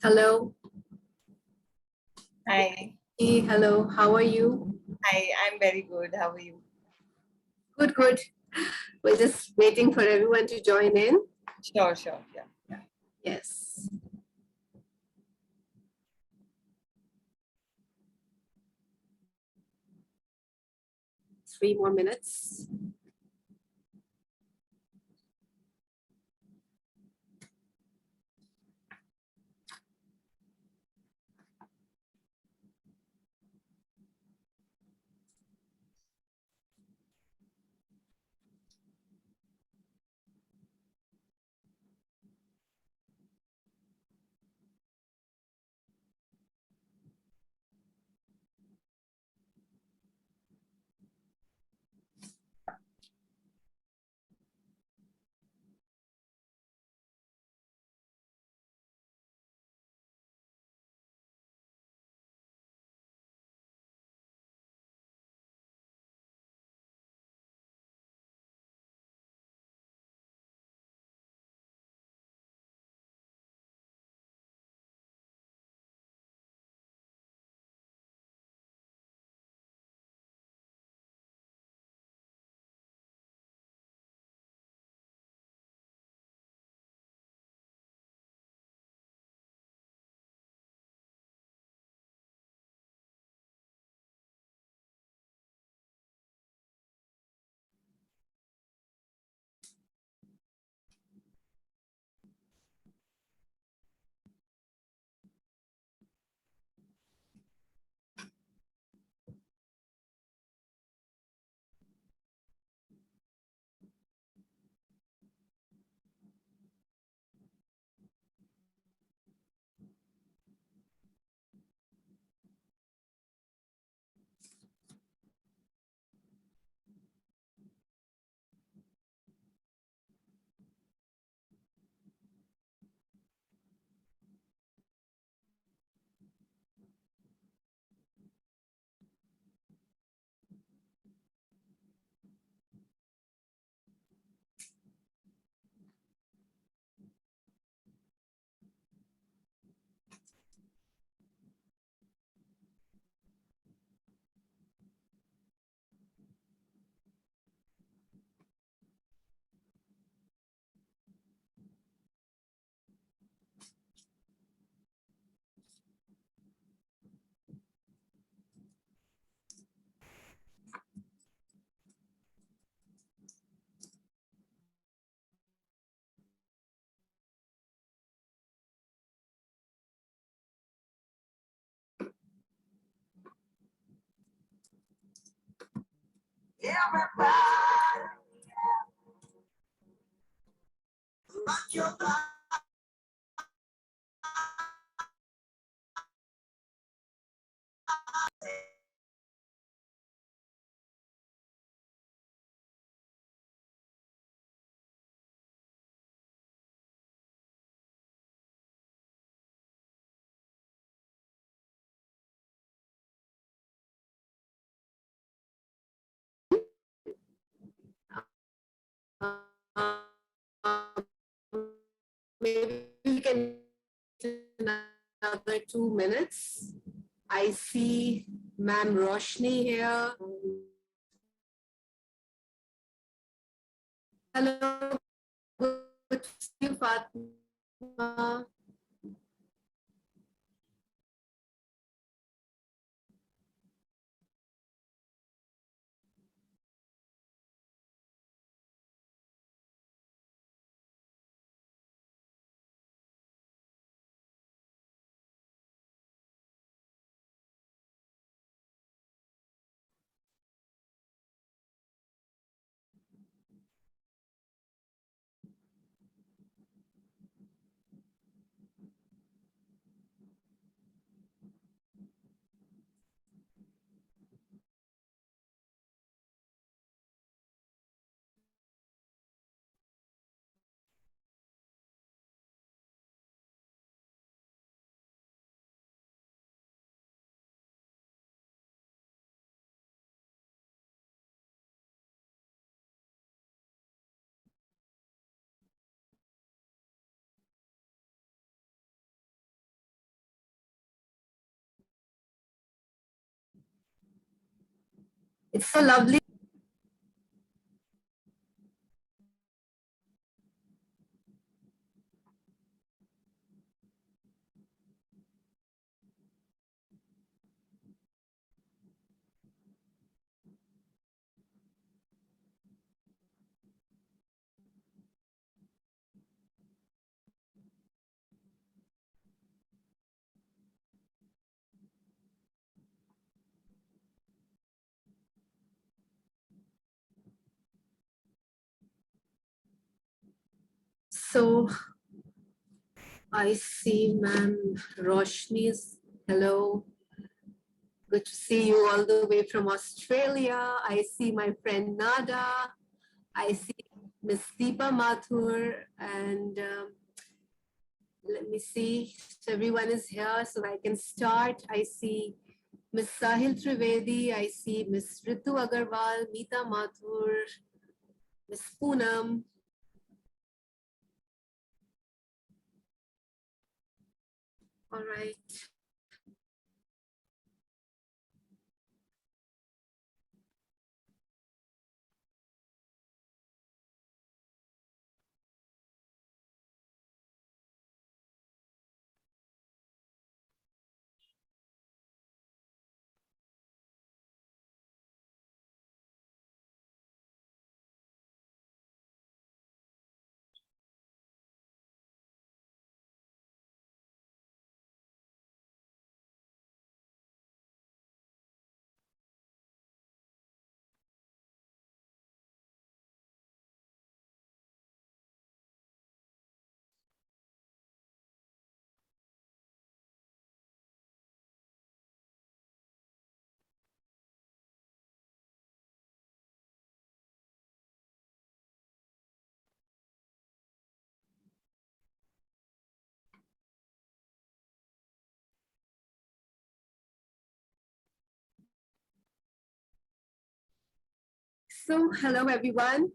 Hello. Hi. Hey, hello. How are you? Hi, I'm very good. How are you? Good, good. We're just waiting for everyone to join in. Sure. Yeah. Yes. Three more minutes. Maybe we can another 2 minutes. I see Ma'am Roshni here. Hello. Good to see you, Fatima. It's so lovely. So I see ma'am Roshni's. Hello. Good to see you all the way from Australia. I see my friend Nada. I see Miss Deepa Mathur, and let me see. So everyone is here, so I can start. I see Miss Sahil Trivedi. I see Miss Ritu Agarwal, Meeta Mathur, Miss Poonam. All right. So hello, everyone.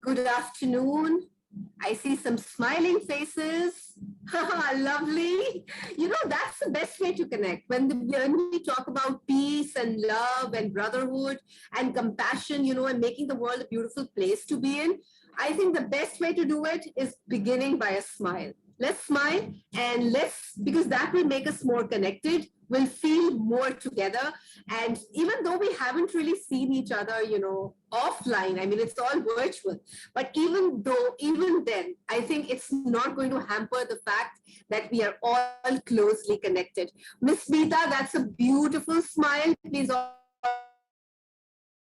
Good afternoon. I see some smiling faces. Lovely. You know, that's the best way to connect. When we talk about peace and love and brotherhood and compassion, you know, and making the world a beautiful place to be in, I think the best way to do it is beginning by a smile. Let's smile and because that will make us more connected. We'll feel more together. And even though we haven't really seen each other, you know, offline, I mean, it's all virtual. But even then, I think it's not going to hamper the fact that we are all closely connected. Miss Meeta, that's a beautiful smile. Please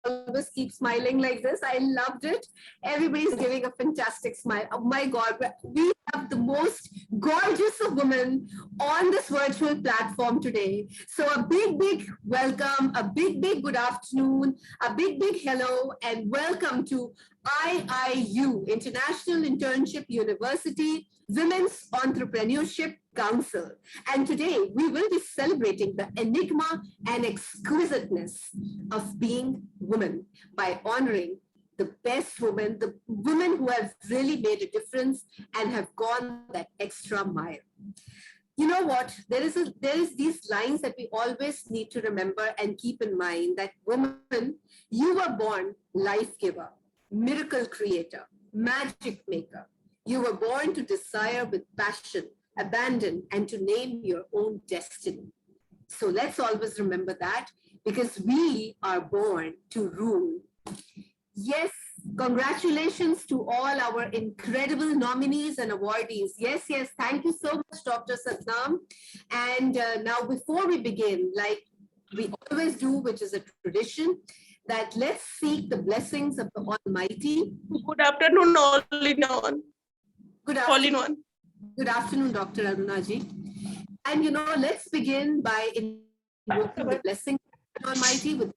always keep smiling like this. I loved it. Everybody's giving a fantastic smile. Oh my God, we have the most gorgeous of women on this virtual platform today. So a big welcome, a big good afternoon, a big hello, and welcome to IIU, International Internship University Women's Entrepreneurship Council. And today we will be celebrating the enigma and exquisiteness of being women by honoring the best women, the women who have really made a difference and have gone that extra mile. You know what? There is these lines that we always need to remember and keep in mind that woman, you were born life giver, miracle creator, magic maker. You were born to desire with passion, abandon, and to name your own destiny. So let's always remember that because we are born to rule. Yes, congratulations to all our incredible nominees and awardees. Yes, thank you so much, Dr. Satnam. And now before we begin, like we always do, which is a tradition, that let's seek the blessings of the Almighty. Good afternoon, all in one. Good All in afternoon, one. good afternoon, Dr. Arunaji. And you know, let's begin by invoking the blessing of the Almighty with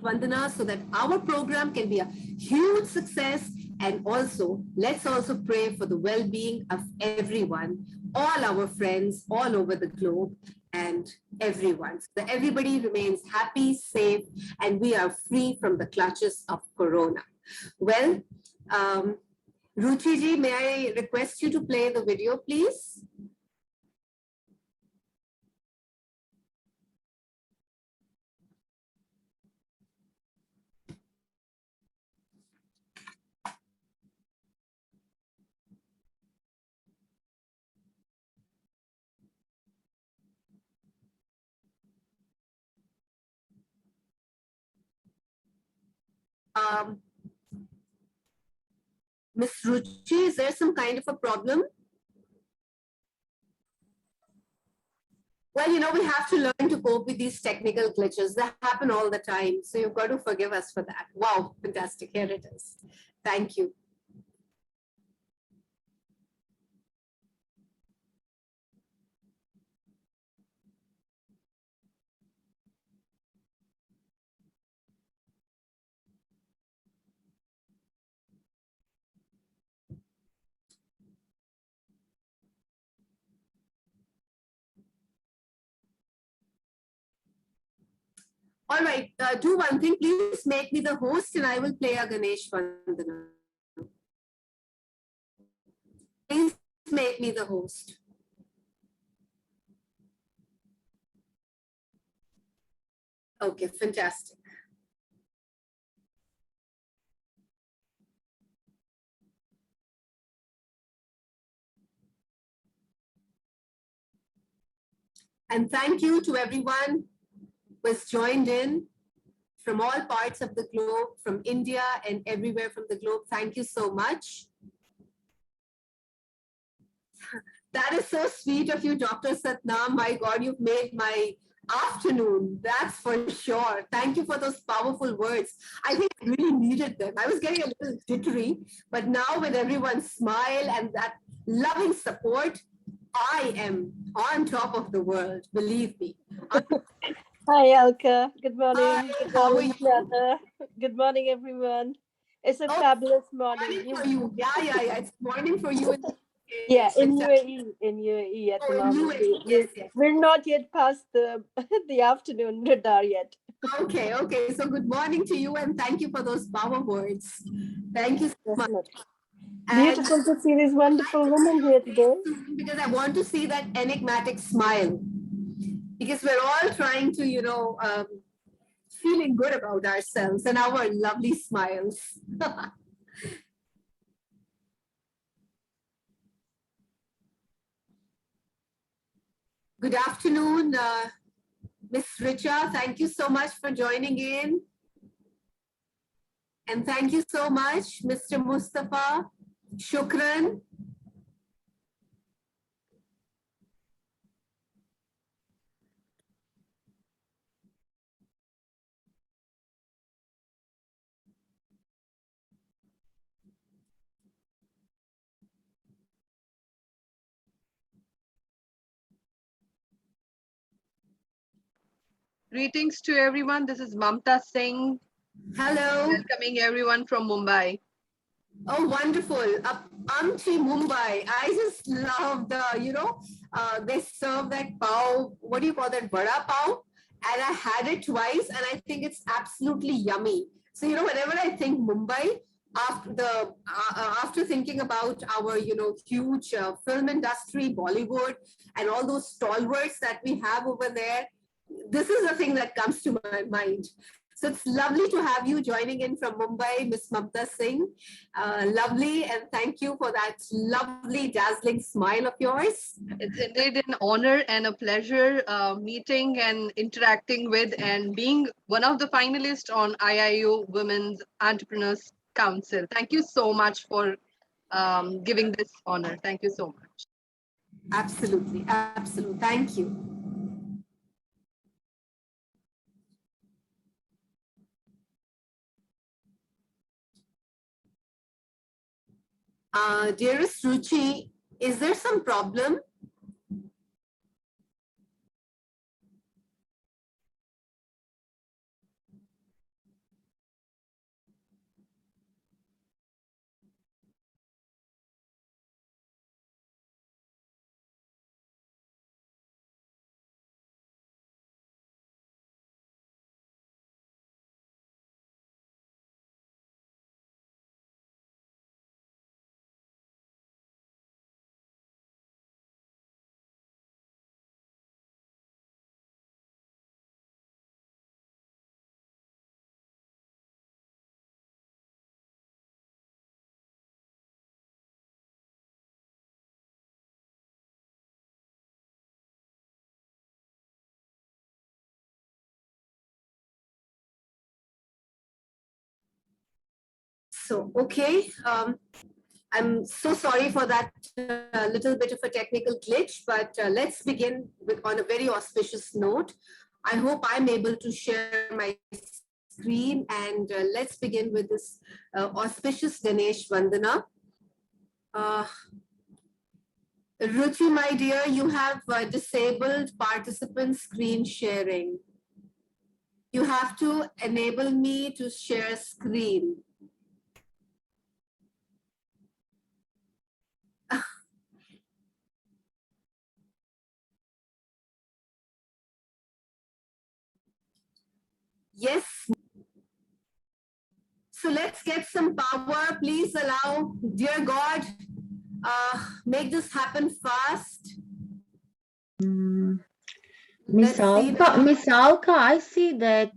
Vandana so that our program can be a huge success. And also, let's also pray for the well-being of everyone, all our friends all over the globe and everyone. So that everybody remains happy, safe, and we are free from the clutches of Corona. Well, Ruchi ji, may I request you to play the video, please? Miss Ruchi, is there some kind of a problem? Well, we have to learn to cope with these technical glitches. They happen all the time. So you've got to forgive us for that. Wow, fantastic. Here it is. Thank you. All right, do one thing. Please make me the host and I will play a Ganesh Vandana. Please make me the host. Okay, fantastic. And thank you to everyone who has joined in from all parts of the globe, from India and everywhere from the globe. Thank you so much. That is so sweet of you, Dr. Satnam. My God, you've made my afternoon. That's for sure. Thank you for those powerful words. I think I really needed them. I was getting a little jittery, but now with everyone's smile and that loving support, I am on top of the world. Believe me. Hi, Alka. Good morning. Hi, Good how are morning, you? Jana. Good morning, everyone. It's a fabulous morning. Morning for you. Yeah. It's morning for you. Yeah, in Fantastic. UAE at the Oh, in moment. UAE. Yes. We're not yet past the the afternoon radar yet. Okay. So good morning to you and thank you for those power words. Thank you so much. Definitely. And Beautiful to see these wonderful women here today. because I want to see that enigmatic smile. Because we're all trying to, feeling good about ourselves and our lovely smiles. Good afternoon, Miss Richa. Thank you so much for joining in. And thank you so much, Mr. Mustafa. Shukran. Greetings to everyone. This is Mamta Singh, Hello. welcoming everyone from Mumbai. Oh, wonderful. Amchi, Mumbai. I just love they serve that pav. What do you call that? Vada pav. And I had it twice and I think it's absolutely yummy. So, whenever I think Mumbai, after thinking about our, huge film industry, Bollywood, and all those stalwarts that we have over there, this is the thing that comes to my mind. So it's lovely to have you joining in from Mumbai, Miss Mamta Singh. Lovely, and thank you for that lovely, dazzling smile of yours. It's indeed an honor and a pleasure meeting and interacting with and being one of the finalists on IIO Women's Entrepreneurs Council. Thank you so much for giving this honor. Thank you so much. Absolutely. Thank you. Dearest Ruchi, is there some problem? So, okay. I'm so sorry for that little bit of a technical glitch, but let's begin on a very auspicious note. I hope I'm able to share my screen, and let's begin with this auspicious Ganesh Vandana. Ruchi, my dear, you have disabled participant screen sharing. You have to enable me to share screen. Yes. So let's get some power. Please allow, dear God, make this happen fast. Miss Alka, I see that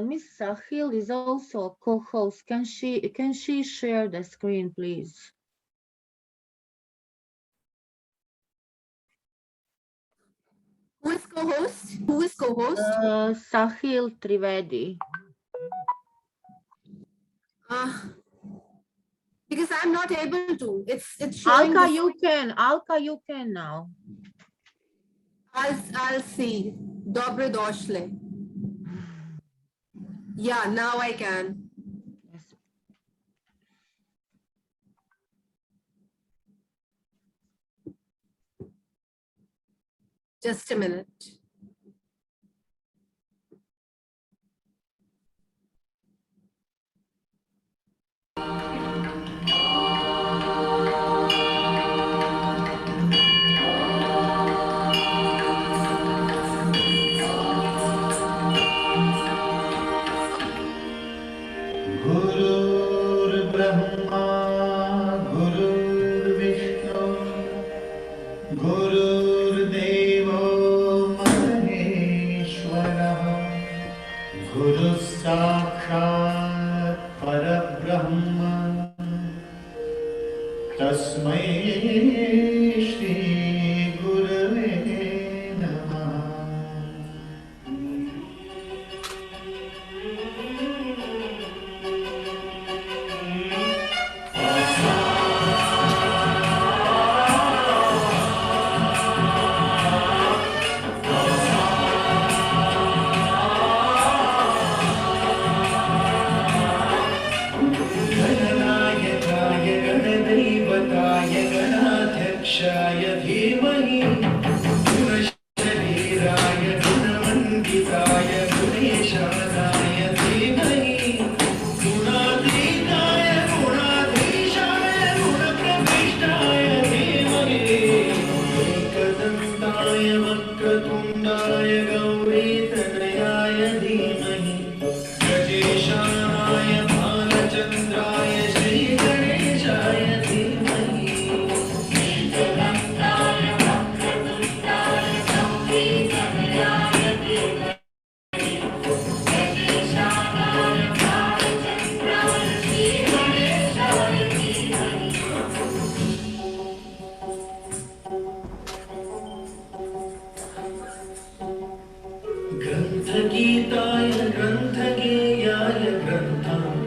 Miss Sahil is also a co-host. Can she share the screen, please? Who is co-host? Who is co-host? Sahil Trivedi. Because I'm not able to. It's showing. Alka, you can now. I'll see. Dobre doshle. Yeah, now I can. Yes. Just a minute. ग्रंथगीताय ग्रंथगेयाय ग्रंथं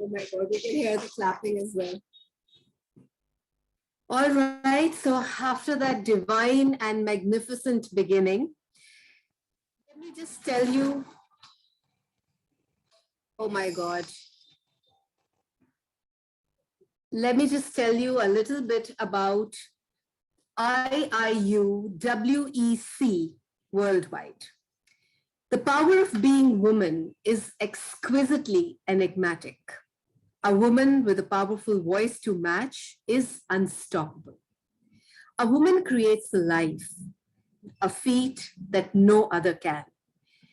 Oh my God, we can hear the clapping as well. All right, so after that divine and magnificent beginning, let me just tell you, oh my God. Let me just tell you a little bit about IIU WEC worldwide. The power of being woman is exquisitely enigmatic. A woman with a powerful voice to match is unstoppable. A woman creates a life, a feat that no other can.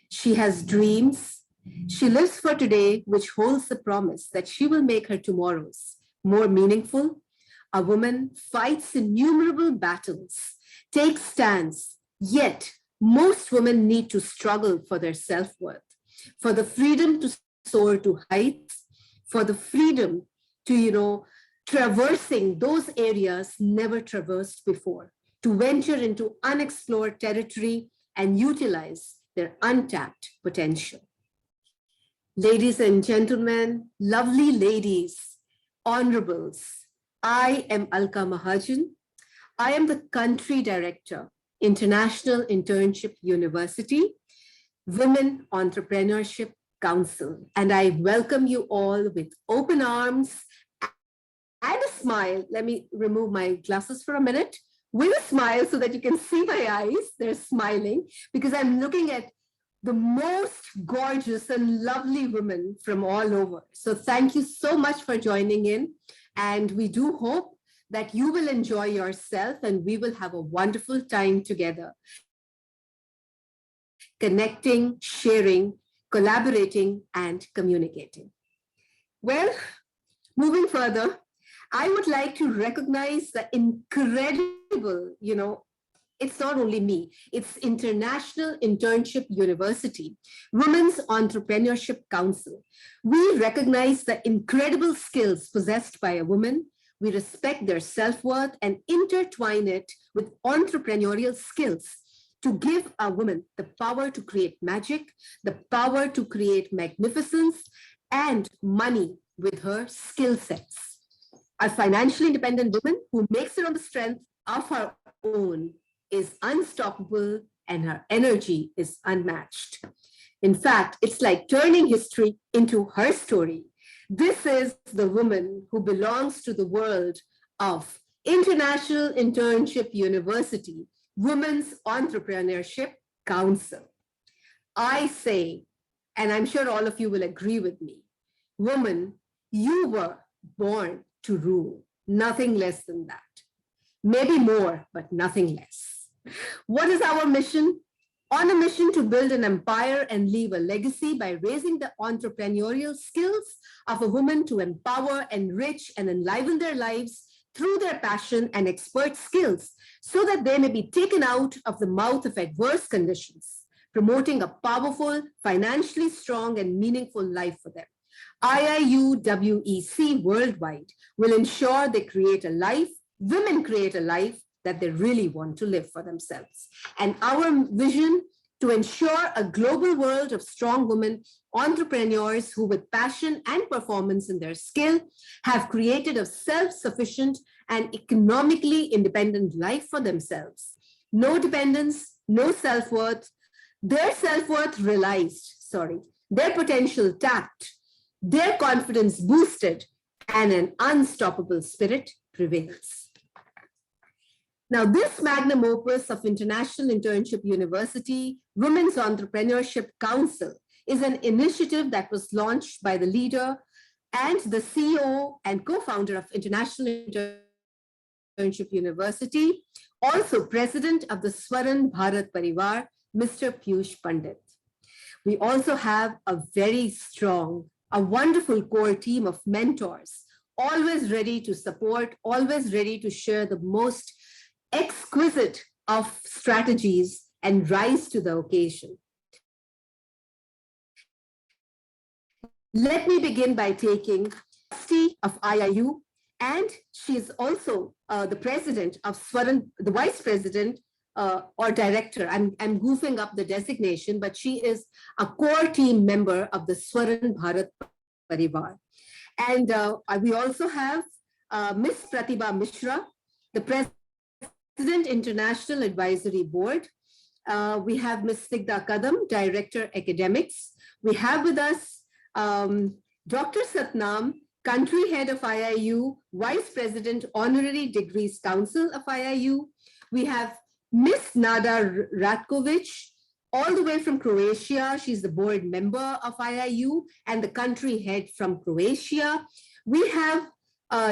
She has dreams. She lives for today, which holds the promise that she will make her tomorrows more meaningful. A woman fights innumerable battles, takes stands, yet most women need to struggle for their self-worth, for the freedom to soar to heights, for the freedom to, traversing those areas never traversed before, to venture into unexplored territory and utilize their untapped potential. Ladies and gentlemen, lovely ladies, honorables, I am Alka Mahajan. I am the country director, International Internship University, Women Entrepreneurship Council, and I welcome you all with open arms and a smile. Let me remove my glasses for a minute. With a smile so that you can see my eyes. They're smiling because I'm looking at the most gorgeous and lovely women from all over. So thank you so much for joining in. And we do hope that you will enjoy yourself and we will have a wonderful time together, connecting, sharing, collaborating, and communicating. Well, moving further, I would like to recognize the incredible, it's not only me, it's International Internship University, Women's Entrepreneurship Council. We recognize the incredible skills possessed by a woman. We respect their self-worth and intertwine it with entrepreneurial skills to give a woman the power to create magic, the power to create magnificence and money with her skill sets. A financially independent woman who makes it on the strength of her own is unstoppable and her energy is unmatched. In fact, it's like turning history into her story. This is the woman who belongs to the world of International Internship University, Women's Entrepreneurship Council. I say, and I'm sure all of you will agree with me, woman, you were born to rule, nothing less than that. Maybe more, but nothing less. What is our mission? On a mission to build an empire and leave a legacy by raising the entrepreneurial skills of a woman to empower, enrich, and enliven their lives through their passion and expert skills so that they may be taken out of the mouth of adverse conditions, promoting a powerful, financially strong, and meaningful life for them. IIU WEC worldwide will ensure they create a life, women create a life that they really want to live for themselves. And our vision to ensure a global world of strong women entrepreneurs who with passion and performance in their skill have created a self-sufficient and economically independent life for themselves. No dependence, no self-worth, their self-worth realized, their potential tapped, their confidence boosted, and an unstoppable spirit prevails. Now, this magnum opus of International Internship University, Women's Entrepreneurship Council, is an initiative that was launched by the leader and the CEO and co-founder of International Internship University, also president of the Swarna Bharat Parivaar, Mr. Piyush Pandit. We also have a very strong, a wonderful core team of mentors, always ready to support, always ready to share the most exquisite of strategies and rise to the occasion. Let me begin by taking Trustee of IIU, and she is also the president of Swarna, the vice president or director. I'm goofing up the designation, but she is a core team member of the Swarna Bharat Parivaar. And we also have Miss Pratibha Mishra, the President, International Advisory Board. We have Ms. Sigda Kadam, Director, Academics. We have with us Dr. Satnam, Country Head of IIU, Vice President, Honorary Degrees Council of IIU. We have Ms. Nada Ratkovic, all the way from Croatia. She's the board member of IIU and the country head from Croatia. We have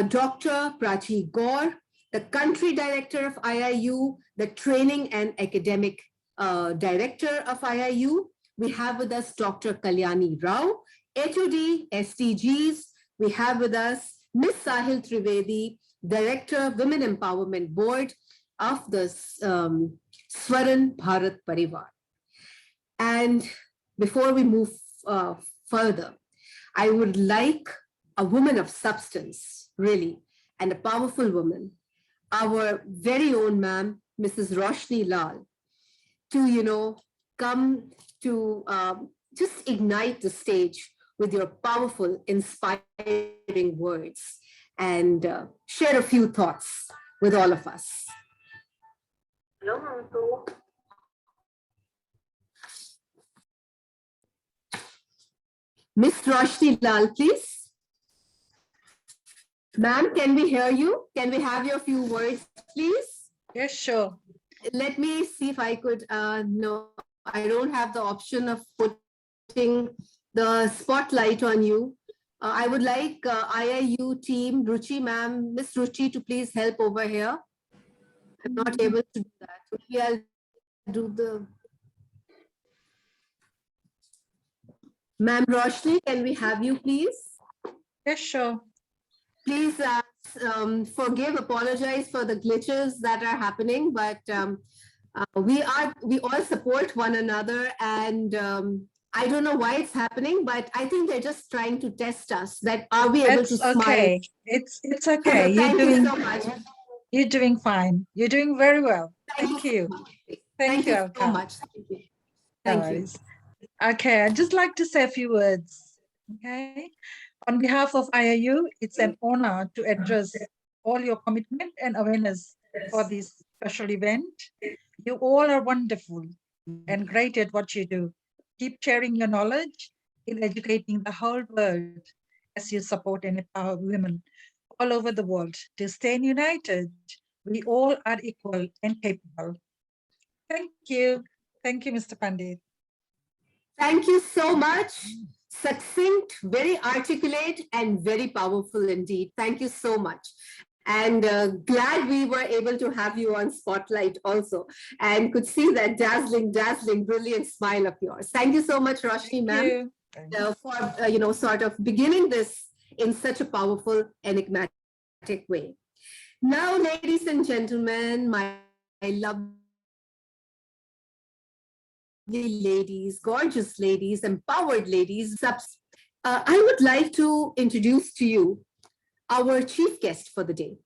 Dr. Prachi Gaur, the country director of IIU, the training and academic director of IIU. We have with us Dr. Kalyani Rao, HOD, SDGs. We have with us Ms. Sahil Trivedi, Director, Women Empowerment Board of the Swarna Bharat Parivaar. And before we move further, I would like a woman of substance, really, and a powerful woman, our very own ma'am, Mrs. Roshni Lal, to, come to just ignite the stage with your powerful, inspiring words and share a few thoughts with all of us. Miss Roshni Lal, please. Ma'am, can we hear you? Can we have your few words, please? Yes, sure. Let me see if I could, no, I don't have the option of putting the spotlight on you. I would like IIU team, Ruchi ma'am, Miss Ruchi to please help over here. I'm not able to do that. Maybe I'll do the... Ma'am Roshni, can we have you please? Yes, sure. Please apologize for the glitches that are happening, but we all support one another, and I don't know why it's happening, but I think they're just trying to test us. That are we able to smile? Okay. It's okay. Thank you so much. You're doing fine. You're doing very well. Thank you. Thank you so Alka. much. Thank you. No Thank you. worries. Okay, I'd just like to say a few words. Okay. On behalf of IIU, it's an honor to address all your commitment and awareness for this special event. You all are wonderful and great at what you do. Keep sharing your knowledge in educating the whole world as you support and empower women all over the world to stay united. We all are equal and capable. Thank you. Thank you, Mr. Pandit. Thank you so much. Succinct, very articulate, and very powerful indeed. Thank you so much. And glad we were able to have you on Spotlight also, and could see that dazzling, brilliant smile of yours. Thank you so much, Roshni ma'am, for sort of beginning this in such a powerful, enigmatic way. Now, ladies and gentlemen, my lovely ladies, gorgeous ladies, empowered ladies, I would like to introduce to you our chief guest for the day.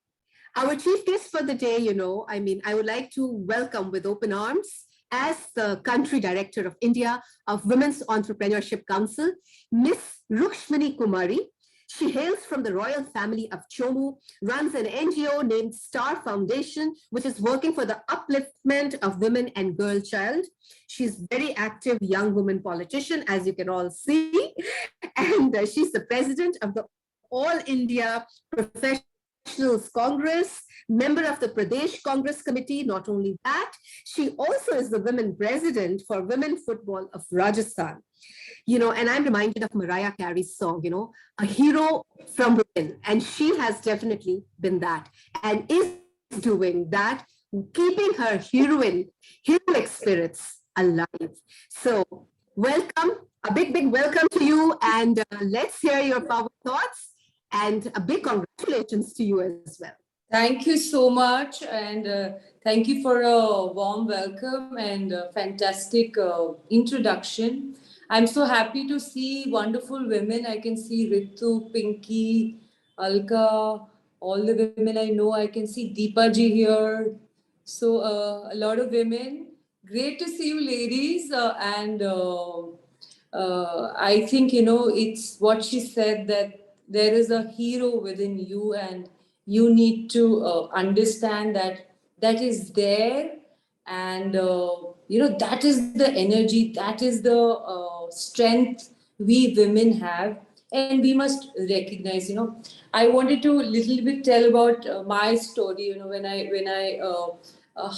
Our chief guest for the day, I would like to welcome with open arms as the country director of India of Women's Entrepreneurship Council, Miss Rukshmani Kumari. She hails from the royal family of Chomu, runs an NGO named Star Foundation, which is working for the upliftment of women and girl child. She's very active young woman politician, as you can all see. And she's the president of the All India Professionals Congress, member of the Pradesh Congress Committee. Not only that, she also is the women president for Women Football of Rajasthan. And I'm reminded of Mariah Carey's song, a hero from within. And she has definitely been that and is doing that, keeping her heroic spirits alive. So welcome, a big welcome to you. And let's hear your power thoughts, and a big congratulations to you as well. Thank you so much, and thank you for a warm welcome and a fantastic introduction. I'm so happy to see wonderful women. I can see Ritu, Pinky, Alka, all the women I know. I can see Deepa ji here. So a lot of women. Great to see you ladies. I think, it's what she said, that there is a hero within you, and you need to understand that that is there, and that is the energy, that is the strength we women have, and we must recognize. I wanted to little bit tell about my story.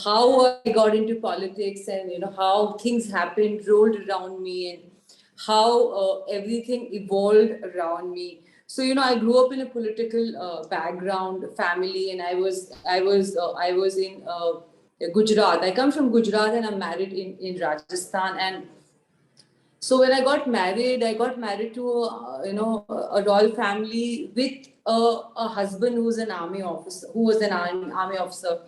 How I got into politics, and how things happened, rolled around me, and how everything evolved around me. So I grew up in a political background, family, and I was in Gujarat. I come from Gujarat, and I'm married in Rajasthan. And so when I got married to a royal family with a husband who was an army officer, army officer.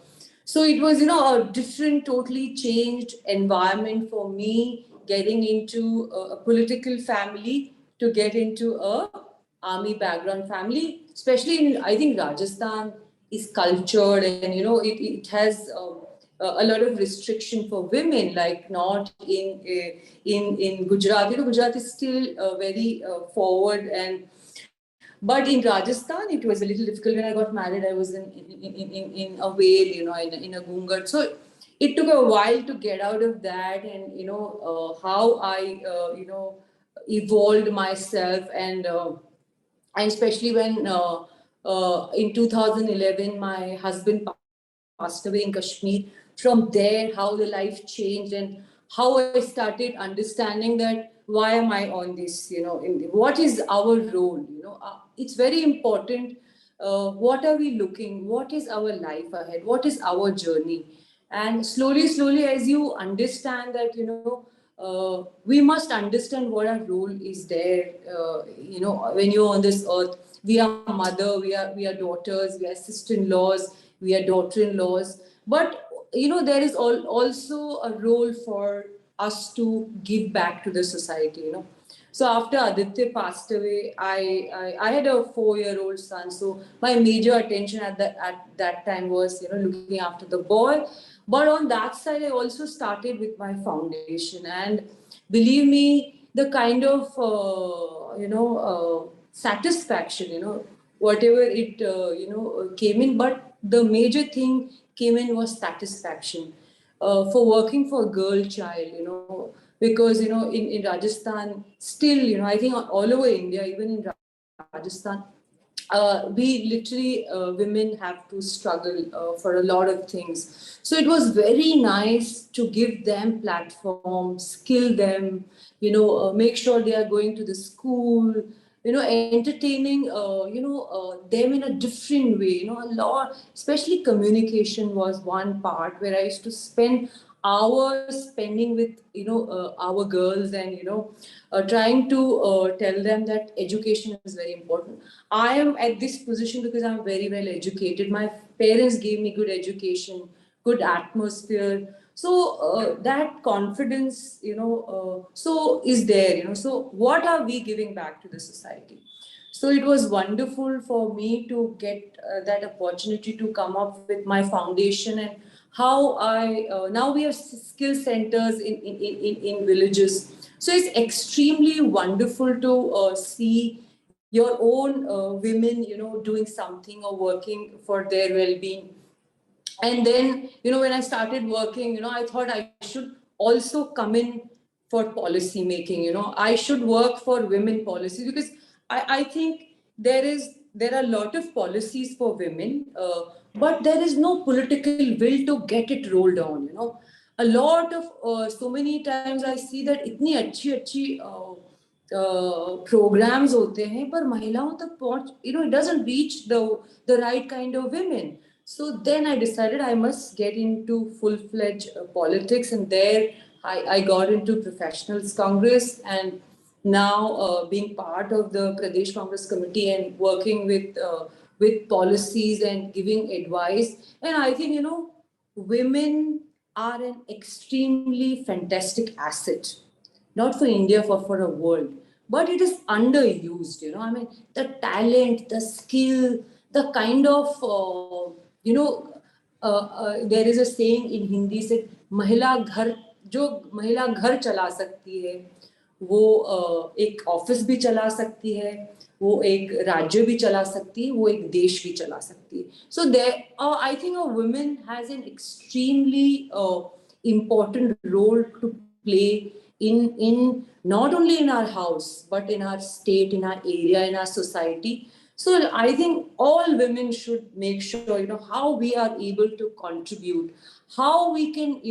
So it was a different, totally changed environment for me, getting into a political family to get into a army background family, especially in, I think, Rajasthan is cultured, and it has a lot of restriction for women, like not in Gujarat. Gujarat is still very forward, and but in Rajasthan it was a little difficult. When I got married, I was in a whale, in a gungat. So it took a while to get out of that, and how I evolved myself, and especially when in 2011 my husband passed away in Kashmir. From there, how the life changed, and how I started understanding that why am I on this, what is our role, it's very important. What are we looking? What is our life ahead? What is our journey? And slowly, as you understand that, we must understand what our role is there. When you're on this earth, we are mother, we are daughters, we are sister-in-laws, we are daughter-in-laws. But there is also a role for us to give back to the society. So after Aditya passed away, I had a 4-year-old son. So my major attention at that time was looking after the boy. But on that side, I also started with my foundation, and believe me, the kind of satisfaction, whatever it came in, but the major thing came in was satisfaction for working for a girl child, because in Rajasthan still, I think all over India, even in Rajasthan, we literally women have to struggle for a lot of things. So it was very nice to give them platform, skill them, make sure they are going to the school, entertaining them in a different way, a lot. Especially communication was one part where I used to spend hours spending with our girls, and trying to tell them that education is very important. I am at this position because I'm very well educated. My parents gave me good education, good atmosphere. So that confidence, so is there, so what are we giving back to the society? So it was wonderful for me to get that opportunity to come up with my foundation, and how I now we have skill centers in villages. So it's extremely wonderful to see your own women, doing something or working for their well-being. And then, when I started working, I thought I should also come in for policy making. I should work for women policy, because I think there are a lot of policies for women, but there is no political will to get it rolled on. A lot of so many times I see that itni अच्छी programs होते हैं, पर महिलाओं तक पहुंच, it doesn't reach the right kind of women. So then I decided I must get into full-fledged politics, and there I got into Professionals Congress, and now being part of the Pradesh Congress Committee and working with policies and giving advice. And I think, women are an extremely fantastic asset, not for India, for a world. But it is underused, I mean, the talent, the skill, the kind of, there is a saying in Hindi, said, महिला घर जो महिला घर चला सकती है, वो एक ऑफिस भी चला सकती है, वो एक राज्य भी चला सकती है, वो एक देश भी चला सकती है. So there, I think a woman has an extremely important role to play in not only in our house but in our state, in our area, in our society. So I think all women should make sure, how we are able to contribute, how we can,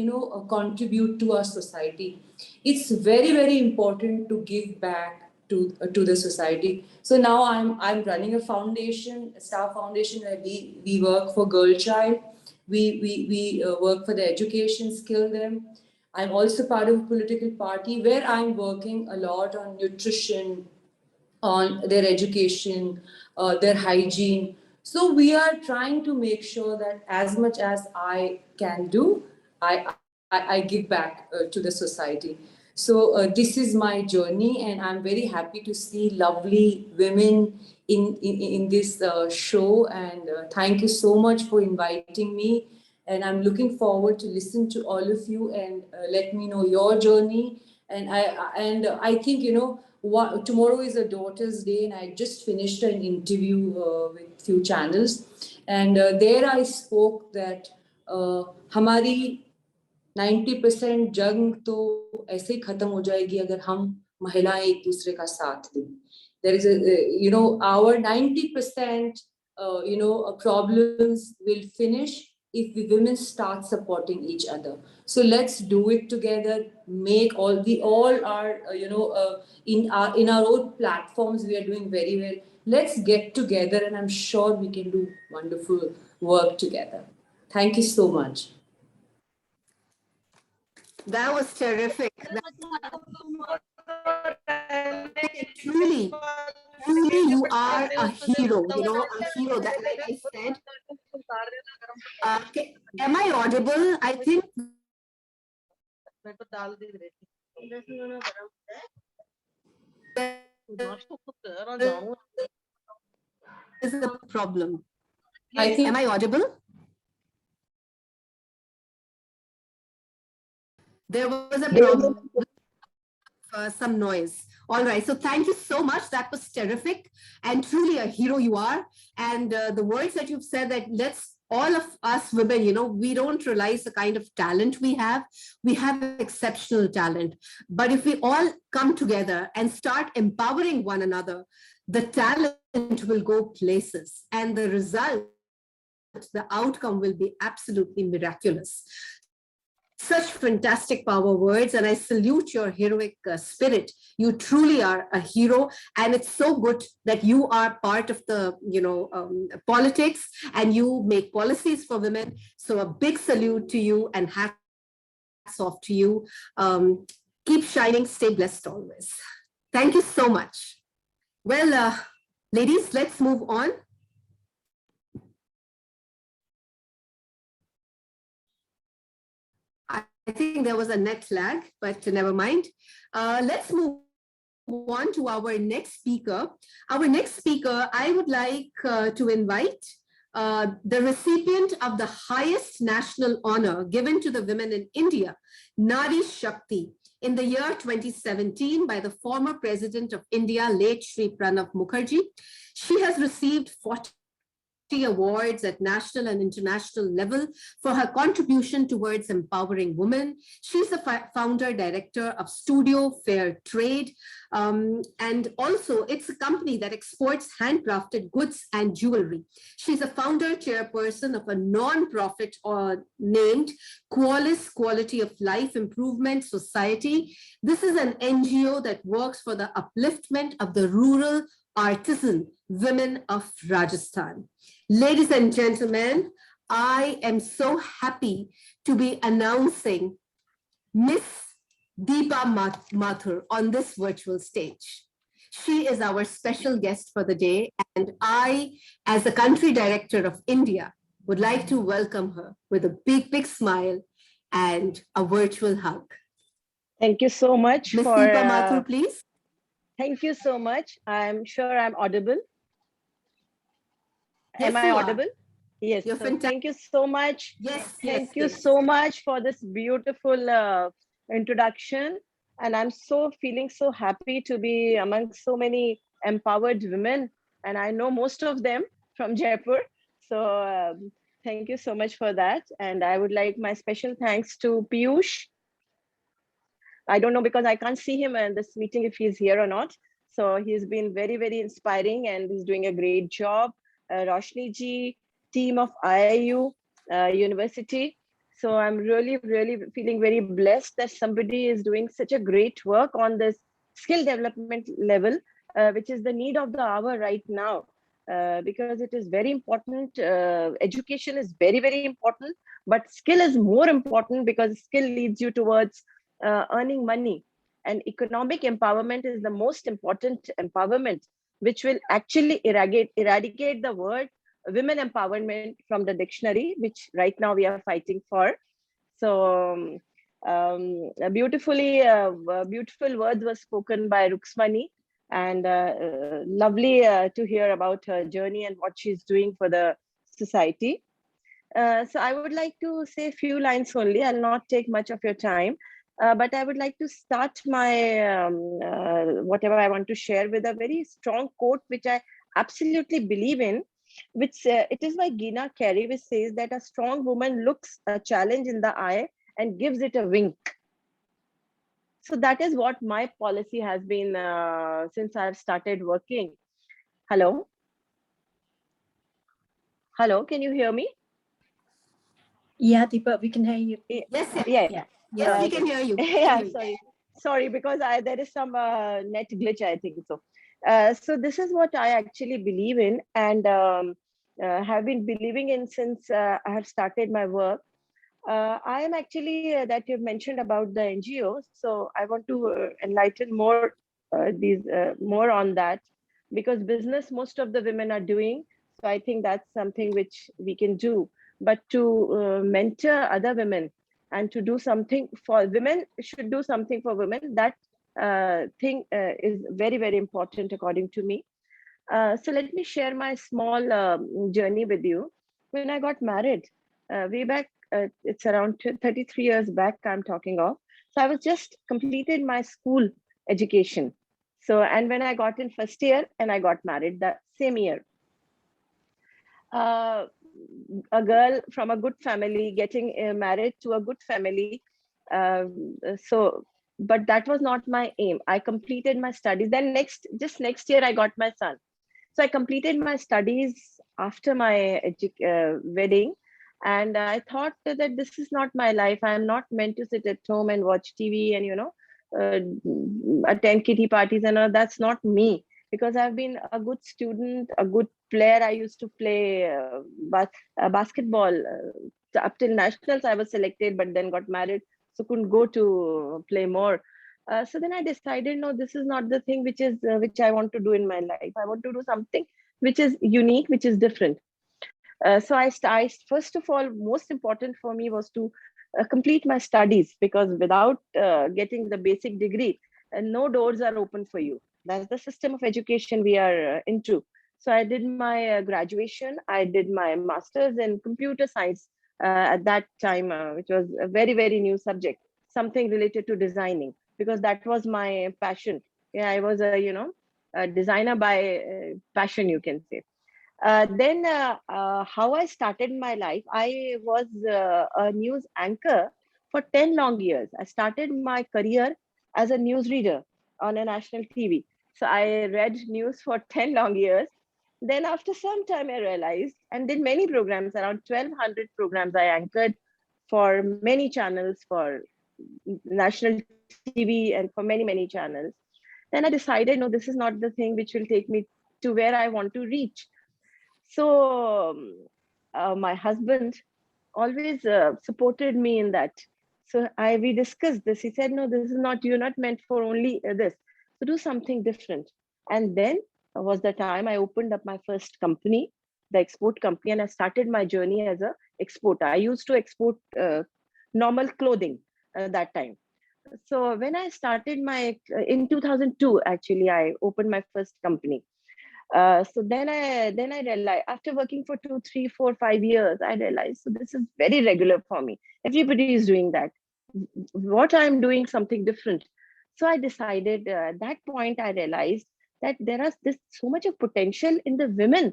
contribute to our society. It's very, very important to give back to the society. So now I'm running a foundation, a Star Foundation, where we work for girl child. We work for the education, skill them. I'm also part of a political party where I'm working a lot on nutrition, on their education, their hygiene. So we are trying to make sure that as much as I can do, I give back to the society. So this is my journey, and I'm very happy to see lovely women in this show. And thank you so much for inviting me. And I'm looking forward to listen to all of you and let me know your journey. And I think, tomorrow is a Daughter's Day, and I just finished an interview with few channels, and there I spoke that हमारी 90% जंग तो ऐसे ही खत्म हो जाएगी अगर हम महिलाएं एक दूसरे का साथ दें. There is our 90% problems will finish if we women start supporting each other. So let's do it together. Make all our in our own platforms we are doing very well. Let's get together, and I'm sure we can do wonderful work together. Thank you so much. That was terrific. Truly, you are a hero, a hero that, like I said. Am I audible? I think there's a problem. Am I audible? There was a problem, some noise. All right, so thank you so much. That was terrific, and truly a hero you are. And the words that you've said, that let's all of us women, we don't realize the kind of talent we have. We have exceptional talent, but if we all come together and start empowering one another, the talent will go places, and the result, the outcome will be absolutely miraculous. Such fantastic power words, and I salute your heroic spirit. You truly are a hero, and it's so good that you are part of the politics and you make policies for women. So a big salute to you and hats off to you. Keep shining, stay blessed always. Thank you so much. Well, ladies, let's move on. I think there was a net lag, but never mind. Let's move on to our next speaker. Our next speaker, I would like to invite the recipient of the highest national honor given to the women in India, Nari Shakti, in the year 2017 by the former President of India, late Shri Pranab Mukherjee. She has received 40 awards at national and international level for her contribution towards empowering women. She's the founder director of Studio Fair Trade, and also it's a company that exports handcrafted goods and jewelry. She's a founder chairperson of a non-profit named Qualis Quality of Life Improvement Society. This is an NGO that works for the upliftment of the rural artisan women of Rajasthan. Ladies and gentlemen, I am so happy to be announcing Miss Deepa Mathur on this virtual stage. She is our special guest for the day, and I, as the country director of India, would like to welcome her with a big, big smile and a virtual hug. Thank you so much. Miss Deepa Mathur, please. Thank you so much. I'm sure I'm audible. Yes, Am I audible? Yes. You're So fantastic. thank you so much. Yes. Thank you so much for this beautiful introduction. And I'm feeling so happy to be among so many empowered women, and I know most of them from Jaipur. So thank you so much for that. And I would like my special thanks to Piyush. I don't know because I can't see him in this meeting if he's here or not. So he's been very, very inspiring and he's doing a great job. Roshni ji, team of IIU University. So I'm really, really feeling very blessed that somebody is doing such a great work on this skill development level, which is the need of the hour right now. Because it is very important. Education is very, very important, but skill is more important because skill leads you towards earning money. And economic empowerment is the most important empowerment, which will actually eradicate the word women empowerment from the dictionary, which right now we are fighting for. So beautiful words were spoken by Ruxmani, and lovely to hear about her journey and what she's doing for the society. So I would like to say a few lines only. I'll not take much of your time. But I would like to start my whatever I want to share with a very strong quote, which I absolutely believe in, which it is by Gina Carey, which says that a strong woman looks a challenge in the eye and gives it a wink. So that is what my policy has been since I've started working. Hello? Hello, can you hear me? Yeah, Deepa, we can hear you. Yeah. Yes, we can hear you. Yeah, sorry, because there is some net glitch, I think so. So this is what I actually believe in, and have been believing in since I have started my work. I am actually that you've mentioned about the NGOs, so I want to enlighten more more on that, because business most of the women are doing. So I think that's something which we can do. But to mentor other women and to do something for women, should do something for women. That thing is very, very important according to me. So let me share my small journey with you. When I got married, way back, it's around 33 years back I'm talking of. So I was just completed my school education. So, and when I got in first year and I got married that same year. A girl from a good family getting married to a good family. But that was not my aim. I completed my studies. Then just next year, I got my son. So I completed my studies after my wedding. And I thought that this is not my life. I'm not meant to sit at home and watch TV and, attend kitty parties and all. That's not me, because I've been a good student, a good player. I used to play basketball up till nationals. I was selected, but then got married, so couldn't go to play more. So then I decided, no, this is not the thing which I want to do in my life. I want to do something which is unique, which is different. So I first of all, most important for me was to complete my studies, because without getting the basic degree, no doors are open for you. That's the system of education we are into. So I did my graduation. I did my master's in computer science at that time, which was a very, very new subject, something related to designing, because that was my passion. Yeah, I was a designer by passion, you can say. Then how I started my life, I was a news anchor for 10 long years. I started my career as a newsreader on a national TV. So I read news for 10 long years. Then after some time, I realized and did many programs, around 1,200 programs I anchored for many channels, for national TV and for many, many channels. Then I decided, no, this is not the thing which will take me to where I want to reach. So my husband always supported me in that. So we discussed this. He said, no, this is not, you're not meant for only this. So do something different. And then was the time I opened up my first company, the export company, and I started my journey as a exporter. I used to export normal clothing that time. So when I started in 2002, actually, I opened my first company. So then I realized, after working for 2, 3, 4, 5 years, I realized, so this is very regular for me. Everybody is doing that. What I'm doing something different. So I decided at that point, I realized that there is this so much of potential in the women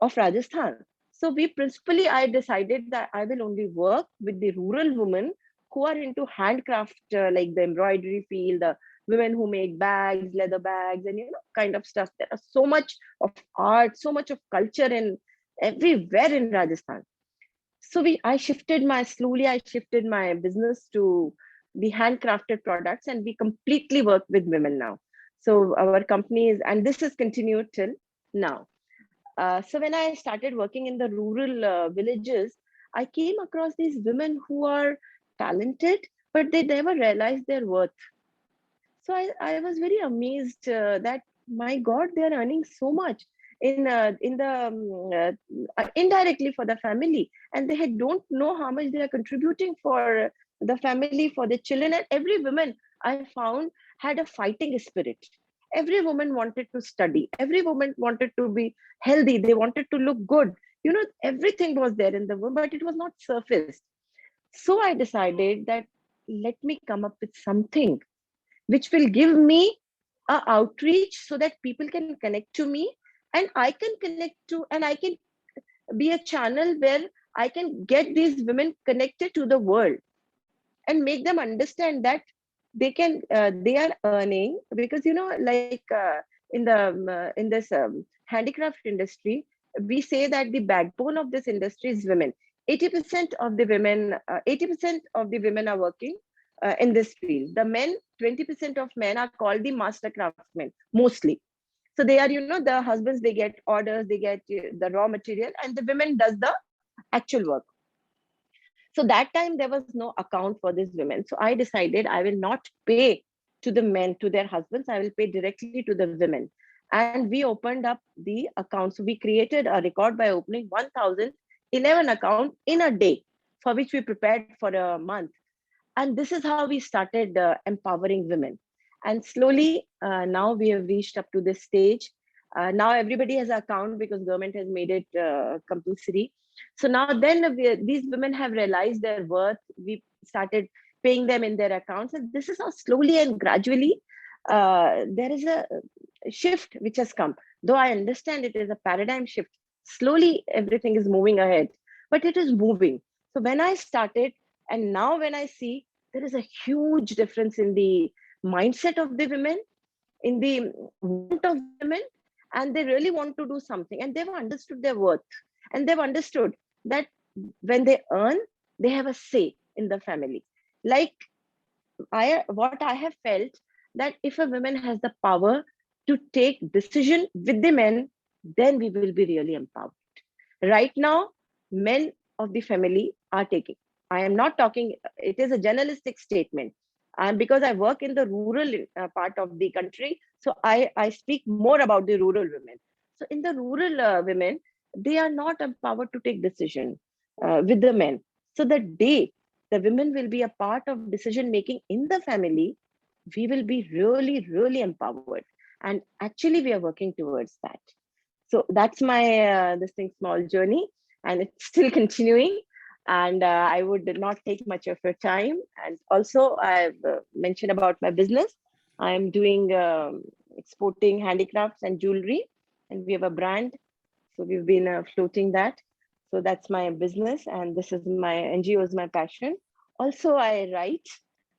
of Rajasthan. So we principally, I decided that I will only work with the rural women who are into handcraft, like the embroidery field, the women who make bags, leather bags, and kind of stuff. There are so much of art, so much of culture in everywhere in Rajasthan. So I shifted my business to the handcrafted products, and we completely work with women now. So our company is, and this has continued till now. So when I started working in the rural villages, I came across these women who are talented, but they never realized their worth. So I was very amazed that, my God, they are earning so much in the indirectly for the family, and don't know how much they are contributing for the family, for the children. And every woman I found had a fighting spirit. Every woman wanted to study. Every woman wanted to be healthy. They wanted to look good. Everything was there in the woman, but it was not surfaced. So I decided that, let me come up with something which will give me a outreach so that people can connect to me, and I can connect to, and I can be a channel where I can get these women connected to the world and make them understand that they are earning, because like in this handicraft industry, we say that the backbone of this industry is women. 80% of the women 80% of the women are working in this field. The men, 20% of men are called the master craftsmen mostly. So they are, the husbands, they get orders, they get the raw material, and the women does the actual work. So that time there was no account for these women. So I decided I will not pay to the men, to their husbands. I will pay directly to the women. And we opened up the account. So we created a record by opening 1,011 accounts in a day, for which we prepared for a month. And this is how we started empowering women. And slowly, now we have reached up to this stage. Now everybody has an account because government has made it compulsory. So now then these women have realized their worth. We started paying them in their accounts. And this is how slowly and gradually there is a shift which has come. Though I understand it is a paradigm shift, slowly everything is moving ahead, but it is moving. So when I started, and now when I see, there is a huge difference in the mindset of the women, in the want of women, and they really want to do something, and they've understood their worth, and they've understood that when they earn, they have a say in the family. Like what I have felt, that if a woman has the power to take decision with the men, then we will be really empowered. Right now, men of the family are taking. I am not talking, it is a generalistic statement. And because I work in the rural part of the country, so I speak more about the rural women. So in the rural women, they are not empowered to take decision with the men. So the day the women will be a part of decision making in the family, we will be really, really empowered. And actually, we are working towards that. So that's my this thing small journey, and it's still continuing. And I would not take much of your time. And also, I've mentioned about my business. I'm doing exporting handicrafts and jewelry, and we have a brand. So we've been floating that. So that's my business, and this is my NGO is my passion. Also, I write.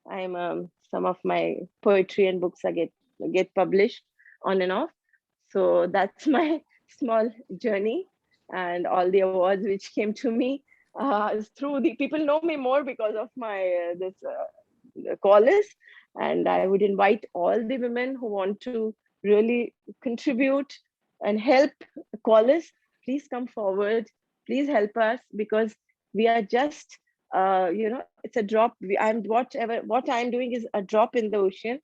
I'm some of my poetry and books I get published on and off. So that's my small journey, and all the awards which came to me through the people know me more because of my this callers. And I would invite all the women who want to really contribute and help callers, please come forward, please help us, because we are just it's a drop. What I'm doing is a drop in the ocean.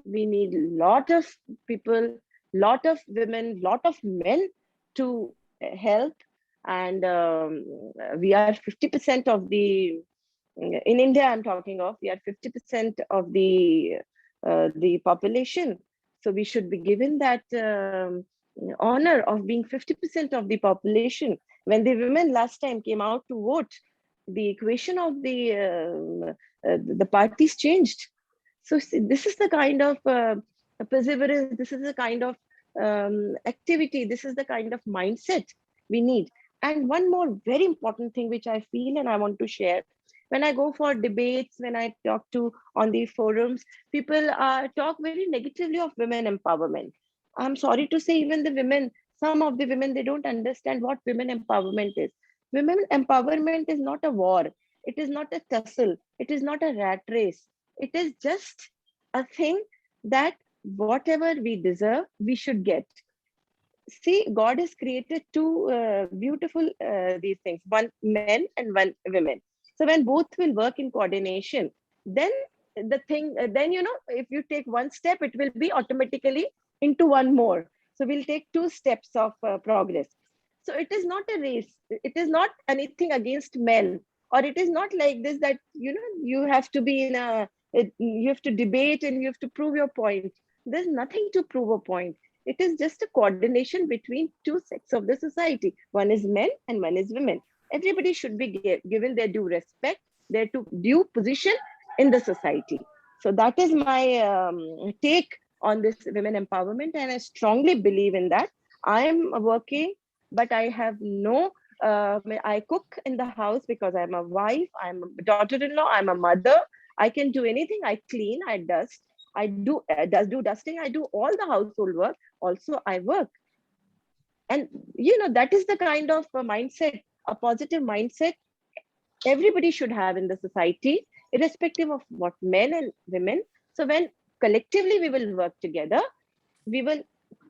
We need a lot of people, lot of women, lot of men to help. And we are 50% of the, in India I'm talking of, we are 50% of the population. So we should be given that honor of being 50% of the population. When the women last time came out to vote, the equation of the parties changed. So this is the kind of perseverance, this is the kind of activity. This is the kind of mindset we need. And one more very important thing which I feel and I want to share, when I go for debates, when I talk to on the forums, people talk very negatively of women empowerment. I'm sorry to say, even the women, some of the women, they don't understand what women empowerment is. Women empowerment is not a war. It is not a tussle. It is not a rat race. It is just a thing that whatever we deserve, we should get. See, God has created two beautiful these things, one men and one women. So when both will work in coordination, then the thing, then if you take one step, it will be automatically into one more. So we'll take two steps of progress. So it is not a race. It is not anything against men, or it is not like this that you have to be in you have to debate and you have to prove your point. There's nothing to prove a point. It is just a coordination between two sects of the society. One is men and one is women. Everybody should be given their due respect, their due position in the society. So that is my take on this women empowerment, and I strongly believe in that. I am working, but I have no, I cook in the house because I'm a wife, I'm a daughter-in-law, I'm a mother. I can do anything. I clean, I dust, I do dusting, I do all the household work. Also, I work. And, that is the kind of a mindset, a positive mindset everybody should have in the society, irrespective of what men and women. So when collectively we will work together, we will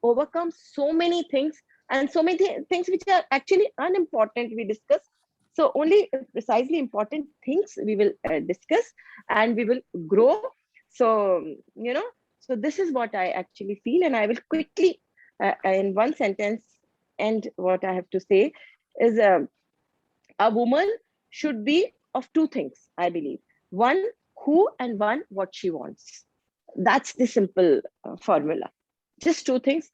overcome so many things, and so many things which are actually unimportant we discuss. So only precisely important things we will discuss, and we will grow. So, so this is what I actually feel, and I will quickly, in one sentence, end what I have to say is a woman should be of two things, I believe. One, who, and one, what she wants. That's the simple formula. Just two things,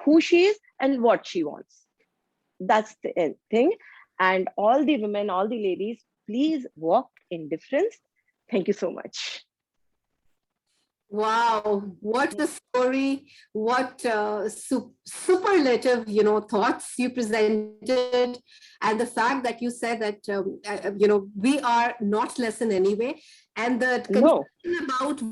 who she is and what she wants. That's the thing. And all the women, all the ladies, please walk in difference. Thank you so much. Wow, what a story, what superlative, thoughts you presented, and the fact that you said that, we are not less in any way, and the concern about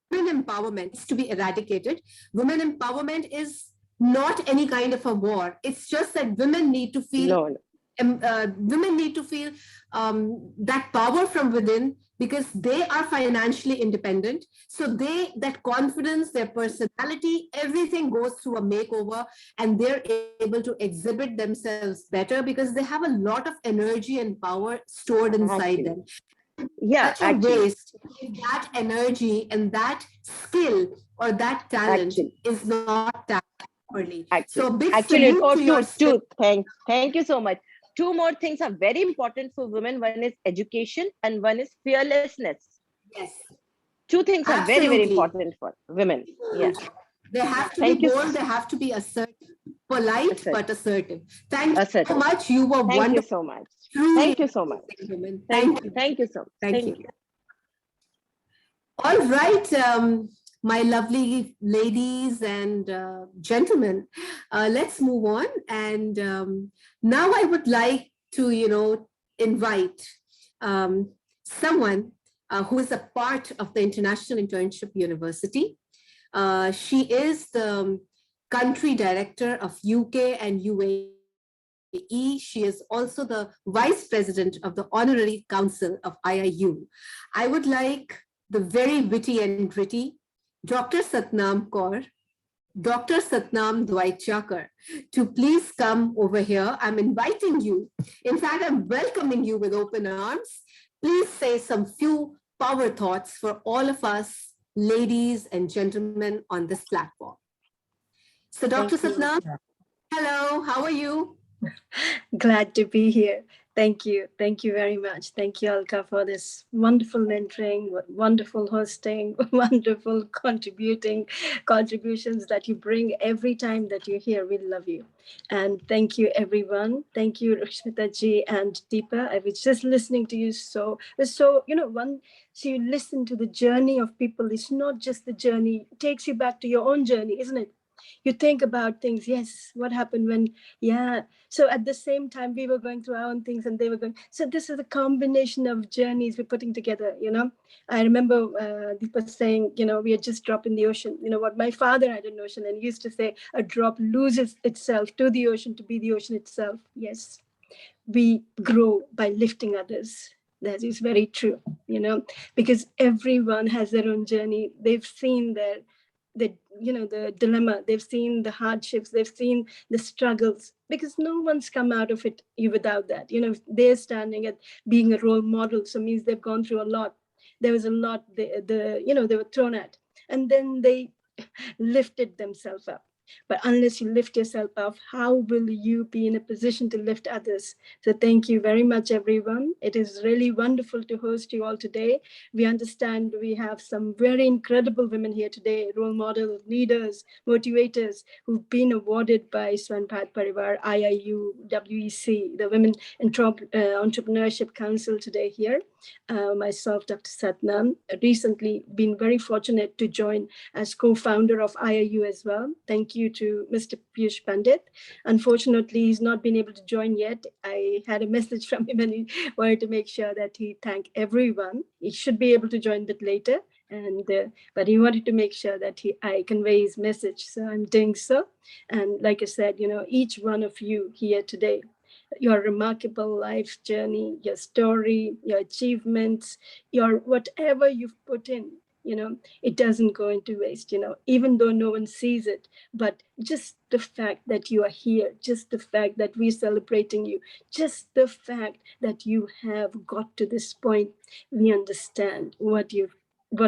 women empowerment is to be eradicated. Women empowerment is not any kind of a war. It's just that women need to feel women need to feel that power from within, because they are financially independent. So that confidence, their personality, everything goes through a makeover, and they're able to exhibit themselves better because they have a lot of energy and power stored inside them. Yeah, such a waste if that energy and that skill or that talent is not tapped properly. So big salute to your two. Thank you so much. Two more things are very important for women. One is education and one is fearlessness. Yes. Two things are very, very important for women. Yes. They have to be bold, they have to be assertive, polite, but assertive. Thank you so much. You were wonderful. Thank you so much. Thank you so much. Thank you. Thank you so much. Thank you. All right, my lovely ladies and gentlemen, let's move on. And now I would like to, invite someone who is a part of the International Internship University. She is the country director of UK and UAE. She is also the vice president of the honorary council of IIU. I would like the very witty and gritty Dr. Satnam Kaur, Dr. Satnam Dwaichakar, to please come over here. I'm inviting you. In fact, I'm welcoming you with open arms. Please say some few power thoughts for all of us, ladies and gentlemen on this platform. So Dr. Satnam, hello, how are you? Glad to be here. Thank you. Thank you very much. Thank you, Alka, for this wonderful mentoring, wonderful hosting, wonderful contributions that you bring every time that you're here. We love you. And thank you, everyone. Thank you, Rashmita ji and Deepa. I was just listening to you. So once you listen to the journey of people, it's not just the journey. It takes you back to your own journey, isn't it? You think about things. Yes, what happened when, yeah. So at the same time, we were going through our own things and they were going. So this is a combination of journeys we're putting together, you know. I remember Deepa saying, you know, we are just drop in the ocean. You know what, my father had a notion and he used to say, a drop loses itself to the ocean to be the ocean itself. Yes, we grow by lifting others. That is very true, you know, because everyone has their own journey. They've seen the dilemma, they've seen the hardships, they've seen the struggles, because no one's come out of it without that. You know, they're standing at being a role model, so means they've gone through a lot. There was a lot they were thrown at, and then they lifted themselves up. But unless you lift yourself up, how will you be in a position to lift others? So thank you very much, everyone. It is really wonderful to host you all today. We understand we have some very incredible women here today, role models, leaders, motivators, who've been awarded by Swarna Parivaar, IIU, WEC, the Women Entrepreneurship Council today here. Myself, Dr. Satnam, recently been very fortunate to join as co-founder of IIU as well. Thank you to Mr. Piyush Pandit. Unfortunately, he's not been able to join yet. I had a message from him and he wanted to make sure that he thank everyone. He should be able to join a bit later, but he wanted to make sure that I convey his message. So I'm doing so. And like I said, you know, each one of you here today, your remarkable life journey, your story, your achievements, your whatever you've put in, you know, it doesn't go into waste, you know, even though no one sees it. But just the fact that you are here, just the fact that we're celebrating you, just the fact that you have got to this point, we understand what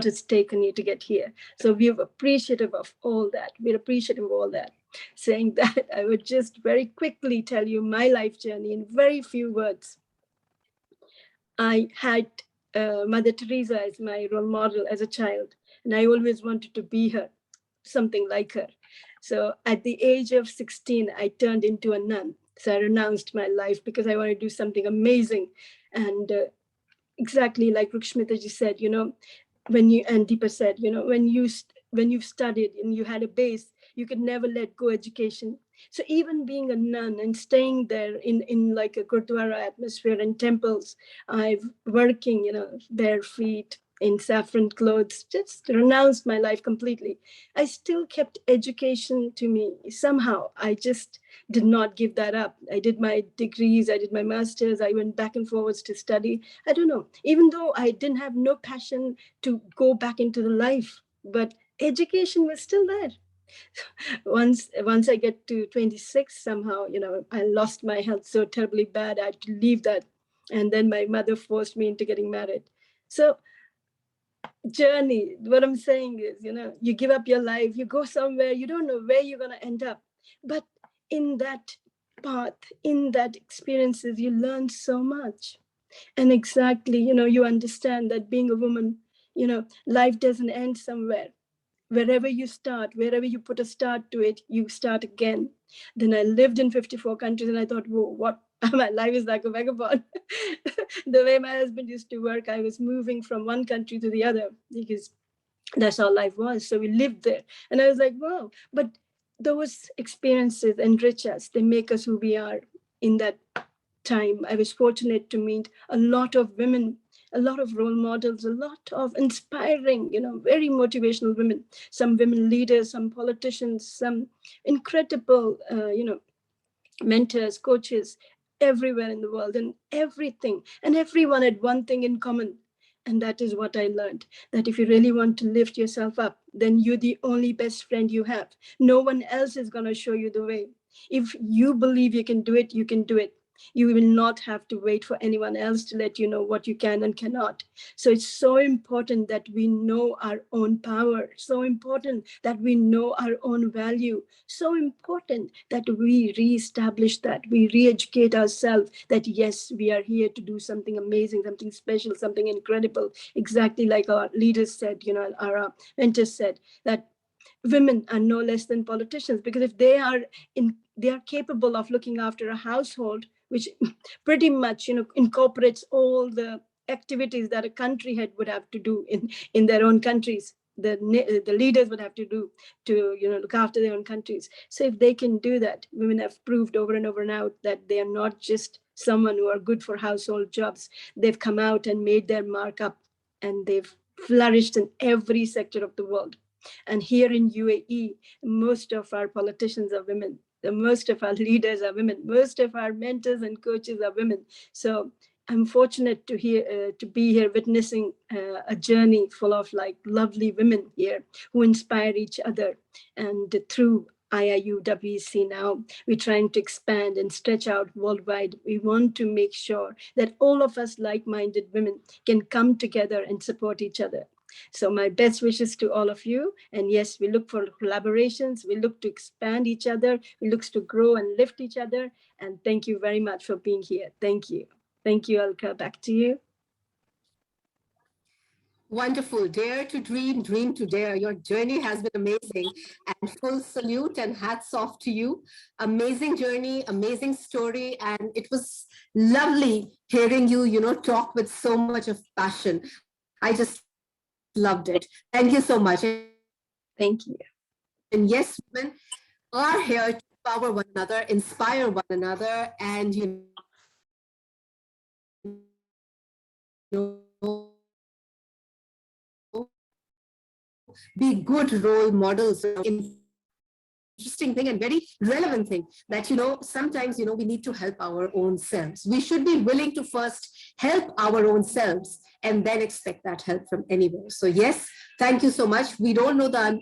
it's taken you to get here. So we're appreciative of all that. We're appreciative of all that. Saying that, I would just very quickly tell you my life journey in very few words. I had Mother Teresa as my role model as a child, and I always wanted to be her, something like her. So at the age of 16, I turned into a nun. So I renounced my life because I want to do something amazing. And exactly like Rukshmitaji said, you know, and Deepa said, you know, when you've studied and you had a base, you could never let go education. So even being a nun and staying there in like a Gurdwara atmosphere and temples, I've working, you know, bare feet in saffron clothes, just renounced my life completely. I still kept education to me. Somehow I just did not give that up. I did my degrees, I did my masters, I went back and forwards to study. I don't know, even though I didn't have no passion to go back into the life, but education was still there. Once I get to 26, somehow, you know, I lost my health so terribly bad, I had to leave that. And then my mother forced me into getting married. So journey, what I'm saying is, you know, you give up your life, you go somewhere, you don't know where you're going to end up. But in that path, in that experiences, you learn so much. And exactly, you know, you understand that being a woman, you know, life doesn't end somewhere. Wherever you start, wherever you put a start to it, you start again. Then I lived in 54 countries and I thought, whoa, what? My life is like a vagabond. The way my husband used to work, I was moving from one country to the other because that's how life was. So we lived there. And I was like, wow. But those experiences enrich us. They make us who we are. In that time, I was fortunate to meet a lot of women, a lot of role models, a lot of inspiring, you know, very motivational women, some women leaders, some politicians, some incredible, you know, mentors, coaches, everywhere in the world, and everything. And everyone had one thing in common. And that is what I learned, that if you really want to lift yourself up, then you're the only best friend you have. No one else is going to show you the way. If you believe you can do it, you can do it. You will not have to wait for anyone else to let you know what you can and cannot. So it's so important that we know our own power, so important that we know our own value, so important that we reestablish that, we re-educate ourselves that yes, we are here to do something amazing, something special, something incredible. Exactly like our leaders said, you know, our mentors said, that women are no less than politicians, because if they are capable of looking after a household, which pretty much, you know, incorporates all the activities that a country head would have to do in their own countries. the leaders would have to do to look after their own countries. So if they can do that, women have proved over and over now that they are not just someone who are good for household jobs. They've come out and made their mark up, and they've flourished in every sector of the world. And here in UAE, most of our politicians are women. Most of our leaders are women. Most of our mentors and coaches are women. So I'm fortunate to be here witnessing a journey full of lovely women here who inspire each other. And through IIU WEC now, we're trying to expand and stretch out worldwide. We want to make sure that all of us like-minded women can come together and support each other. So my best wishes to all of you. And yes, we look for collaborations. We look to expand each other. We look to grow and lift each other. And thank you very much for being here. Thank you. Thank you, Alka. Back to you. Wonderful. Dare to dream, dream to dare. Your journey has been amazing, and full salute and hats off to you. Amazing journey, amazing story. And it was lovely hearing you, talk with so much of passion. I just loved it. Thank you so much. Thank you. And yes, women are here to empower one another, inspire one another, and be good role models. Interesting thing and very relevant thing that sometimes we need to help our own selves. We should be willing to first help our own selves and then expect that help from anywhere. So yes, thank you so much. We don't know the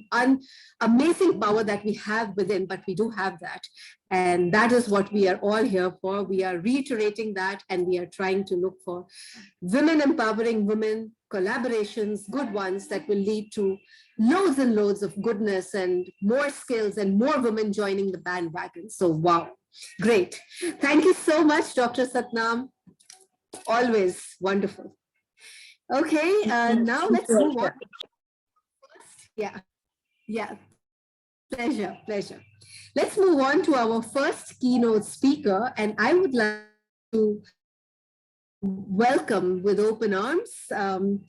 amazing power that we have within, but we do have that, and that is what we are all here for. We are reiterating that, and we are trying to look for women empowering women collaborations, good ones that will lead to loads and loads of goodness and more skills and more women joining the bandwagon. So wow, great. Thank you so much, Dr. Satnam. Always wonderful. Okay, now let's move on. Yeah, pleasure. Let's move on to our first keynote speaker, and I would like to welcome with open arms an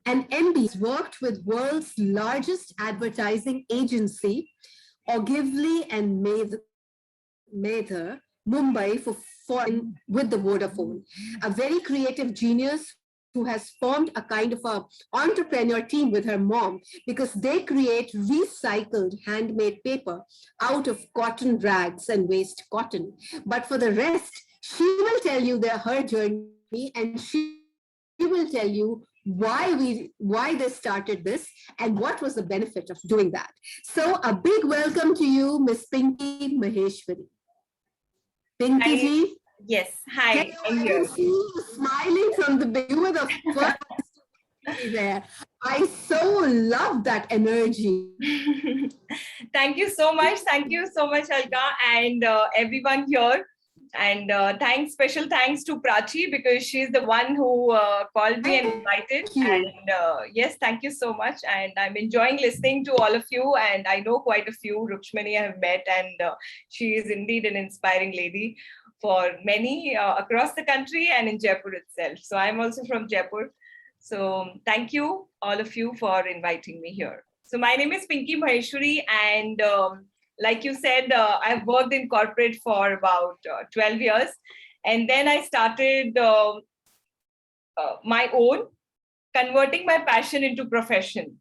MD who's worked with world's largest advertising agency, Ogilvy and Mather, Mumbai, with the Vodafone. A very creative genius who has formed a kind of a entrepreneur team with her mom, because they create recycled handmade paper out of cotton rags and waste cotton. But for the rest, she will tell you her journey, and she will tell you why they started this and what was the benefit of doing that. So a big welcome to you, Miss Pinky Maheshwari. Pinky ji. Yes, hi, I'm here. I can see you smiling from the beginning. You were the first there. I so love that energy. Thank you so much. Thank you so much, Alka, and everyone here. And special thanks to Prachi, because she's the one who called me and invited. And yes, thank you so much. And I'm enjoying listening to all of you. And I know quite a few. Rukshmani I have met, and she is indeed an inspiring lady for many across the country and in Jaipur itself. So I'm also from Jaipur. So thank you, all of you, for inviting me here. So my name is Pinky Maheshwari, and like you said, I've worked in corporate for about 12 years. And then I started my own, converting my passion into profession.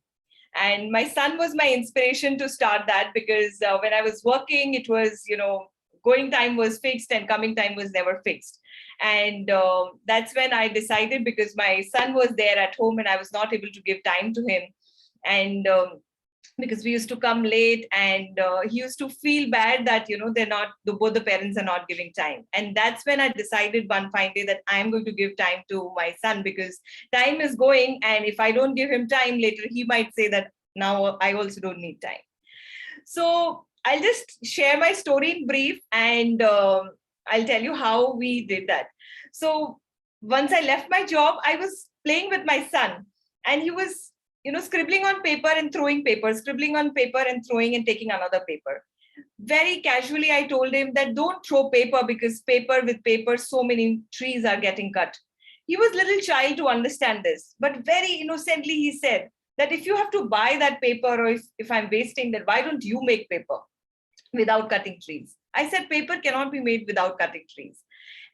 And my son was my inspiration to start that, because when I was working, it was, going time was fixed and coming time was never fixed. And that's when I decided, because my son was there at home and I was not able to give time to him. And because we used to come late, and he used to feel bad that, both the parents are not giving time. And that's when I decided one fine day that I'm going to give time to my son, because time is going. And if I don't give him time later, he might say that now I also don't need time. So I'll just share my story in brief, and I'll tell you how we did that. So once I left my job, I was playing with my son, and he was scribbling on paper and throwing paper, scribbling on paper and throwing and taking another paper. Very casually, I told him that don't throw paper, because paper with paper, so many trees are getting cut. He was a little child to understand this, but very innocently he said, that if you have to buy that paper, or if I'm wasting that, why don't you make paper without cutting trees? I said, paper cannot be made without cutting trees.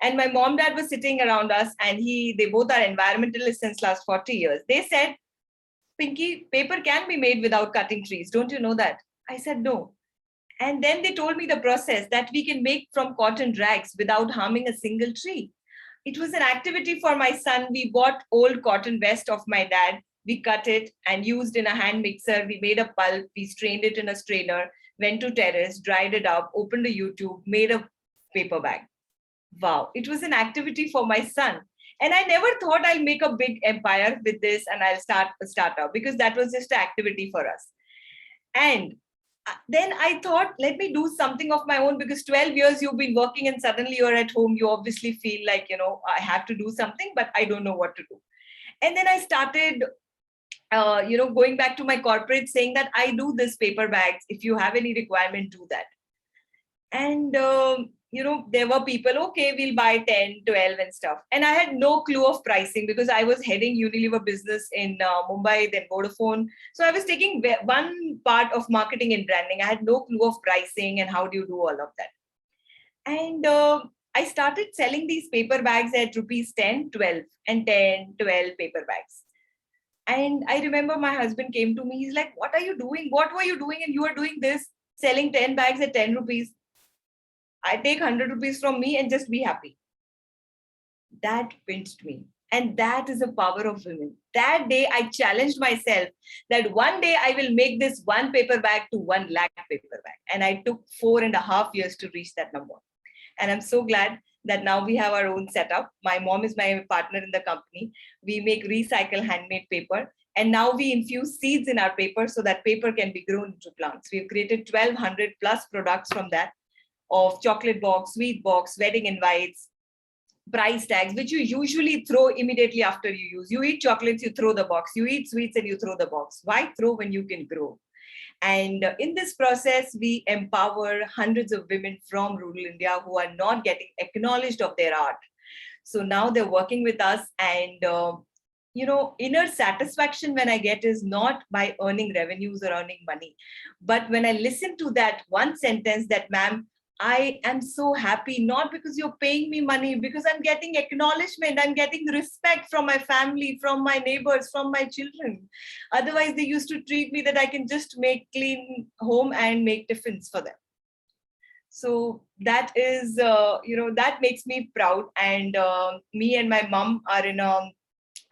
And my mom, dad was sitting around us, and they both are environmentalists since last 40 years. They said, Pinky, paper can be made without cutting trees. Don't you know that? I said, no. And then they told me the process that we can make from cotton rags without harming a single tree. It was an activity for my son. We bought old cotton vest of my dad. We cut it and used in a hand mixer. We made a pulp. We strained it in a strainer, went to terrace, dried it up, opened a YouTube, made a paper bag. Wow, it was an activity for my son. And I never thought I'll make a big empire with this and I'll start a startup, because that was just an activity for us. And then I thought, let me do something of my own, because 12 years you've been working and suddenly you're at home. You obviously feel like, I have to do something, but I don't know what to do. And then I started, going back to my corporate, saying that I do this paper bags. If you have any requirement, do that. And, there were people, okay, we'll buy 10, 12 and stuff. And I had no clue of pricing, because I was heading Unilever business in Mumbai, then Vodafone. So I was taking one part of marketing and branding. I had no clue of pricing and how do you do all of that. And I started selling these paper bags at rupees 10, 12 and 10, 12 paper bags. And I remember my husband came to me. He's like, what are you doing? What were you doing? And you are doing this, selling 10 bags at 10 rupees. I take 100 rupees from me and just be happy. That pinched me. And that is the power of women. That day I challenged myself that one day I will make this one paper bag to 1 lakh paper bag. And I took 4.5 years to reach that number. And I'm so glad that now we have our own setup. My mom is my partner in the company. We make recycle handmade paper. And now we infuse seeds in our paper so that paper can be grown into plants. We've created 1,200 plus products from that, of chocolate box, sweet box, wedding invites, price tags, which you usually throw immediately after you use. You eat chocolates, you throw the box. You eat sweets and you throw the box. Why throw when you can grow? And in this process, we empower hundreds of women from rural India who are not getting acknowledged of their art. So now they're working with us, and inner satisfaction when I get is not by earning revenues or earning money, but when I listen to that one sentence that, ma'am, I am so happy, not because you're paying me money, because I'm getting acknowledgement, I'm getting respect from my family, from my neighbors, from my children. Otherwise, they used to treat me that I can just make clean home and make tiffins for them. So that is, that makes me proud. And me and my mom are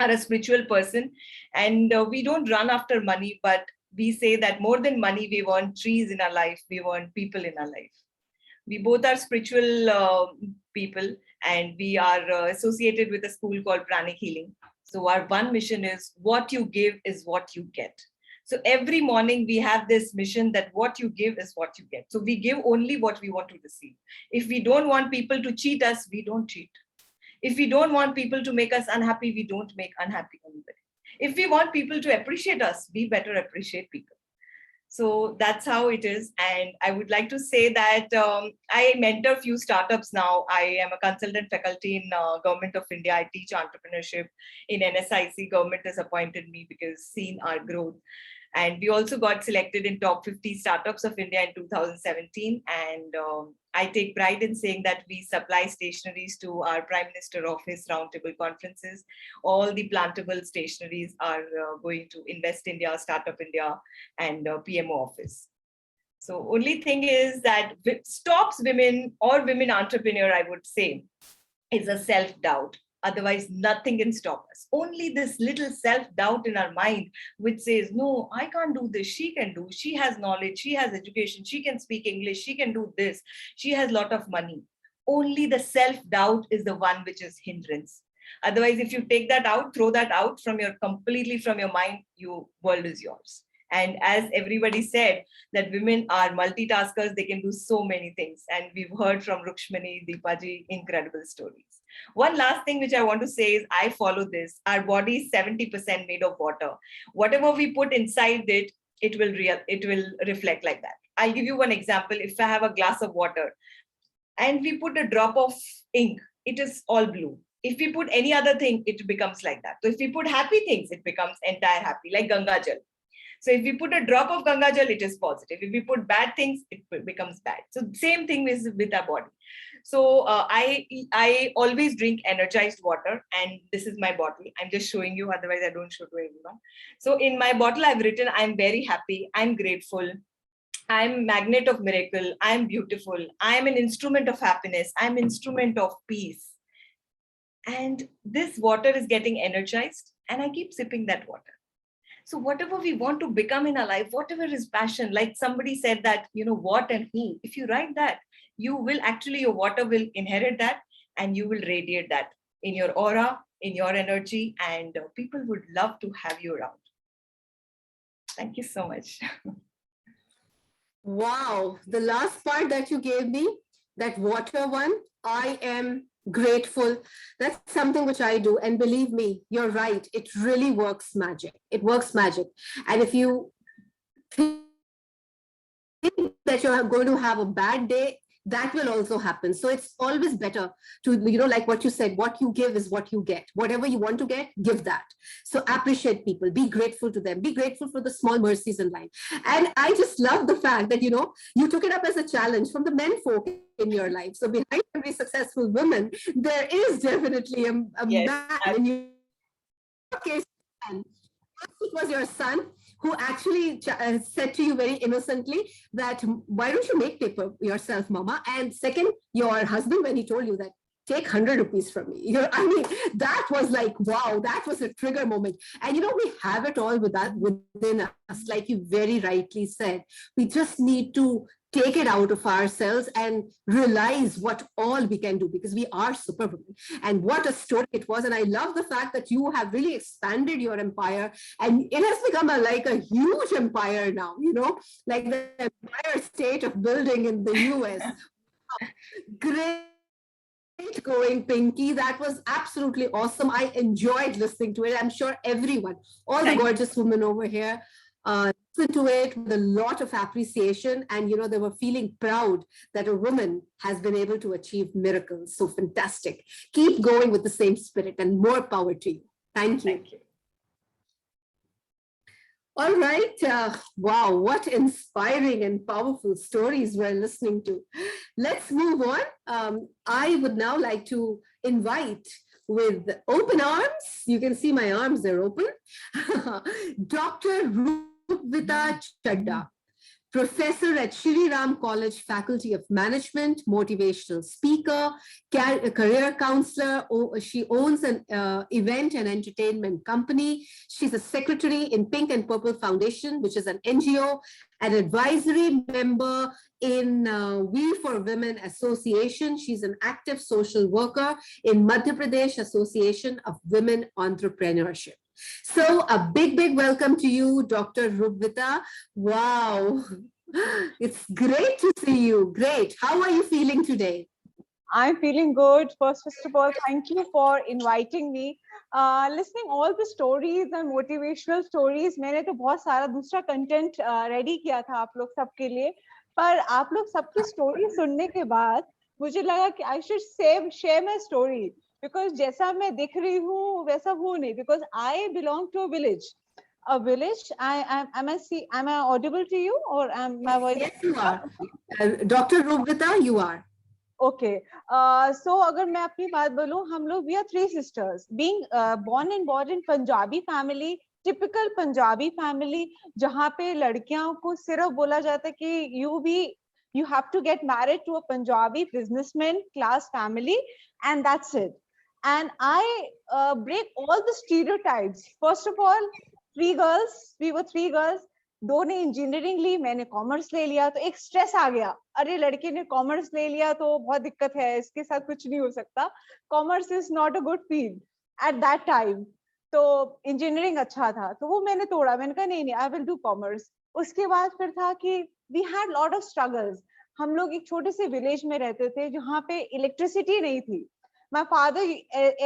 a spiritual person, and we don't run after money, but we say that more than money, we want trees in our life, we want people in our life. We both are spiritual people, and we are associated with a school called Pranic Healing. So our one mission is, what you give is what you get. So every morning we have this mission that what you give is what you get. So we give only what we want to receive. If we don't want people to cheat us, we don't cheat. If we don't want people to make us unhappy, we don't make unhappy anybody. If we want people to appreciate us, we better appreciate people. So that's how it is. And I would like to say that I mentor a few startups now. I am a consultant faculty in Government of India. I teach entrepreneurship in NSIC. Government has appointed me because seen our growth. And we also got selected in top 50 startups of India in 2017. And I take pride in saying that we supply stationeries to our Prime Minister office roundtable conferences. All the plantable stationeries are going to Invest India, Startup India, and PMO office. So only thing is that stops women or women entrepreneur, I would say, is a self-doubt. Otherwise, nothing can stop us. Only this little self-doubt in our mind, which says, no, I can't do this. She can do. She has knowledge. She has education. She can speak English. She can do this. She has a lot of money. Only the self-doubt is the one which is hindrance. Otherwise, if you take that out, throw that out completely from your mind, your world is yours. And as everybody said, that women are multitaskers, they can do so many things. And we've heard from Rukshmani, Deepaji, incredible stories. One last thing which I want to say is I follow this. Our body is 70% made of water. Whatever we put inside it, it will reflect like that. I'll give you one example. If I have a glass of water and we put a drop of ink, it is all blue. If we put any other thing, it becomes like that. So if we put happy things, it becomes entire happy, like Ganga Jal. So if we put a drop of Ganga Jal, it is positive. If we put bad things, it becomes bad. So same thing is with our body. So I always drink energized water, and this is my bottle. I'm just showing you, otherwise I don't show to anyone. So in my bottle, I've written, I'm very happy, I'm grateful, I'm magnet of miracle, I'm beautiful, I'm an instrument of happiness, I'm instrument of peace. And this water is getting energized, and I keep sipping that water. So whatever we want to become in our life, whatever is passion, like somebody said that, what and who, if you write that, you will actually, your water will inherit that, and you will radiate that in your aura, in your energy, and people would love to have you around. Thank you so much. Wow, the last part that you gave me, that water one, I am grateful. That's something which I do. And believe me, you're right. It really works magic. It works magic. And if you think that you're going to have a bad day, that will also happen. So it's always better to, like what you said, what you give is what you get. Whatever you want to get, give that. So appreciate people, be grateful to them, be grateful for the small mercies in life. And I just love the fact that, you took it up as a challenge from the men folk in your life. So behind every successful woman, there is definitely a Yes, man. In your case, it was your son who actually said to you very innocently that, why don't you make paper yourself, mama? And second, your husband, when he told you that, take 100 rupees from me. I mean, that was like, wow, that was a trigger moment. And we have it all within us, like you very rightly said. We just need to take it out of ourselves and realize what all we can do, because we are superwomen. And what a story it was. And I love the fact that you have really expanded your empire, and it has become like a huge empire now, like the Empire State of Building in the US. Great going, Pinky. That was absolutely awesome. I enjoyed listening to it. I'm sure everyone, all the gorgeous women over here, listened to it with a lot of appreciation, and they were feeling proud that a woman has been able to achieve miracles. So fantastic. Keep going with the same spirit, and more power to you. Thank you. Thank you. All right. Wow, what inspiring and powerful stories we're listening to. Let's move on. I would now like to invite, with open arms, you can see my arms, they're open, Dr. Rupvita Chadda, professor at Shri Ram College, Faculty of Management, motivational speaker, career counselor. She owns an event and entertainment company. She's a secretary in Pink and Purple Foundation, which is an NGO, an advisory member in We for Women Association. She's an active social worker in Madhya Pradesh Association of Women Entrepreneurship. So a big, big welcome to you, Dr. Rupvita. Wow, it's great to see you. Great. How are you feeling today? I'm feeling good. First of all, thank you for inviting me. Listening all the stories and motivational stories, मैंने तो बहुत सारा दूसरा content ready किया था आप लोग सबके लिए, पर आप लोग सबकी story सुनने के बाद मुझे लगा कि I should share my story, because जैसा मैं दिख रही हूँ वैसा हूँ नहीं, because I belong to a village. A village. Am I audible to you, or am my voice? Yes, you are. Dr. Rupvita, you are. Okay. So अगर मैं अपनी बात बोलूँ, हम लोग we are three sisters, being born and brought in Punjabi family, typical Punjabi family, जहाँ पे लड़कियों को सिर्फ बोला जाता है कि you have to get married to a Punjabi businessman class family, and that's it. And I break all the stereotypes. First of all, we were three girls. दो ने इंजीनियरिंग ली, मैंने कॉमर्स ले लिया, तो एक स्ट्रेस आ गया, अरे लड़के ने कॉमर्स ले लिया तो बहुत दिक्कत है, इसके साथ कुछ नहीं हो सकता, commerce is not a good field at that time, तो इंजीनियरिंग अच्छा था, तो वो मैंने तोड़ा, मैंने कहा नहीं आई विल डू कॉमर्स. उसके बाद फिर था कि we had lot of struggles. हम लोग एक छोटे से विलेज में रहते थे जहाँ पे इलेक्ट्रिसिटी नहीं थी. माय फादर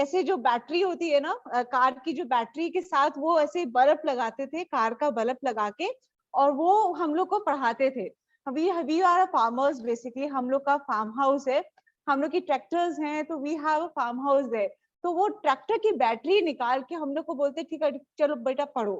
ऐसे जो बैटरी होती है ना कार की, जो बैटरी के साथ वो ऐसे बल्ब लगाते थे, कार का बल्ब लगा के, और वो हम लोग को पढ़ाते थे. We are a farmers basically, हम लोग का फार्म हाउस है, हम लोग की ट्रैक्टर्स हैं, तो we have a farm house है. तो वो ट्रैक्टर की बैटरी निकाल के हम लोग को बोलते ठीक है चलो बेटा पढ़ो।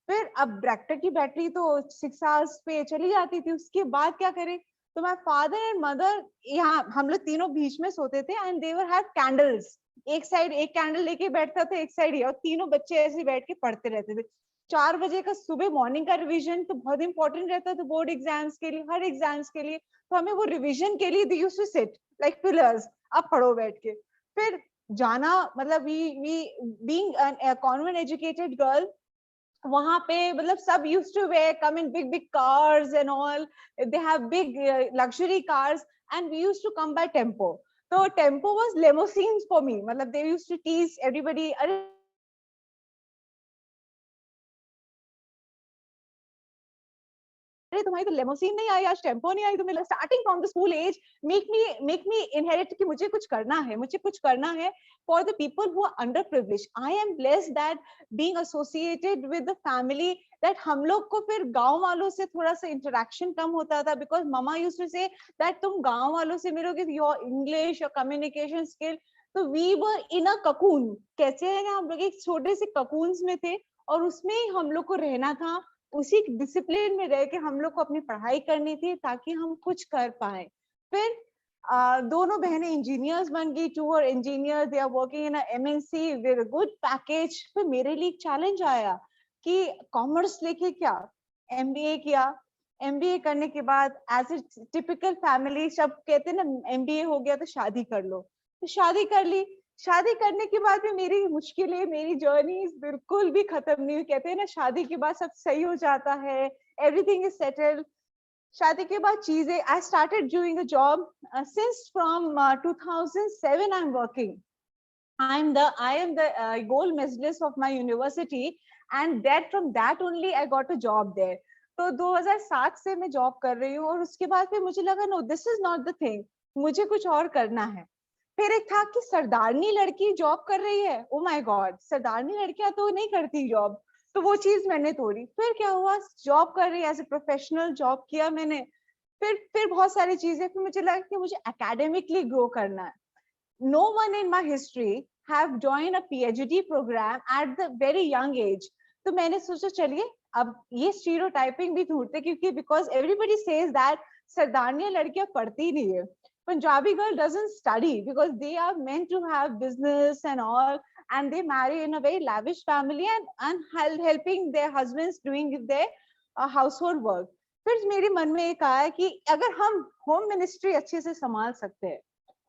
फिर अब ट्रैक्टर की बैटरी तो 6 आवर्स पे चली जाती थी, उसके बाद क्या करें? तो माय फादर एंड मदर, यहाँ हम लोग तीनों बीच में सोते थे and they were have candles, एक साइड एक कैंडल लेके बैठता था, एक साइड ये, और तीनों बच्चे ऐसे बैठ के पढ़ते रहते थे। 4 बजे का सुबह मॉर्निंग का रिवीजन तो बहुत इंपॉर्टेंट रहता था बोर्ड एग्जाम्स के लिए, हर एग्जाम्स के लिए, तो हमें वो रिवीजन के लिए they used to sit like pillars, अब पढ़ो बैठ के। फिर जाना, मतलब we being a convent educated girl, वहां पे मतलब सब used to wear come in big big cars and all, they have big luxury cars and we used to come by tempo. तो tempo was limousines for me, मतलब they used to tease everybody, अरे तुम्हारी तो लेमोसिन नहीं आई, आज tempo नहीं आई तुम्हें। Starting from the school age make me inherit कि मुझे कुछ करना है, मुझे कुछ करना है for the people who are under privilege. I am blessed that being associated with the family, that हम लोग को फिर गांव वालों से थोड़ा सा इंटरेक्शन कम होता था, because mama used to say that तुम गांव वालों से मिलोगे, योर इंग्लिश और कम्युनिकेशन स्किल। तो we were in a cocoon, कैसे है ना, हम लोग एक छोटे से ककून्स में थे और उसमें ही हम लोग को रहना था, उसी डिसिप्लिन में रह के हम लोग को अपनी पढ़ाई करनी थी ताकि हम कुछ कर पाए। फिर दोनों बहनें इंजीनियर्स बन गई, 2 are engineers, they are working in a MNC with a good package. फिर मेरे लिए एक चैलेंज आया कि कॉमर्स लेके क्या, एमबीए किया। एमबीए करने के बाद एज ए टिपिकल फैमिली सब कहते हैं ना एमबीए हो गया तो शादी कर लो, तो शादी कर ली। शादी करने के बाद भी मेरी मुश्किलें, मेरी जर्नी बिल्कुल भी खत्म नहीं हुई। कहते हैं ना शादी के बाद सब सही हो जाता है, एवरीथिंग इज सेटल्ड। शादी के बाद चीजें, I started doing a job since from 2007 I am working. I am the gold medalist of my university, and that from that only I got a job there. तो 2007 से मैं job कर रही हूँ और उसके बाद फिर मुझे लगा no this is not the thing, मुझे कुछ और करना है। फिर एक था कि सरदारनी लड़की जॉब कर रही है, ओ माय गॉड, सरदारनी लड़कियां तो नहीं करती जॉब, तो वो चीज मैंने तोड़ी। फिर क्या हुआ, जॉब कर रही एज ए प्रोफेशनल, जॉब किया मैंने। फिर बहुत सारी चीजें, फिर मुझे लगा कि मुझे एकेडमिकली ग्रो करना है। No one in my history have joined a PhD program at the very young age. तो मैंने सोचा चलिए अब ये स्टीरियोटाइपिंग भी ढूंढते, क्योंकि because everybody says that सरदारनी लड़कियां पढ़ती नहीं है। Punjabi girl doesn't study because they are meant to have business and all, and they marry in a very lavish family and helping their husbands doing their household work. फिर मेरे मन में एक आया कि अगर हम होम मिनिस्ट्री अच्छे से संभाल सकते हैं,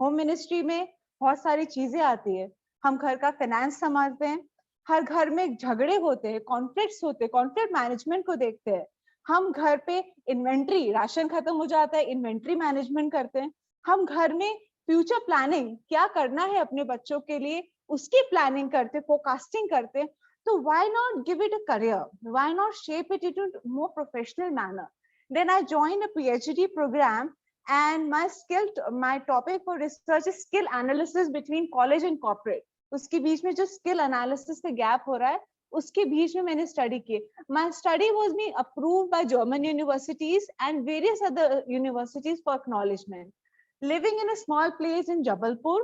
होम मिनिस्ट्री में बहुत सारी चीजें आती है, हम घर का फाइनेंस संभालते हैं, हर घर में झगड़े होते हैं, कॉन्फ्लिक्ट्स होते हैं, कॉन्फ्लिक्ट मैनेजमेंट को देखते हैं, हम घर पे इन्वेंट्री, राशन खत्म हो जाता है, इन्वेंट्री मैनेजमेंट करते हैं, हम घर में फ्यूचर प्लानिंग क्या करना है अपने बच्चों के लिए उसकी प्लानिंग करते, फोरकास्टिंग करते। तो why not give it a career, why not shape it into more professional manner. Then I joined a PhD program and my topic for research is skill analysis between college and corporate. उसके बीच में जो skill analysis से gap हो रहा है, उसके बीच में मैंने study की। My study was being approved by German universities and various other universities for acknowledgement. Living in a small place in Jabalpur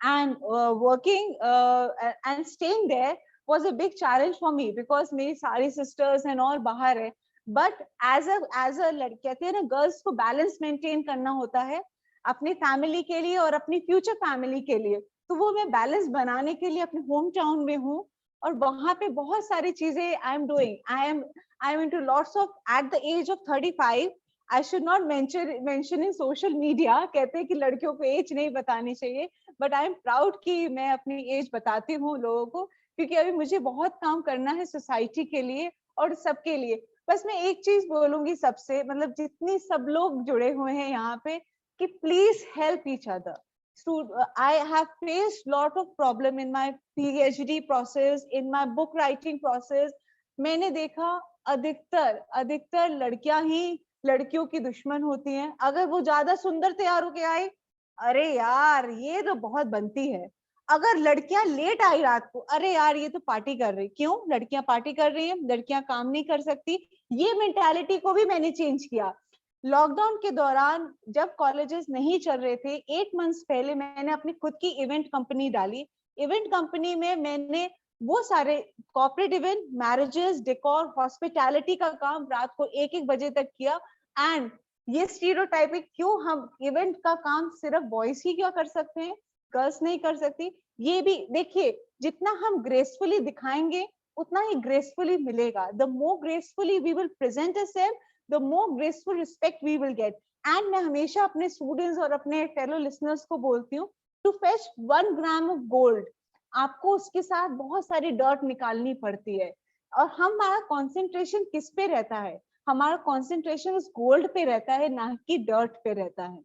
and working and staying there was a big challenge for me because मेरी सारी sisters and all बाहर है। But as a लड़की, कहते हैं ना girls को balance maintain करना होता है अपनी फैमिली के लिए और अपनी फ्यूचर फैमिली के लिए, तो वो मैं बैलेंस बनाने के लिए अपने होम टाउन में हूँ और वहां पे बहुत सारी चीजें I am doing. I am into lots of, at the age of 35 I should not mention in social media, कहते हैं कि लड़कियों को एज नहीं बतानी चाहिए, बट आई एम प्राउड कि मैं अपनी एज बताती हूँ लोगों को, क्योंकि अभी मुझे बहुत काम करना है सोसाइटी के लिए और सबके लिए। बस मैं एक चीज बोलूंगी सबसे, मतलब जितनी सब लोग जुड़े हुए हैं यहाँ पे, कि please help each other. I have faced lot of problem in my PhD process, in my book writing process. मैंने देखा अधिकतर लड़कियां ही लड़कियों की दुश्मन होती हैं। अगर वो ज्यादा सुंदर तैयार होके आई, अरे यार ये तो बहुत बनती है। अगर लड़कियां लेट आई रात को, अरे यार ये तो पार्टी कर रही, क्यों लड़कियां पार्टी कर रही हैं, लड़कियां काम नहीं कर सकती। ये मेंटालिटी को भी मैंने चेंज किया। लॉकडाउन के दौरान जब कॉलेजेस नहीं चल रहे थे, 8 मंथ्स पहले मैंने अपनी खुद की इवेंट कंपनी डाली, इवेंट कंपनी में मैंने वो सारे corporate event, marriages, decor, hospitality का काम रात को 1-1 बजे तक किया। एंड ये स्टीरियोटाइपिक क्यों, हम इवेंट का काम सिर्फ बॉयज ही क्यों कर सकते हैं, गर्ल्स नहीं कर सकती? ये भी देखिए, जितना हम ग्रेसफुली दिखाएंगे उतना ही ग्रेसफुली मिलेगा। The more gracefully we will present ourselves, the more graceful respect we will get. And मैं हमेशा अपने स्टूडेंट्स और अपने फेलो लिसनर्स को बोलती हूँ, to fetch 1 gram of gold, आपको उसके साथ बहुत सारी डर्ट निकालनी पड़ती है। और हमारा कॉन्सेंट्रेशन किस पे रहता है? हमारा कॉन्सेंट्रेशन उस गोल्ड पे रहता है, ना कि डर्ट पे रहता है।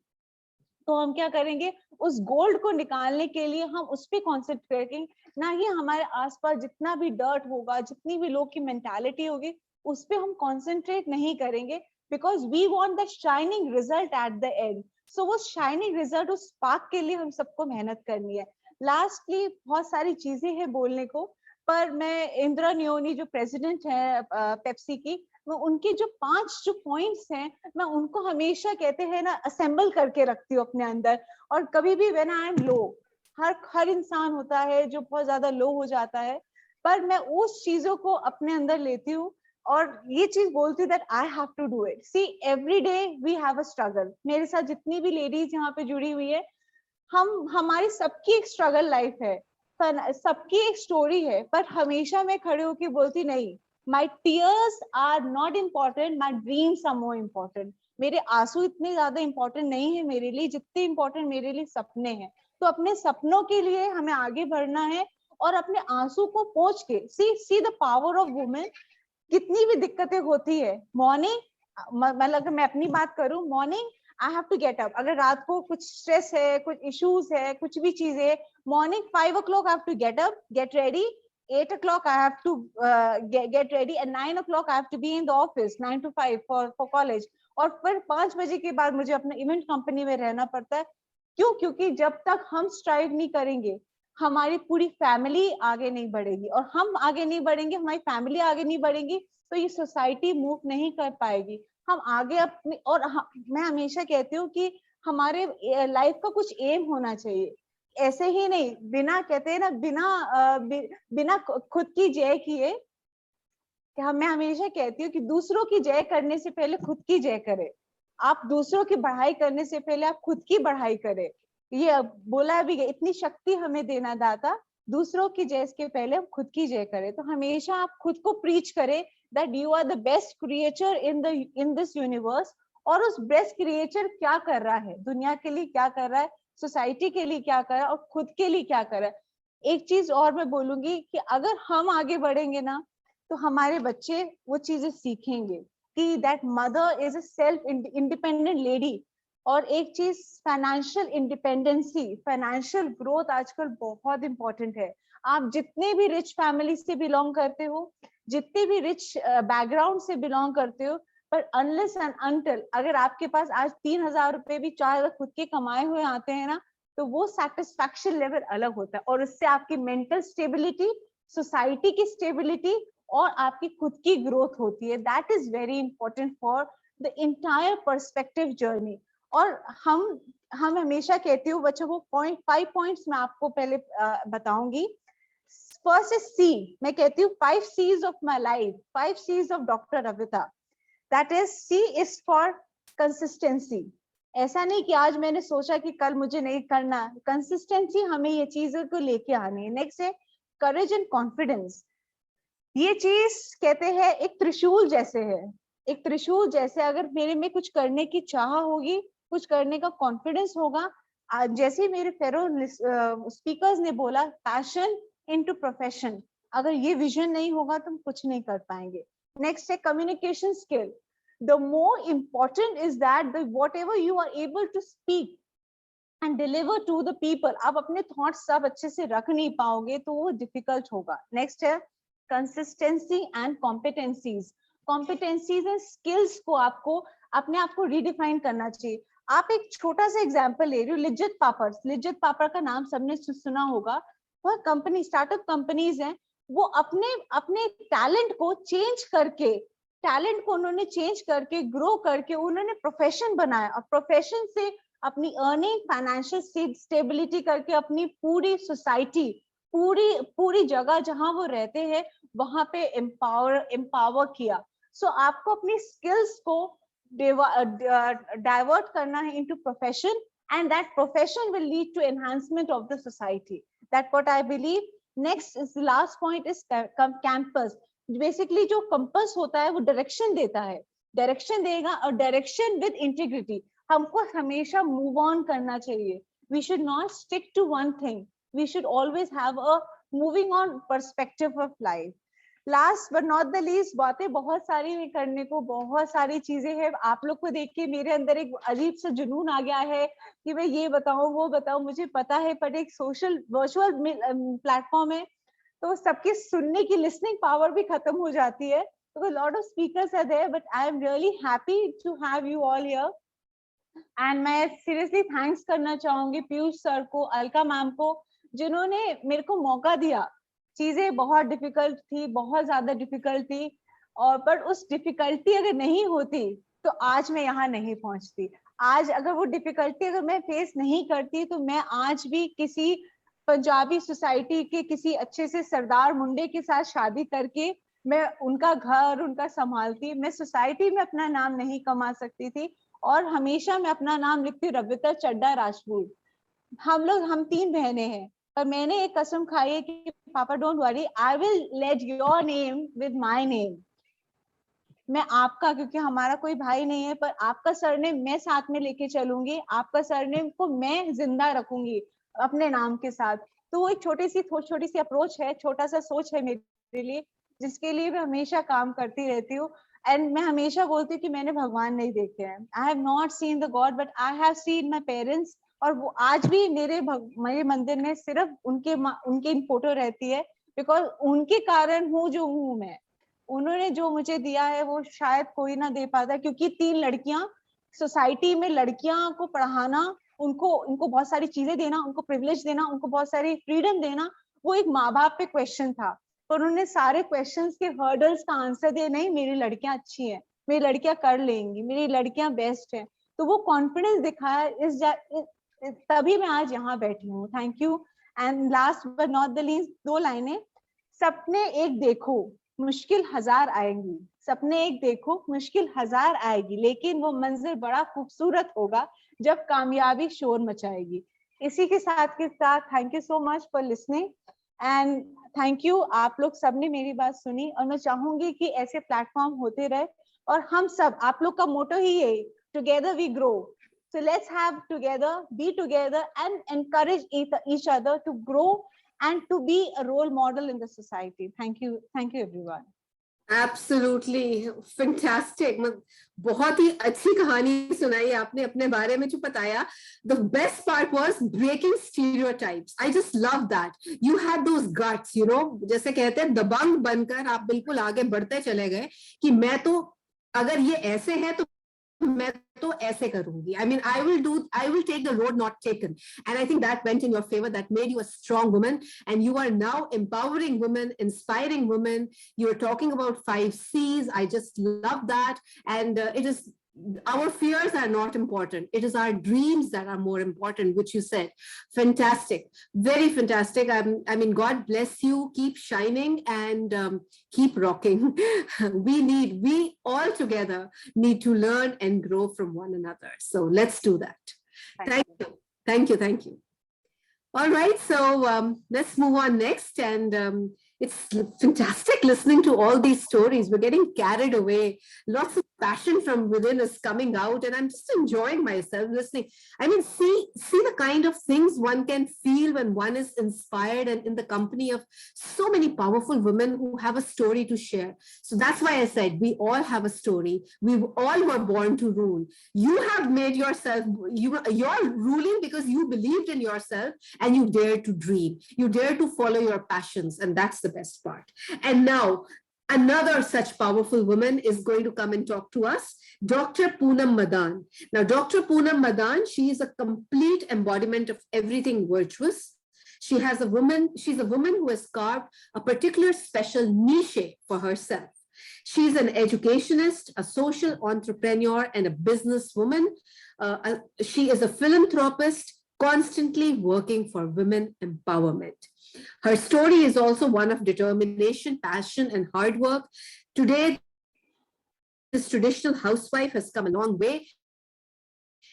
तो हम क्या करेंगे, उस गोल्ड को निकालने के लिए हम उस पे कॉन्सेंट्रेट करेंगे, ना ही हमारे आसपास जितना भी डर्ट होगा, जितनी भी लोग की मेंटालिटी होगी, उस पे हम कॉन्सेंट्रेट नहीं करेंगे, because we want the shining result at the end. So वो शाइनिंग रिजल्ट, उस स्पार्क के लिए हम सबको मेहनत करनी है। लास्टली बहुत सारी चीजें हैं बोलने को, पर मैं इंदिरा नियोनी जो प्रेसिडेंट है पेप्सी की, मैं उनके जो 5 जो पॉइंट्स हैं, मैं उनको हमेशा कहते हैं ना असेंबल करके रखती हूँ अपने अंदर। और कभी भी व्हेन आई एम लो, हर इंसान होता है जो बहुत ज्यादा लो हो जाता है, पर मैं उस चीजों को अपने अंदर लेती हूँ और ये चीज बोलती हूँ that I have to do it. See every day we have a struggle. मेरे साथ जितनी भी लेडीज यहाँ पे जुड़ी हुई है, हमारी सबकी एक स्ट्रगल लाइफ है, सबकी एक स्टोरी है, पर हमेशा मैं खड़े होके बोलती नहीं, my tears are not important, my dreams are more important। मेरे आंसू इतने ज्यादा इंपॉर्टेंट नहीं है मेरे लिए, जितने इंपॉर्टेंट मेरे लिए सपने हैं। तो अपने सपनों के लिए हमें आगे बढ़ना है और अपने आंसू को पोंछ के see the power of women. कितनी भी दिक्कतें होती है, मॉर्निंग, मतलब मैं अपनी बात करूं, morning I have to get up. अगर रात को कुछ स्ट्रेस है, कुछ इश्यूज है, कुछ भी चीजें, morning 5 o'clock I have to get up, get ready, 8 o'clock I have to get ready, and 9 o'clock I have to be in the office, 9 to 5 for college। और फिर 5 बजे के बाद मुझे अपने इवेंट कंपनी में रहना पड़ता है। क्यों? क्योंकि जब तक हम स्ट्राइव नहीं करेंगे, हमारी पूरी फैमिली आगे नहीं बढ़ेगी, और हम आगे नहीं बढ़ेंगे, हमारी फैमिली आगे नहीं बढ़ेगी, तो ये सोसाइटी मूव नहीं कर पाएगी। हम आगे अपनी, और मैं हमेशा कहती हूँ कि हमारे लाइफ का कुछ एम होना चाहिए। ऐसे ही नहीं, बिना, कहते हैं ना, बिना खुद की जय किए, मैं हमेशा कहती हूँ कि दूसरों की जय करने से पहले खुद की जय करें। आप दूसरों की बढ़ाई करने से पहले आप खुद की बढ़ाई करें। ये बोला भी गया, इतनी शक्ति हमें देना दाता, दूसरों की जय के पहले हम खुद की जय करें। तो हमेशा आप खुद को प्रीच करें that you are the best creature in this universe. और उस बेस्ट क्रिएचर क्या कर रहा है, दुनिया के लिए क्या कर रहा है, सोसाइटी के लिए क्या कर रहा है, और खुद के लिए क्या कर रहा है। एक चीज और मैं बोलूंगी कि अगर हम आगे बढ़ेंगे ना, तो हमारे बच्चे वो चीजें सीखेंगे कि that mother is a self independent lady. और एक चीज, फाइनेंशियल इंडिपेंडेंसी, फाइनेंशियल ग्रोथ आजकल बहुत इंपॉर्टेंट है। आप जितने भी रिच फैमिली से बिलोंग करते हो, जितने भी रिच बैकग्राउंड से बिलोंग करते हो, पर अनलेस एंड अनटिल अगर आपके पास आज 3,000 रुपए भी 4,000 खुद के कमाए हुए आते हैं ना, तो वो सेटिस्फैक्शन लेवल अलग होता है। और उससे आपकी मेंटल स्टेबिलिटी, सोसाइटी की स्टेबिलिटी और आपकी खुद की ग्रोथ होती है। That is very important for the entire perspective journey. और हम हमेशा कहती हूँ बच्चों को, 5 पॉइंट्स मैं आपको पहले बताऊंगी। फर्स्ट इज सी, मैं कहती हूँ 5 C's of my life, 5 C's of doctor Ravita. That is, C is for consistency। ऐसा नहीं कि आज मैंने सोचा कि कल मुझे नहीं करना, कंसिस्टेंसी हमें ये चीजों को लेके आनी है। नेक्स्ट है करेज एंड कॉन्फिडेंस। ये चीज कहते हैं एक त्रिशूल जैसे है, एक त्रिशूल जैसे, अगर मेरे में कुछ करने की चाह होगी, कुछ करने का कॉन्फिडेंस होगा, जैसे मेरे फेरो स्पीकर्स ने बोला, पैशन इनटू प्रोफेशन, अगर ये विजन नहीं होगा तो हम कुछ नहीं कर पाएंगे। Next है communication skill। The more important is that the whatever you are able to speak and deliver to the people, आप अपने thoughts सब अच्छे से रख नहीं पाओगे तो वो difficult होगा। Next है consistency and competencies। Competencies and skills को आपको अपने आप को redefine करना चाहिए। आप एक छोटा सा एग्जाम्पल ले रही हो, लिज्जत पापड़। लिज्जत पापड़ का नाम सबने सुना होगा। वह कंपनी, स्टार्टअप कंपनीज हैं, वो अपने टैलेंट को चेंज करके, टैलेंट को उन्होंने चेंज करके, ग्रो करके उन्होंने प्रोफेशन बनाया, और प्रोफेशन से अपनी अर्निंग, फाइनेंशियल स्टेबिलिटी करके अपनी पूरी सोसाइटी पूरी जगह जहां वो रहते हैं वहां पे एम्पावर किया. सो आपको अपनी स्किल्स को डाइवर्ट करना है into profession, and that profession will lead to enhancement of the society. That's what I believe. Next is the last point is campus. Basically जो compass होता है वो direction देता है, direction देगा, और direction with integrity. हमको हमेशा move on करना चाहिए. We should not stick to one thing. We should always have a moving on perspective of life. Last but not the least, बातें बहुत सारी हैं करने को, बहुत सारी चीजें हैं. आप लोग को देख के मेरे अंदर एक अजीब सा जुनून आ गया है कि मैं ये बताऊं वो बताऊं. मुझे पता है पर एक सोशल वर्चुअल प्लेटफॉर्म है तो सबकी सुनने की लिसनिंग पावर भी खत्म हो जाती है. because a lot of speakers are there, but I am really happy to have you all here. And मैं सीरियसली थैंक्स करना चाहूंगी पीयूष सर को, अलका मैम को, जिन्होंने मेरे को मौका दिया. चीजें बहुत डिफिकल्ट थी, बहुत ज्यादा डिफिकल्ट थी, और पर उस डिफिकल्टी अगर नहीं होती तो आज मैं यहाँ नहीं पहुंचती. आज अगर वो डिफिकल्टी अगर मैं फेस नहीं करती तो मैं आज भी किसी पंजाबी सोसाइटी के किसी अच्छे से सरदार मुंडे के साथ शादी करके मैं उनका घर उनका संभालती. मैं सोसाइटी में अपना नाम नहीं कमा सकती थी, और हमेशा मैं अपना नाम लिखती रविता चड्डा राजपूत. हम 3 बहनें हैं, पर मैंने एक कसम खाई है कि पापा don't worry, I will let your name with my name. मैं आपका, क्योंकि हमारा कोई भाई नहीं है, पर आपका सरनेम मैं साथ में लेके चलूंगी, आपका सरनेम को मैं जिंदा रखूंगी अपने नाम के साथ. तो वो एक छोटी सी अप्रोच है, छोटा सा सोच है मेरे लिए, जिसके लिए मैं हमेशा काम करती रहती हूँ. एंड मैं हमेशा बोलती हूँ कि मैंने भगवान नहीं देखे हैं. I have not seen the God, but I have seen my parents. और वो आज भी मेरे मंदिर में सिर्फ उनकी फोटो रहती है, बिकॉज उनके कारण हूँ जो हूँ मैं. उन्होंने जो मुझे दिया है वो शायद कोई ना दे पाता, क्योंकि 3 लड़कियां सोसाइटी में, लड़कियां को पढ़ाना, उनको बहुत सारी चीजें देना, उनको प्रिविलेज देना, उनको बहुत सारी फ्रीडम देना, वो एक माँ बाप पे क्वेश्चन था. पर उन्होंने सारे क्वेश्चंस के हर्डल्स का आंसर दिया, नहीं मेरी लड़कियां अच्छी हैं, मेरी लड़कियां कर लेंगी, मेरी लड़कियां बेस्ट हैं. तो वो कॉन्फिडेंस दिखाया, तभी मैं आज यहाँ बैठी हूँ. Thank you. And last but not the least, 2 लाइनें. सपने एक देखो, मुश्किल 1000 आएंगी. सपने एक देखो, मुश्किल 1000 आएगी, लेकिन वो मंजिल बड़ा खूबसूरत होगा जब कामयाबी शोर मचाएगी. इसी के साथ thank you so much for listening, and thank you. आप लोग सबने मेरी बात सुनी, और मैं चाहूंगी कि ऐसे प्लेटफॉर्म होते रहे, और हम सब, आप लोग का मोटो ही है, together we grow. So let's have together, be together, and encourage each other to grow and to be a role model in the society. Thank you everyone. Absolutely fantastic. बहुत ही अच्छी कहानी सुनाई आपने अपने बारे में जो बताया. The best part was breaking stereotypes. I just love that. You had those guts, you know, जैसे कहते हैं दबंग बनकर आप बिल्कुल आगे बढ़ते चले गए कि मैं तो अगर ये ऐसे है तो मैं तो ऐसे करूंगी. I mean, I will take the road not taken. And I think that went in your favor. That made you a strong woman. And you are now empowering women, inspiring women. You're talking about 5 C's. I just love that. And it is, our fears are not important. It is our dreams that are more important, which you said. Fantastic. Very fantastic. I mean, God bless you. Keep shining and keep rocking. We all together need to learn and grow from one another. So let's do that. Thank you. All right. So let's move on next. And it's fantastic listening to all these stories. We're getting carried away. Lots of passion from within is coming out, and I'm just enjoying myself listening. I mean, see the kind of things one can feel when one is inspired and in the company of so many powerful women who have a story to share. So that's why I said we all have a story. We all were born to rule. You have made yourself, you're ruling because you believed in yourself and you dared to dream. You dared to follow your passions, and that's the best part. And now another such powerful woman is going to come and talk to us, Dr. Poonam Madan. Now, Dr. Poonam Madan, she is a complete embodiment of everything virtuous. She's a woman who has carved a particular special niche for herself. She's an educationist, a social entrepreneur, and a businesswoman. She is a philanthropist, constantly working for women empowerment. Her story is also one of determination, passion, and hard work. Today, this traditional housewife has come a long way,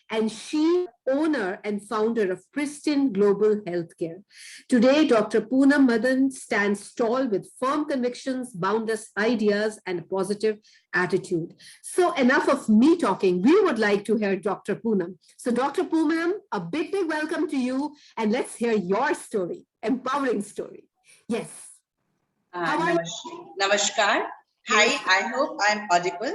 and she owner and founder of Pristine Global Healthcare. Today, Dr. Poonam Madan stands tall with firm convictions, boundless ideas, and a positive attitude. So enough of me talking. We would like to hear Dr. Poonam. So Dr. Poonam, a big welcome to you, and let's hear your story, empowering story. Yes. How are you? Namaskar. Hi, I hope I'm audible.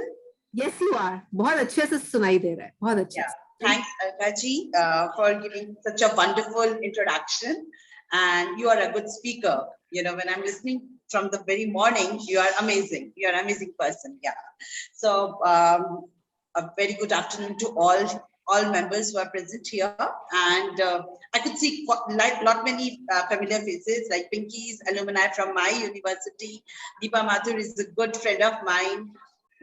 Yes, you are. बहुत अच्छे से सुनाई दे रहा है. बहुत अच्छे से. Thanks, Alka-ji, for giving such a wonderful introduction. And you are a good speaker. You know, when I'm listening from the very morning, you are amazing. You are an amazing person. Yeah. So a very good afternoon to all members who are present here. And I could see lot many familiar faces like Pinky's alumni from my university. Deepa Mathur is a good friend of mine.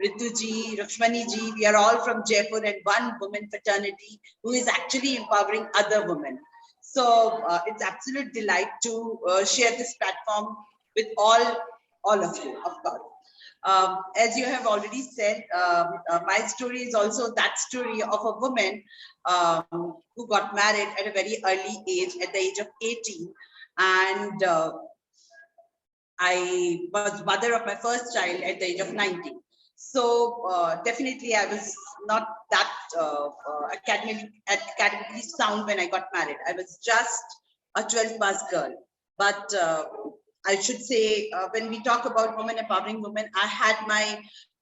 Rituji, Rukshmani ji, we are all from Jaipur and one woman fraternity who is actually empowering other women. So it's absolute delight to share this platform with all of you, of course. As you have already said, my story is also that story of a woman who got married at a very early age, at the age of 18. And I was mother of my first child at the age of 19. So definitely I was not that academically sound when I got married. I was just a 12th pass girl. But I should say, when we talk about women empowering women, I had my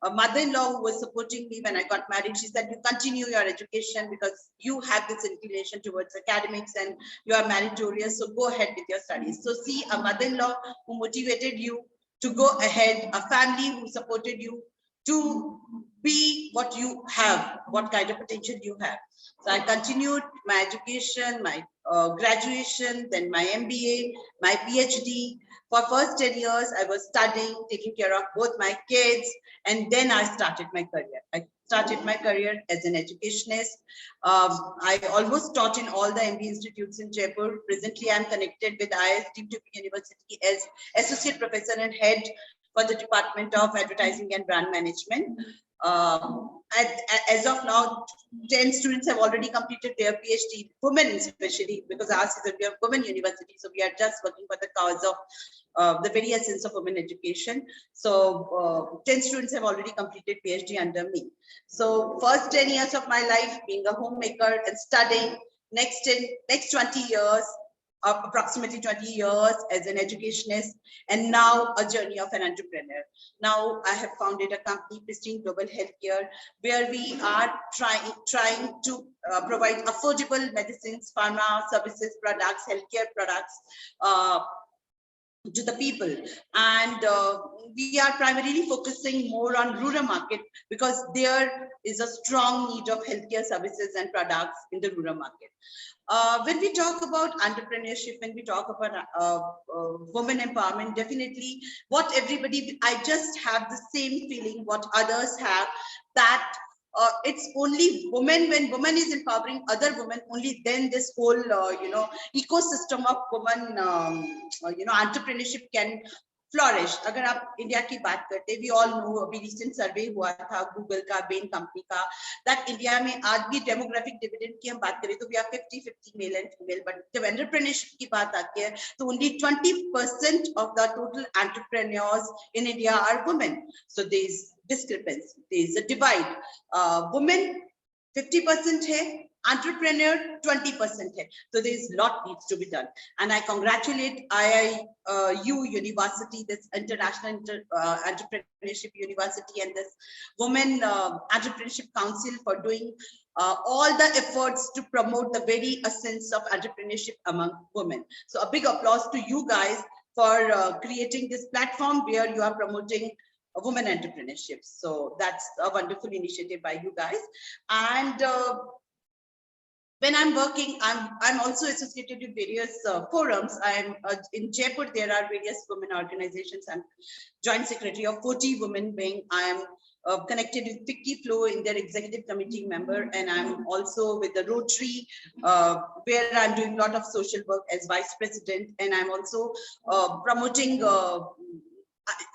mother-in-law who was supporting me when I got married. She said, you continue your education because you have this inclination towards academics and you are meritorious, so go ahead with your studies. So see, a mother-in-law who motivated you to go ahead, a family who supported you to be what you have, what kind of potential you have. So I continued my education, my graduation, then my MBA, my PhD. For first 10 years, I was studying, taking care of both my kids, and then I started my career. I started my career as an educationist. I almost taught in all the MBA institutes in Jaipur. Presently, I'm connected with ISD University as Associate Professor and Head for the Department of Advertising and Brand Management. As of now, 10 students have already completed their PhD, women especially, because ours is a women university. So we are just working for the cause of the very essence of women education. So 10 students have already completed PhD under me. So first 10 years of my life being a homemaker and studying, next 20 years, approximately 20 years as an educationist, and now a journey of an entrepreneur. Now I have founded a company, Pristine Global Healthcare, where we are trying to provide affordable medicines, pharma services, products, healthcare products to the people. And we are primarily focusing more on rural market because there is a strong need of healthcare services and products in the rural market. When we talk about entrepreneurship, when we talk about women empowerment, definitely what everybody, I just have the same feeling what others have, that it's only women, when woman is empowering other women, only then this whole ecosystem of women entrepreneurship can flourish. अगर आप India की बात करते, we all know अभी recent survey हुआ था Google का, Bain company का, that इंडिया में आज भी demographic dividend की हम बात करें तो we are 50-50 male and female, but जब entrepreneurship की बात आती है तो only 20% of the total entrepreneurs in India are women. So there is discrepancy, there is a divide. Women 50% है, entrepreneur 20% hai. So there is lot needs to be done, and I congratulate IIU University, this International Entrepreneurship University, and this Women Entrepreneurship Council for doing all the efforts to promote the very essence of entrepreneurship among women. So a big applause to you guys for creating this platform where you are promoting women entrepreneurship. So that's a wonderful initiative by you guys. And when I'm working, I'm also associated with various forums. I'm in Jaipur. There are various women organizations. I'm joint secretary of 40 Women Wing. I am connected with Vicky Flo in their executive committee member, and I'm also with the Rotary, where I'm doing a lot of social work as vice president, and I'm also promoting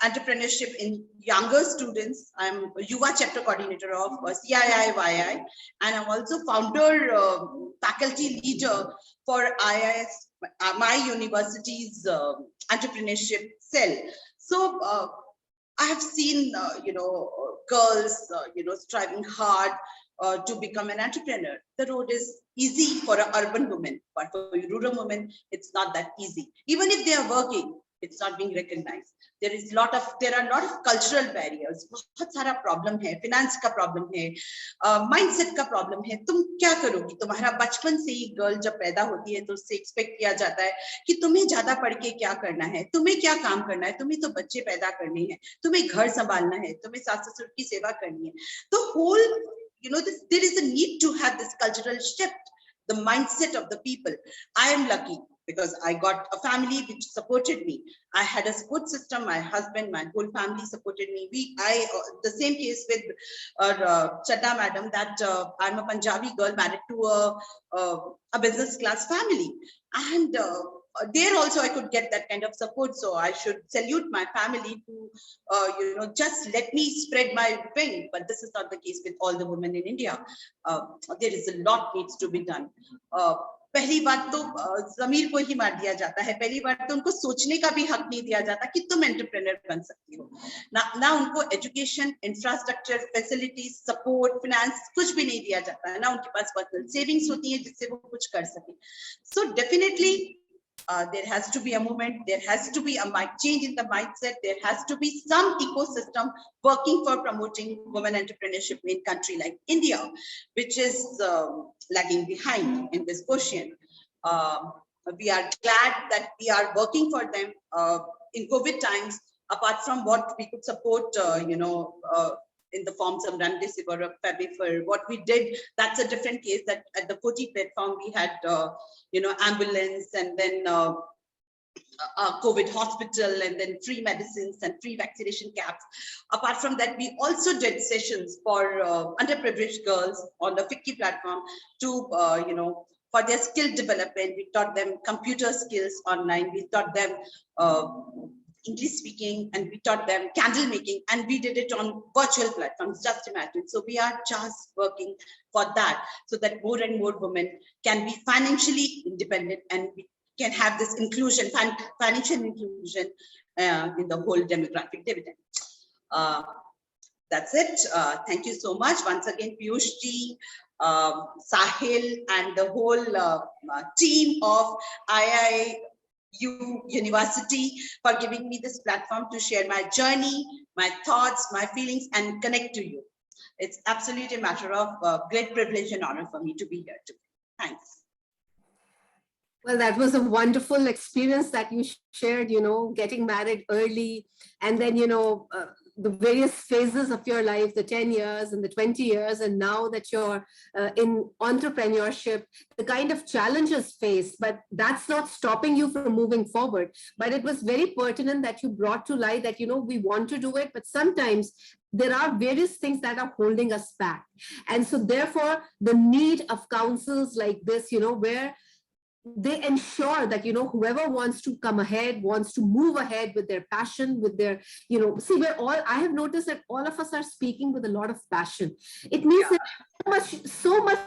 entrepreneurship in younger students. I'm a Yuva chapter coordinator of CII, and I'm also founder, faculty leader for IIS, my university's entrepreneurship cell. So I have seen, girls, striving hard to become an entrepreneur. The road is easy for an urban woman, but for a rural woman, it's not that easy. Even if they are working, it's not being recognized. There are a lot of cultural barriers. बहुत सारा problem है, finance का problem है, mindset का problem है. तुम क्या करोगी? तुम्हारा बचपन से ही girl जब पैदा होती है तो उससे expect किया जाता है कि तुम्हें ज्यादा पढ़ के क्या करना है, तुम्हें क्या काम करना है, तुम्हें तो बच्चे पैदा करने हैं, तुम्हें घर संभालना है, तुम्हें सास ससुर की सेवा करनी है. The whole, there is a need to have this cultural shift, the mindset of the people. I am lucky because I got a family which supported me. I had a support system. My husband, my whole family supported me. The same case with Chadda madam, that I'm a Punjabi girl married to a business class family, and there also I could get that kind of support. So I should salute my family to, just let me spread my wing. But this is not the case with all the women in India. There is a lot needs to be done. पहली बात तो जमीर को ही मार दिया जाता है. पहली बात तो उनको सोचने का भी हक नहीं दिया जाता कि तुम एंटरप्रेन्योर बन सकती हो. ना उनको education, infrastructure, facilities, support, finance कुछ भी नहीं दिया जाता है. ना उनके पास पर्सनल सेविंग्स होती है जिससे वो कुछ कर सके. So definitely there has to be a movement, there has to be a change in the mindset, there has to be some ecosystem working for promoting women entrepreneurship in a country like India, which is lagging behind in this question. We are glad that we are working for them in COVID times. Apart from what we could support, in the forms of Remdesivir or Parivaar, what we did, that's a different case. That at the 40 platform we had, ambulance, and then a COVID hospital, and then free medicines and free vaccination caps. Apart from that, we also did sessions for underprivileged girls on the FICCI platform to, for their skill development. We taught them computer skills online. We taught them English speaking, and we taught them candle making, and we did it on virtual platforms. Just imagine. So we are just working for that, so that more and more women can be financially independent, and we can have this inclusion, financial inclusion in the whole demographic dividend. That's it. Thank you so much once again, Piyush ji, Sahil, and the whole team of IIU University for giving me this platform to share my journey, my thoughts, my feelings, and connect to you. It's absolutely a matter of great privilege and honor for me to be here today. Thanks. Well, that was a wonderful experience that you shared, getting married early, and then, the various phases of your life, the 10 years and the 20 years, and now that you're in entrepreneurship, the kind of challenges faced, but that's not stopping you from moving forward. But it was very pertinent that you brought to light that, we want to do it, but sometimes there are various things that are holding us back. And so therefore, the need of councils like this, where they ensure that, whoever wants to come ahead, wants to move ahead with their passion, with their, I have noticed that all of us are speaking with a lot of passion. It means that so much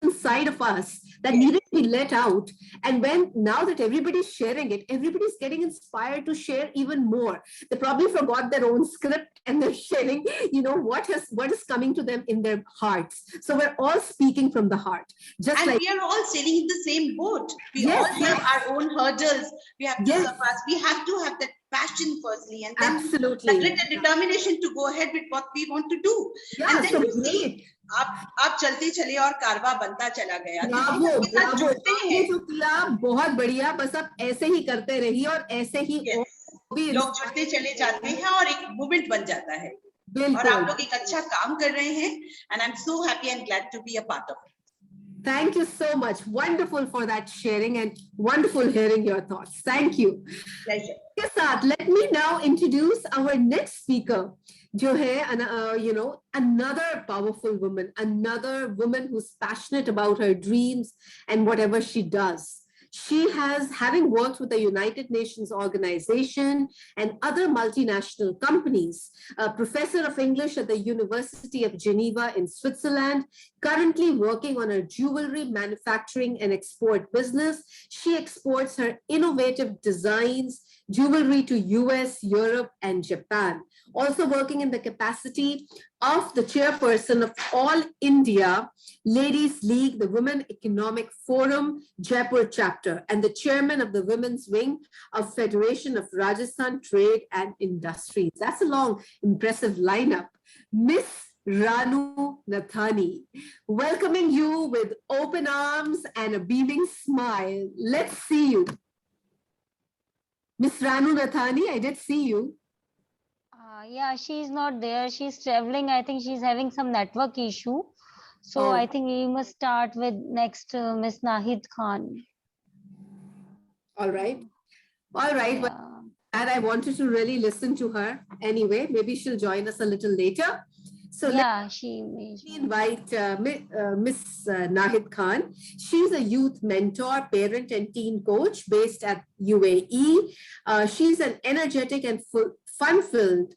inside of us that needed to be let out. And now that everybody's sharing it, everybody's getting inspired to share even more. They probably forgot their own script and they're sharing, what is coming to them in their hearts. So we're all speaking from the heart. And we are all sailing in the same boat. We all have our own hurdles. We have to surpass. We have to have that passion firstly, and then the grit and determination to go ahead with what we want to do. And then you see, आप चलते चले और कारवा बनता चला गया. बहुत बढ़िया, बस आप ऐसे ही करते रहिए और ऐसे ही लोग जुड़ते चले जाते हैं और एक मूवमेंट बन जाता है. और आप लोग एक अच्छा काम कर रहे हैं, and I'm so happy and glad to be a part of it. Thank you so much. Wonderful for that sharing and wonderful hearing your thoughts. Thank you. Pleasure. के साथ let me now introduce our next speaker जो है another powerful woman, another woman who's passionate about her dreams and whatever she does. She has, having worked with the United Nations organization and other multinational companies, a professor of English at the University of Geneva in Switzerland, currently working on her jewelry manufacturing and export business. She exports her innovative designs, jewelry to US, Europe, and Japan. Also working in the capacity of the chairperson of All India Ladies League, the Women Economic Forum, Jaipur chapter, and the chairman of the Women's Wing of Federation of Rajasthan Trade and Industries. That's a long, impressive lineup. Miss Ranu Nathani, welcoming you with open arms and a beaming smile. Let's see you. Miss Ranu Nathani, I did see you. Yeah, she's not there. She's traveling. I think she's having some network issue. So I think we must start with next Miss Nahid Khan. All right. All right. Well, and I wanted to really listen to her anyway. Maybe she'll join us a little later. So yeah, she invite Miss Nahid Khan. She's a youth mentor, parent, and teen coach based at UAE. She's an energetic and fun-filled,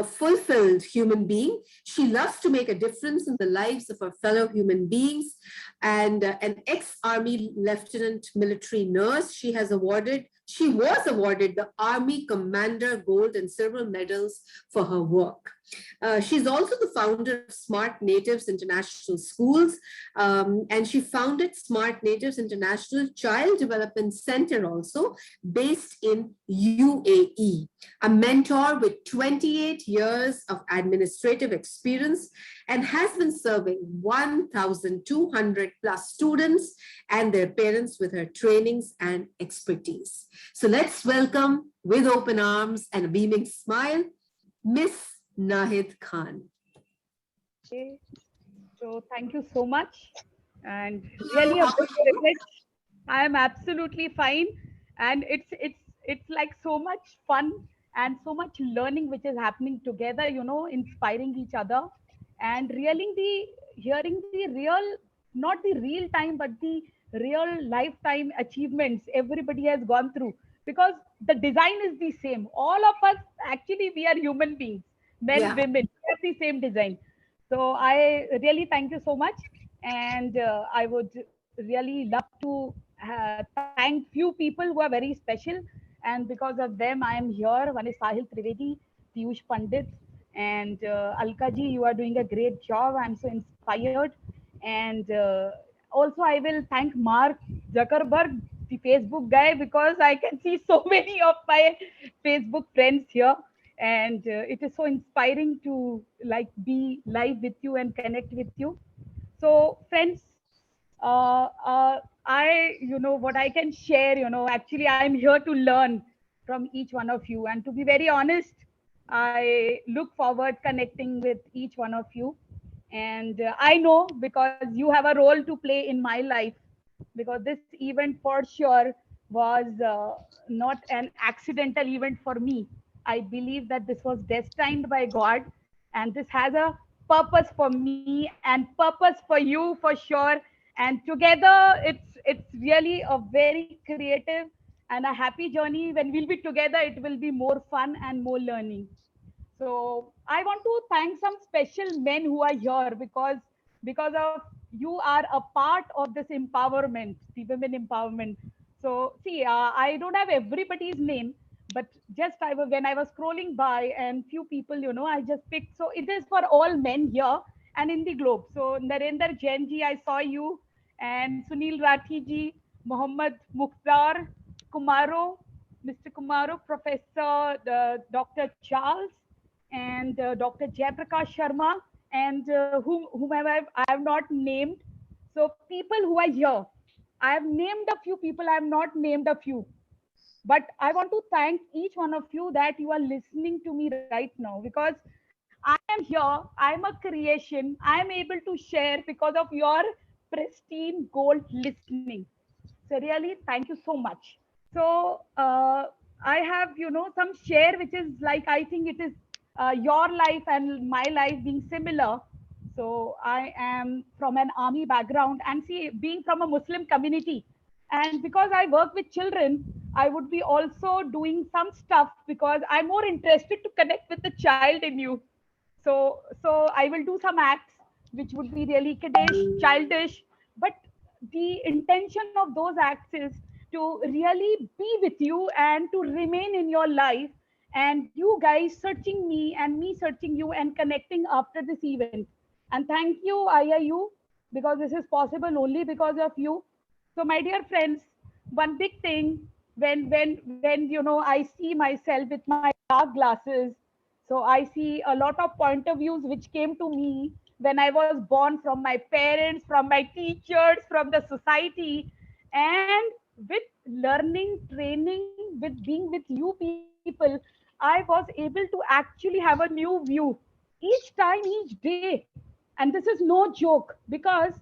fulfilled human being. She loves to make a difference in the lives of her fellow human beings. And an ex-Army Lieutenant military nurse, she was awarded the Army Commander Gold and Silver medals for her work. She's also the founder of Smart Natives International Schools, and she founded Smart Natives International Child Development Center also, based in UAE. A mentor with 28 years of administrative experience and has been serving 1,200 plus students and their parents with her trainings and expertise. So let's welcome, with open arms and a beaming smile, Miss Nahid Khan. Okay. So thank you so much, and really a big privilege. I am absolutely fine, and it's like so much fun and so much learning which is happening together. Inspiring each other, and hearing the real, not the real time, but the real lifetime achievements everybody has gone through. Because the design is the same. All of us actually we are human beings. Men, women, we have the same design. So I really thank you so much. And I would really love to thank few people who are very special. And because of them, I am here. One is Sahil Trivedi, Piyush Pandit, and Alka ji, you are doing a great job. I'm so inspired. And also I will thank Mark Zuckerberg, the Facebook guy, because I can see so many of my Facebook friends here. And it is so inspiring to be live with you and connect with you. So friends, what I can share, actually I'm here to learn from each one of you. And to be very honest, I look forward connecting with each one of you. And I know because you have a role to play in my life, because this event for sure was not an accidental event for me. I believe that this was destined by God, and this has a purpose for me and purpose for you for sure. And together, it's really a very creative and a happy journey. When we'll be together, it will be more fun and more learning. So I want to thank some special men who are here, because of you are a part of this empowerment, the women empowerment. So see, I don't have everybody's name, but just when I was scrolling by and few people, I just picked. So it is for all men here and in the globe. So Narendra Jain ji, I saw you, and Sunil Rathi ji, Mohammad Mukhtar, Kumaro, Mr. Kumaro, Professor Dr. Charles, and Dr. Jayaprakash Sharma, and whomever I have not named. So people who are here, I have named a few people, I have not named a few. But I want to thank each one of you that you are listening to me right now, because I am here, I am a creation, I am able to share because of your pristine gold listening. So really, thank you so much. So I have, some share which is like, I think it is your life and my life being similar. So I am from an army background, and see, being from a Muslim community, and because I work with children, I would be also doing some stuff because I'm more interested to connect with the child in you. So I will do some acts which would be really kiddish, childish, but the intention of those acts is to really be with you and to remain in your life, and you guys searching me and me searching you and connecting after this event. And thank you, IIU, because this is possible only because of you. So my dear friends, one big thing, when I see myself with my dark glasses, so I see a lot of point of views which came to me when I was born, from my parents, from my teachers, from the society. And with learning, training, with being with you people, I was able to actually have a new view each time, each day. And this is no joke, because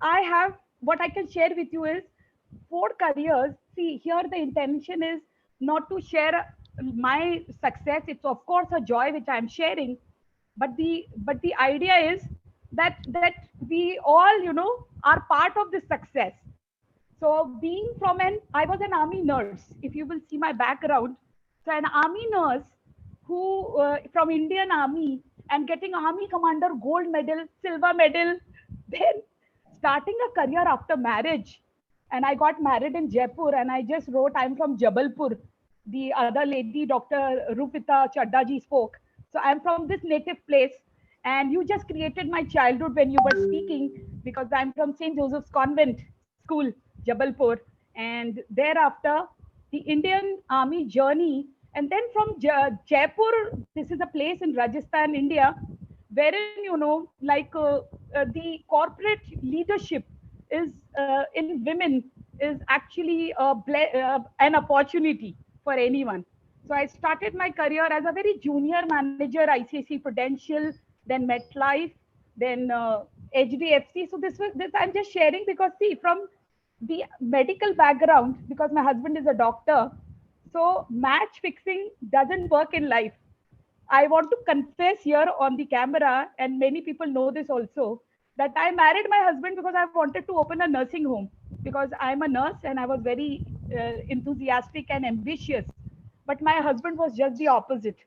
I have, what I can share with you is 4 careers. See, here the intention is not to share my success. It's of course a joy which I'm sharing, but the idea is that we all, are part of this success. So being from I was an army nurse. If you will see my background, so an army nurse who from Indian Army, and getting Army Commander gold medal, silver medal, then starting a career after marriage. And I got married in Jaipur, and I just wrote, I'm from Jabalpur. The other lady, Dr. Rupita Chadda ji, spoke. So I'm from this native place. And you just created my childhood when you were speaking, because I'm from St. Joseph's Convent School, Jabalpur. And thereafter, the Indian Army journey. And then from Jaipur, this is a place in Rajasthan, India, wherein, the corporate leadership is in women is actually an opportunity for anyone. So I started my career as a very junior manager, ICICI Prudential, then MetLife, then HDFC. So this I'm just sharing because, see, from the medical background, because my husband is a doctor, so match fixing doesn't work in life. I want to confess here on the camera, and many people know this also, that I married my husband because I wanted to open a nursing home, because I'm a nurse and I was very enthusiastic and ambitious. But my husband was just the opposite.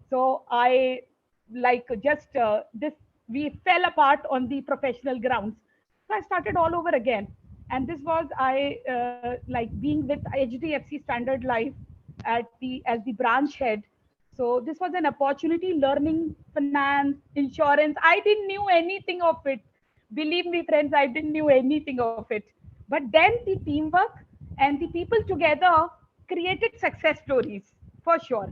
So I just this we fell apart on the professional grounds. So I started all over again. And this was being with HDFC Standard Life as the branch head. So this was an opportunity, learning finance, insurance. I didn't knew anything of it. Believe me, friends, I didn't knew anything of it. But then the teamwork and the people together created success stories for sure.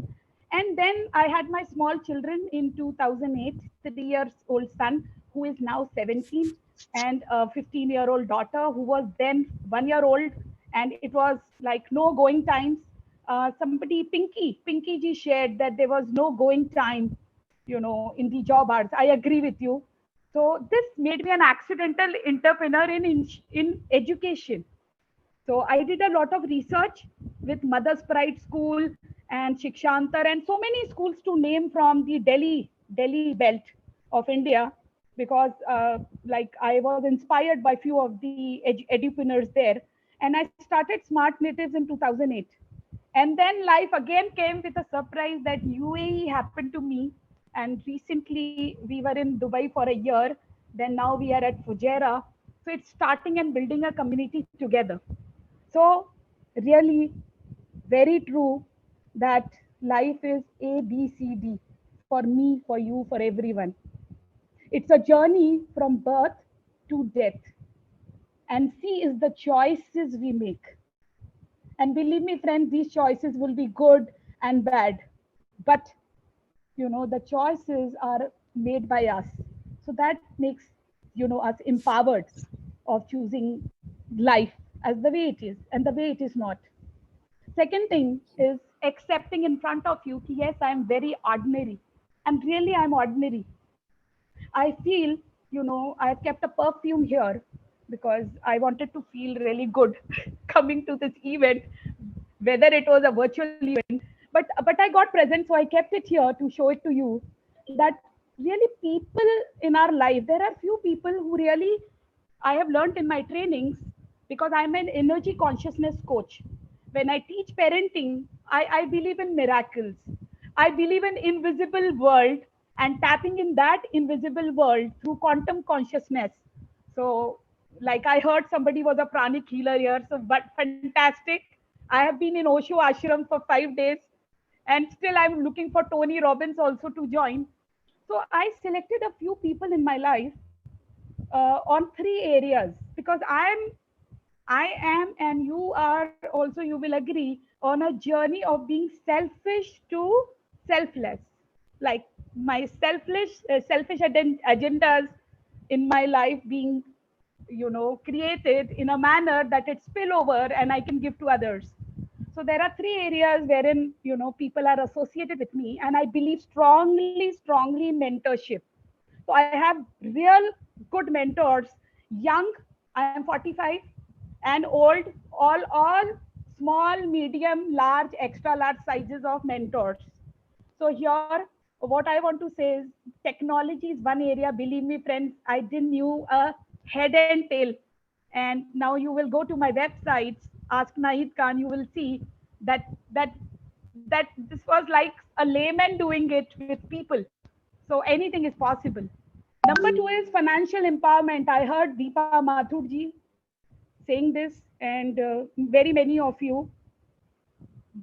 And then I had my small children in 2008, 3 years old son who is now 17, and a 15-year-old daughter who was then 1 year old. And it was like no going times. Somebody, Pinky ji shared that there was no going time, in the job hours. I agree with you. So this made me an accidental entrepreneur in education. So I did a lot of research with Mother's Pride School and Shikshantar and so many schools to name from the Delhi belt of India, because I was inspired by few of the edupreneurs there. And I started Smart Natives in 2008. And then life again came with a surprise that UAE happened to me. And recently we were in Dubai for a year. Then now we are at Fujairah. So it's starting and building a community together. So really very true that life is A, B, C, D for me, for you, for everyone. It's a journey from birth to death. And C is the choices we make. And believe me, friends, these choices will be good and bad. But, the choices are made by us. So that makes, us empowered of choosing life as the way it is and the way it is not. Second thing is accepting in front of you, yes, I'm very ordinary. And really, I'm ordinary. I feel, I've kept a perfume here. because I wanted to feel really good coming to this event, whether it was a virtual event. But I got present, so I kept it here to show it to you that really people in our life, there are few people who really I have learned in my trainings, because I'm an energy consciousness coach. When I teach parenting, I believe in miracles. I believe in invisible world and tapping in that invisible world through quantum consciousness. So, like I heard somebody was a pranic healer here, so but fantastic. I have been in Osho ashram for 5 days, and still I'm looking for Tony Robbins also to join. So I selected a few people in my life on three areas, because I am, and you are also, you will agree, on a journey of being selfish to selfless. Like my selfish agendas in my life being, created in a manner that it spill over and I can give to others. So there are three areas wherein, people are associated with me, and I believe strongly in mentorship. So I have real good mentors, young, I am 45, and old, all small, medium, large, extra large sizes of mentors. So here, what I want to say is technology is one area. Believe me, friends, I didn't knew a head and tail. And now you will go to my websites, Ask Nahid Khan, you will see that that that this was like a layman doing it with people. So anything is possible. Number two is financial empowerment. I heard Deepa Mathurji saying this, and very many of you.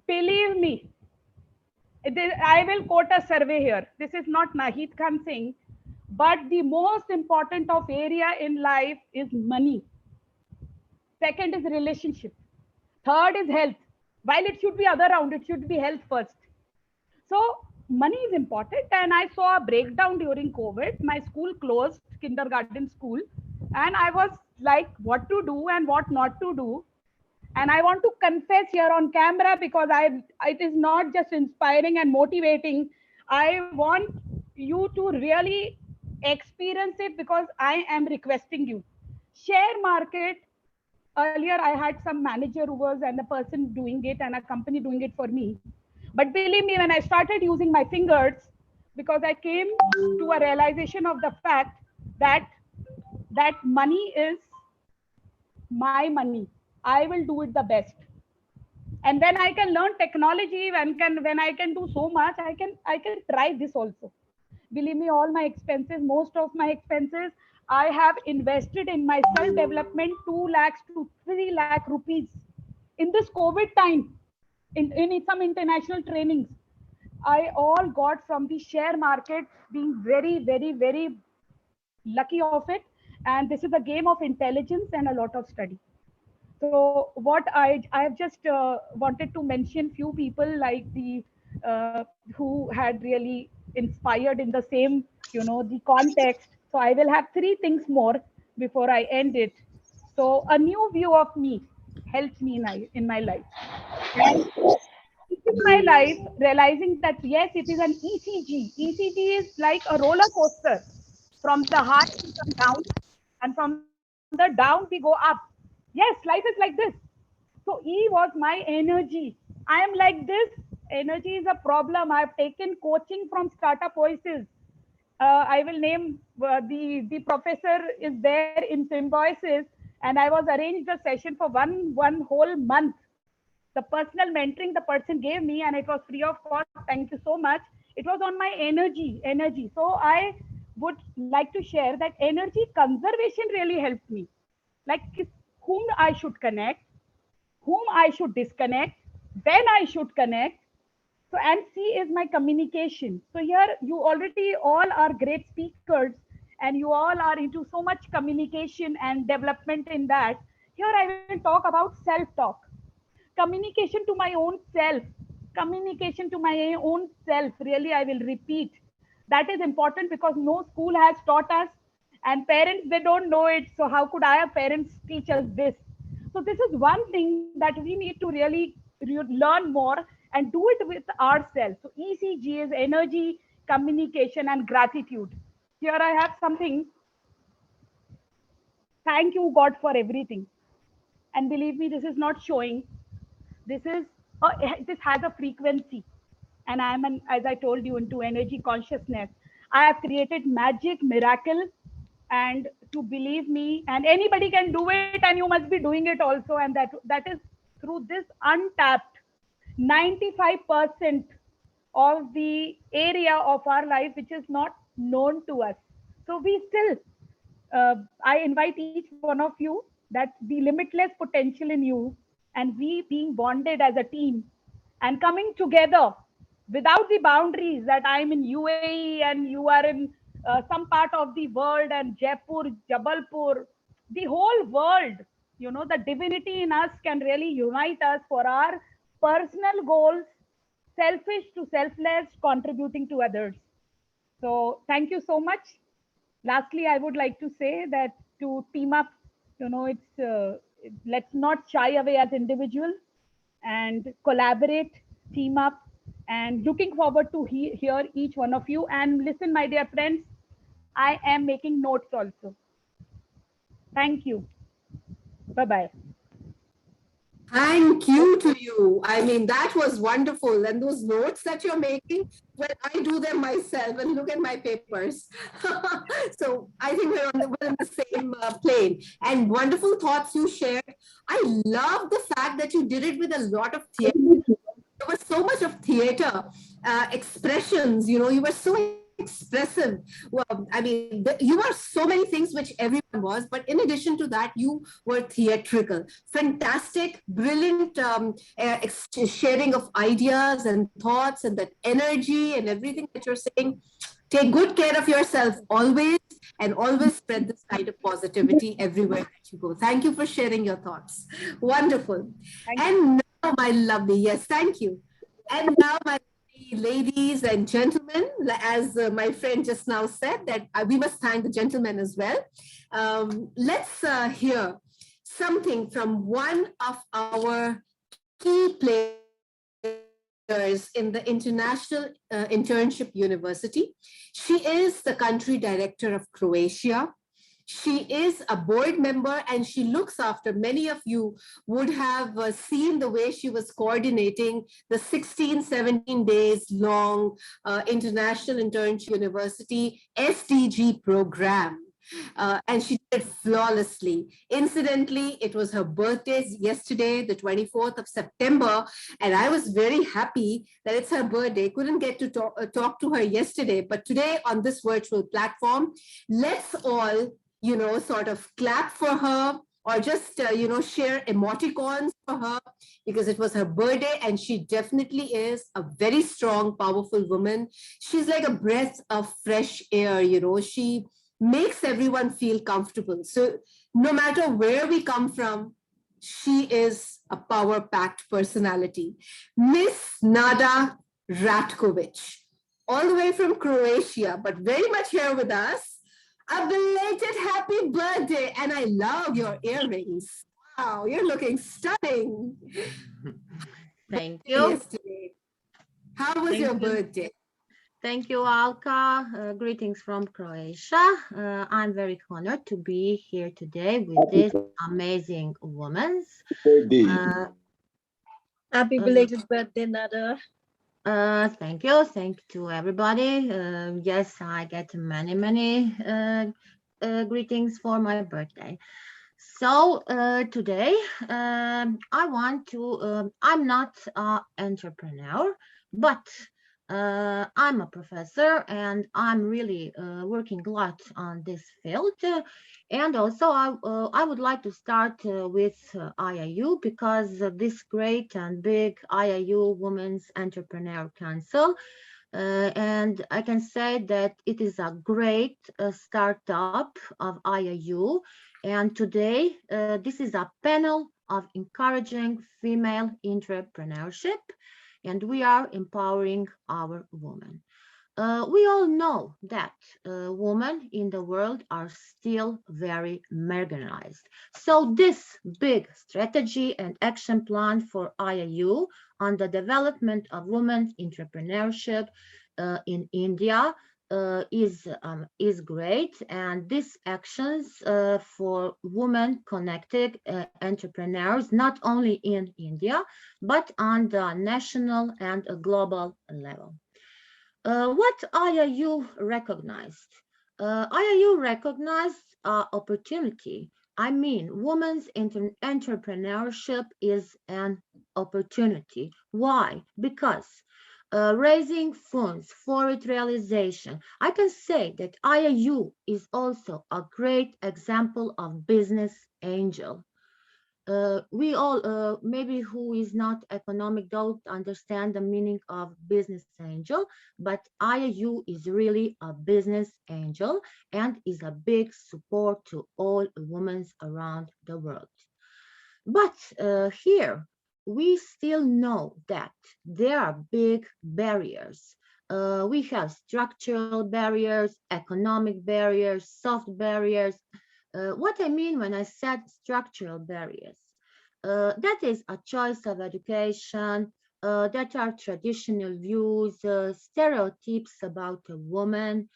Believe me, I will quote a survey here. This is not Nahid Khan saying, but the most important of area in life is money. Second is relationship. Third is health. While it should be other round, it should be health first. So money is important, and I saw a breakdown during COVID. My school closed, kindergarten school, and I was like, what to do and what not to do. And I want to confess here on camera, because it is not just inspiring and motivating. I want you to really experience it, because I am requesting you. Share market. Earlier, I had some manager who was and a person doing it and a company doing it for me. But believe me, when I started using my fingers, because I came to a realization of the fact that money is my money. I will do it the best. And when I can learn technology, when I can do so much, I can try this also. Believe me, all my expenses, most of my expenses, I have invested in my self development 2 lakhs to 3 lakh rupees in this COVID time, in some international trainings. I all got from the share market, being very, very, very lucky of it. And this is a game of intelligence and a lot of study. So what I have just wanted to mention few people like the who had really inspired in the same, the context. So I will have three things more before I end it. So a new view of me helps me in my life. And this is my life realizing that yes, it is an ECG. ECG is like a roller coaster. From the high we come down, and from the down we go up. Yes, life is like this. So E was my energy. I am like this. Energy is a problem. I've taken coaching from Startup Voices. I will name the professor is there in Symbiosis, and I was arranged a session for one whole month. The personal mentoring the person gave me, and it was free of cost. Thank you so much. It was on my energy. So I would like to share that energy conservation really helped me. Like whom I should connect, whom I should disconnect, when I should connect. So, and C is my communication. So here you already all are great speakers, and you all are into so much communication and development in that. Here I will talk about self-talk. Communication to my own self. Communication to my own self. Really, I will repeat. That is important, because no school has taught us, and parents, they don't know it. So how could our parents teach us this? So this is one thing that we need to really learn more and do it with ourselves. So ECG is energy, communication, and gratitude. Here I have something. thank you, God, for everything. And believe me, this is not showing. This is this has a frequency, and I'm an, as I told you, into energy consciousness. I have created magic, miracle, and to believe me, and anybody can do it, and you must be doing it also, and that is through this untapped 95% of the area of our life which is not known to us. So we still, I invite each one of you that the limitless potential in you and we being bonded as a team and coming together without the boundaries that I'm in UAE and you are in some part of the world and Jaipur, Jabalpur, the whole world, you know, the divinity in us can really unite us for our personal goals, selfish to selfless, contributing to others. So thank you so much. Lastly, I would like to say that to team up, you know, let's not shy away as individuals and collaborate, team up, and looking forward to hear each one of you. And listen, my dear friends, I am making notes also. Thank you. Bye-bye. Thank you to you. I mean, that was wonderful. And those notes that you're making, well, I do them myself and look at my papers. So I think we're in the same plane. And wonderful thoughts you shared. I love the fact that you did it with a lot of theater. There was so much of theater expressions, you know, you were so expressive. Well, I mean, you were so many things which everyone was, but in addition to that, you were theatrical. Fantastic, brilliant sharing of ideas and thoughts and that energy and everything that you're saying. Take good care of yourself always, and always spread this kind of positivity everywhere that you go. Thank you for sharing your thoughts. Wonderful. And now, my lovely, yes, thank you. And now, my ladies and gentlemen, as my friend just now said, that we must thank the gentlemen as well. Let's hear something from one of our key players in the International Internship University. She is the country director of Croatia. She is a board member and she looks after, many of you would have seen the way she was coordinating the 16, 17 days long International Internship University SDG program. And she did it flawlessly. Incidentally, it was her birthday yesterday, the 24th of September, and I was very happy that it's her birthday. Couldn't get to talk to her yesterday, but today on this virtual platform, let's all, you know, sort of clap for her or just, you know, share emoticons for her because it was her birthday and she definitely is a very strong, powerful woman. She's like a breath of fresh air, you know, she makes everyone feel comfortable. So no matter where we come from, she is a power-packed personality. Miss Nada Ratkovic, all the way from Croatia, but very much here with us. A belated happy birthday, and I love your earrings. Wow, you're looking stunning. Thank you. Yesterday. How was Thank your you. birthday? Thank you, Alka. Greetings from Croatia. I'm very honored to be here today with this amazing woman. Happy belated birthday, Nada. Thank you. Thank you to everybody. Yes, I get many greetings for my birthday. So today I want to, I'm not an entrepreneur, but I'm a professor and I'm really working a lot on this field. And also I would like to start with IIU because this great and big IIU Women's Entrepreneur Council. And I can say that it is a great startup of IIU. And today, this is a panel of encouraging female entrepreneurship, and we are empowering our women. We all know that women in the world are still very marginalized. So this big strategy and action plan for IIU on the development of women's entrepreneurship in India is great, and these actions for women connected entrepreneurs not only in India but on the national and a global level. What IIU recognized? IIU recognized opportunity. I mean, women's entrepreneurship is an opportunity. Why? Because raising funds for its realization. I can say that IIU is also a great example of business angel. We all, maybe who is not economic, don't understand the meaning of business angel, but IIU is really a business angel and is a big support to all women around the world. But here, we still know that there are big barriers. We have structural barriers, economic barriers, soft barriers. What I mean when I said structural barriers, that is a choice of education, that are traditional views, stereotypes about a woman,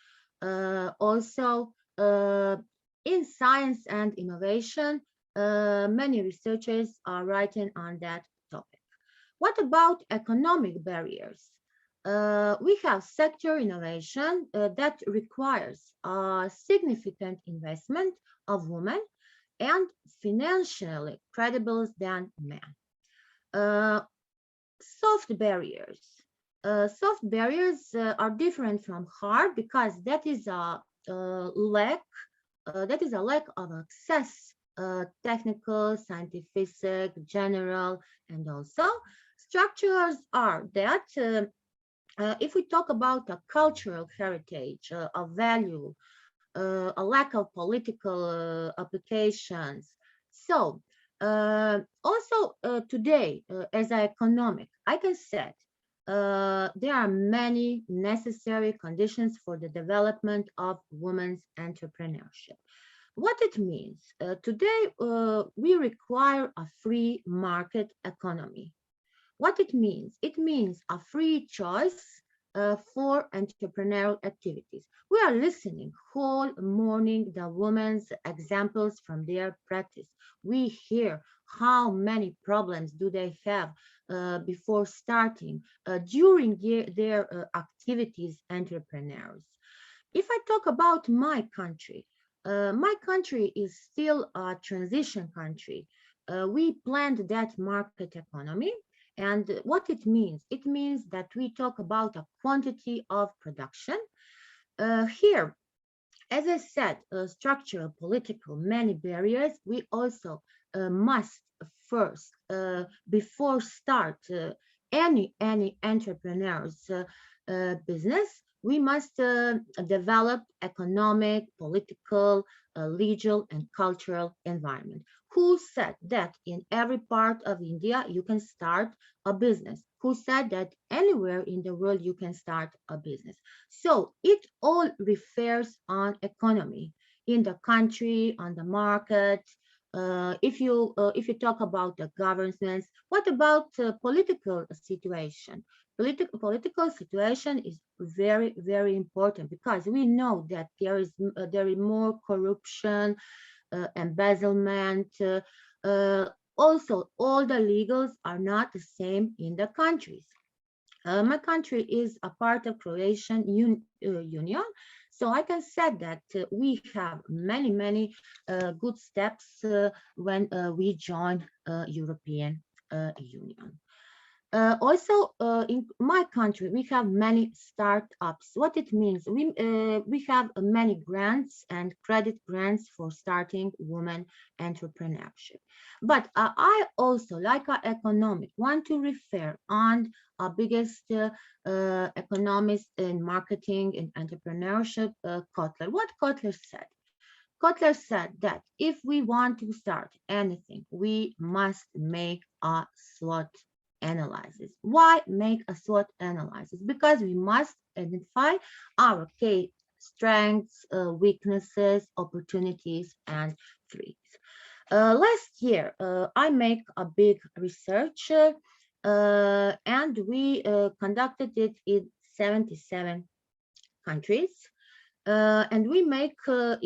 also in science and innovation, many researchers are writing on that topic. What about economic barriers? We have sector innovation that requires a significant investment of women and financially credible than men. Soft barriers. Soft barriers are different from hard because that is a lack. That is a lack of access, technical, scientific, general, and also structures are that. If we talk about a cultural heritage, a value, a lack of political applications. So also today, as an economic, I can say there are many necessary conditions for the development of women's entrepreneurship. What it means, today we require a free market economy. What it means a free choice for entrepreneurial activities. We are listening whole morning the women's examples from their practice. We hear how many problems do they have before starting during their activities entrepreneurs. If I talk about my country is still a transition country. We planned that market economy. And what it means that we talk about a quantity of production. Here, as I said, structural, political, many barriers. We also must first, before start any entrepreneur's business, we must develop economic, political, legal, and cultural environment. Who said that in every part of India you can start a business? Who said that anywhere in the world you can start a business? So it all refers on economy in the country, on the market. If you talk about the governance, what about political situation? Political situation is very, very important because we know that there is more corruption, embezzlement. Also, all the legals are not the same in the countries. My country is a part of Croatian Union, so I can say that we have many good steps when we join European Union. Also, in my country, we have many startups. What it means, we have many grants and credit grants for starting women entrepreneurship. But I also, like our economic, want to refer on our biggest economist in marketing and entrepreneurship, Kotler. What Kotler said? Kotler said that if we want to start anything, we must make a SWOT analysis. Why make a SWOT analysis? Because we must identify our key strengths, weaknesses, opportunities, and threats. Last year, I make a big research and we conducted it in 77 countries. And we make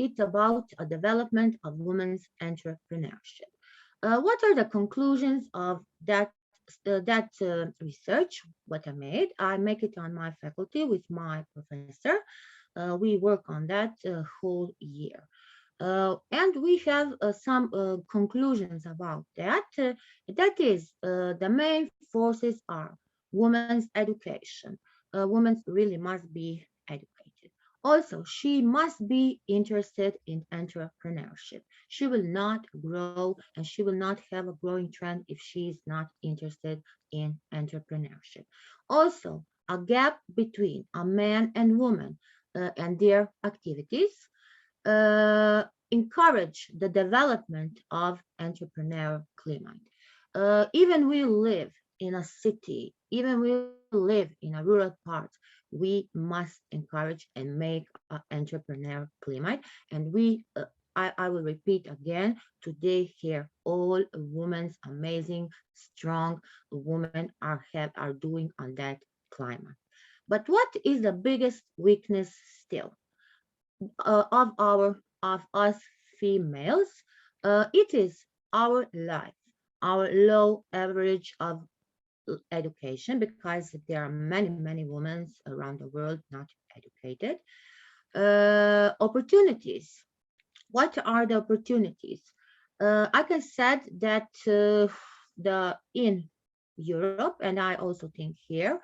it about a development of women's entrepreneurship. What are the conclusions of that research? What I made? I make it on my faculty with my professor. We work on that whole year. And we have some conclusions about that. That is, the main forces are women's education. Women really must be educated. Also, she must be interested in entrepreneurship. She will not grow and she will not have a growing trend if she is not interested in entrepreneurship. Also, a gap between a man and woman and their activities encourage the development of entrepreneurial climate. Even we live in a city, even we live in a rural part, we must encourage and make an entrepreneur climate. And I will repeat again, today here, all women's amazing, strong women are doing on that climate. But what is the biggest weakness still of us females? It is our life, our low average of education, because there are many women around the world not educated. Opportunities. What are the opportunities? I can say that in Europe, and I also think here,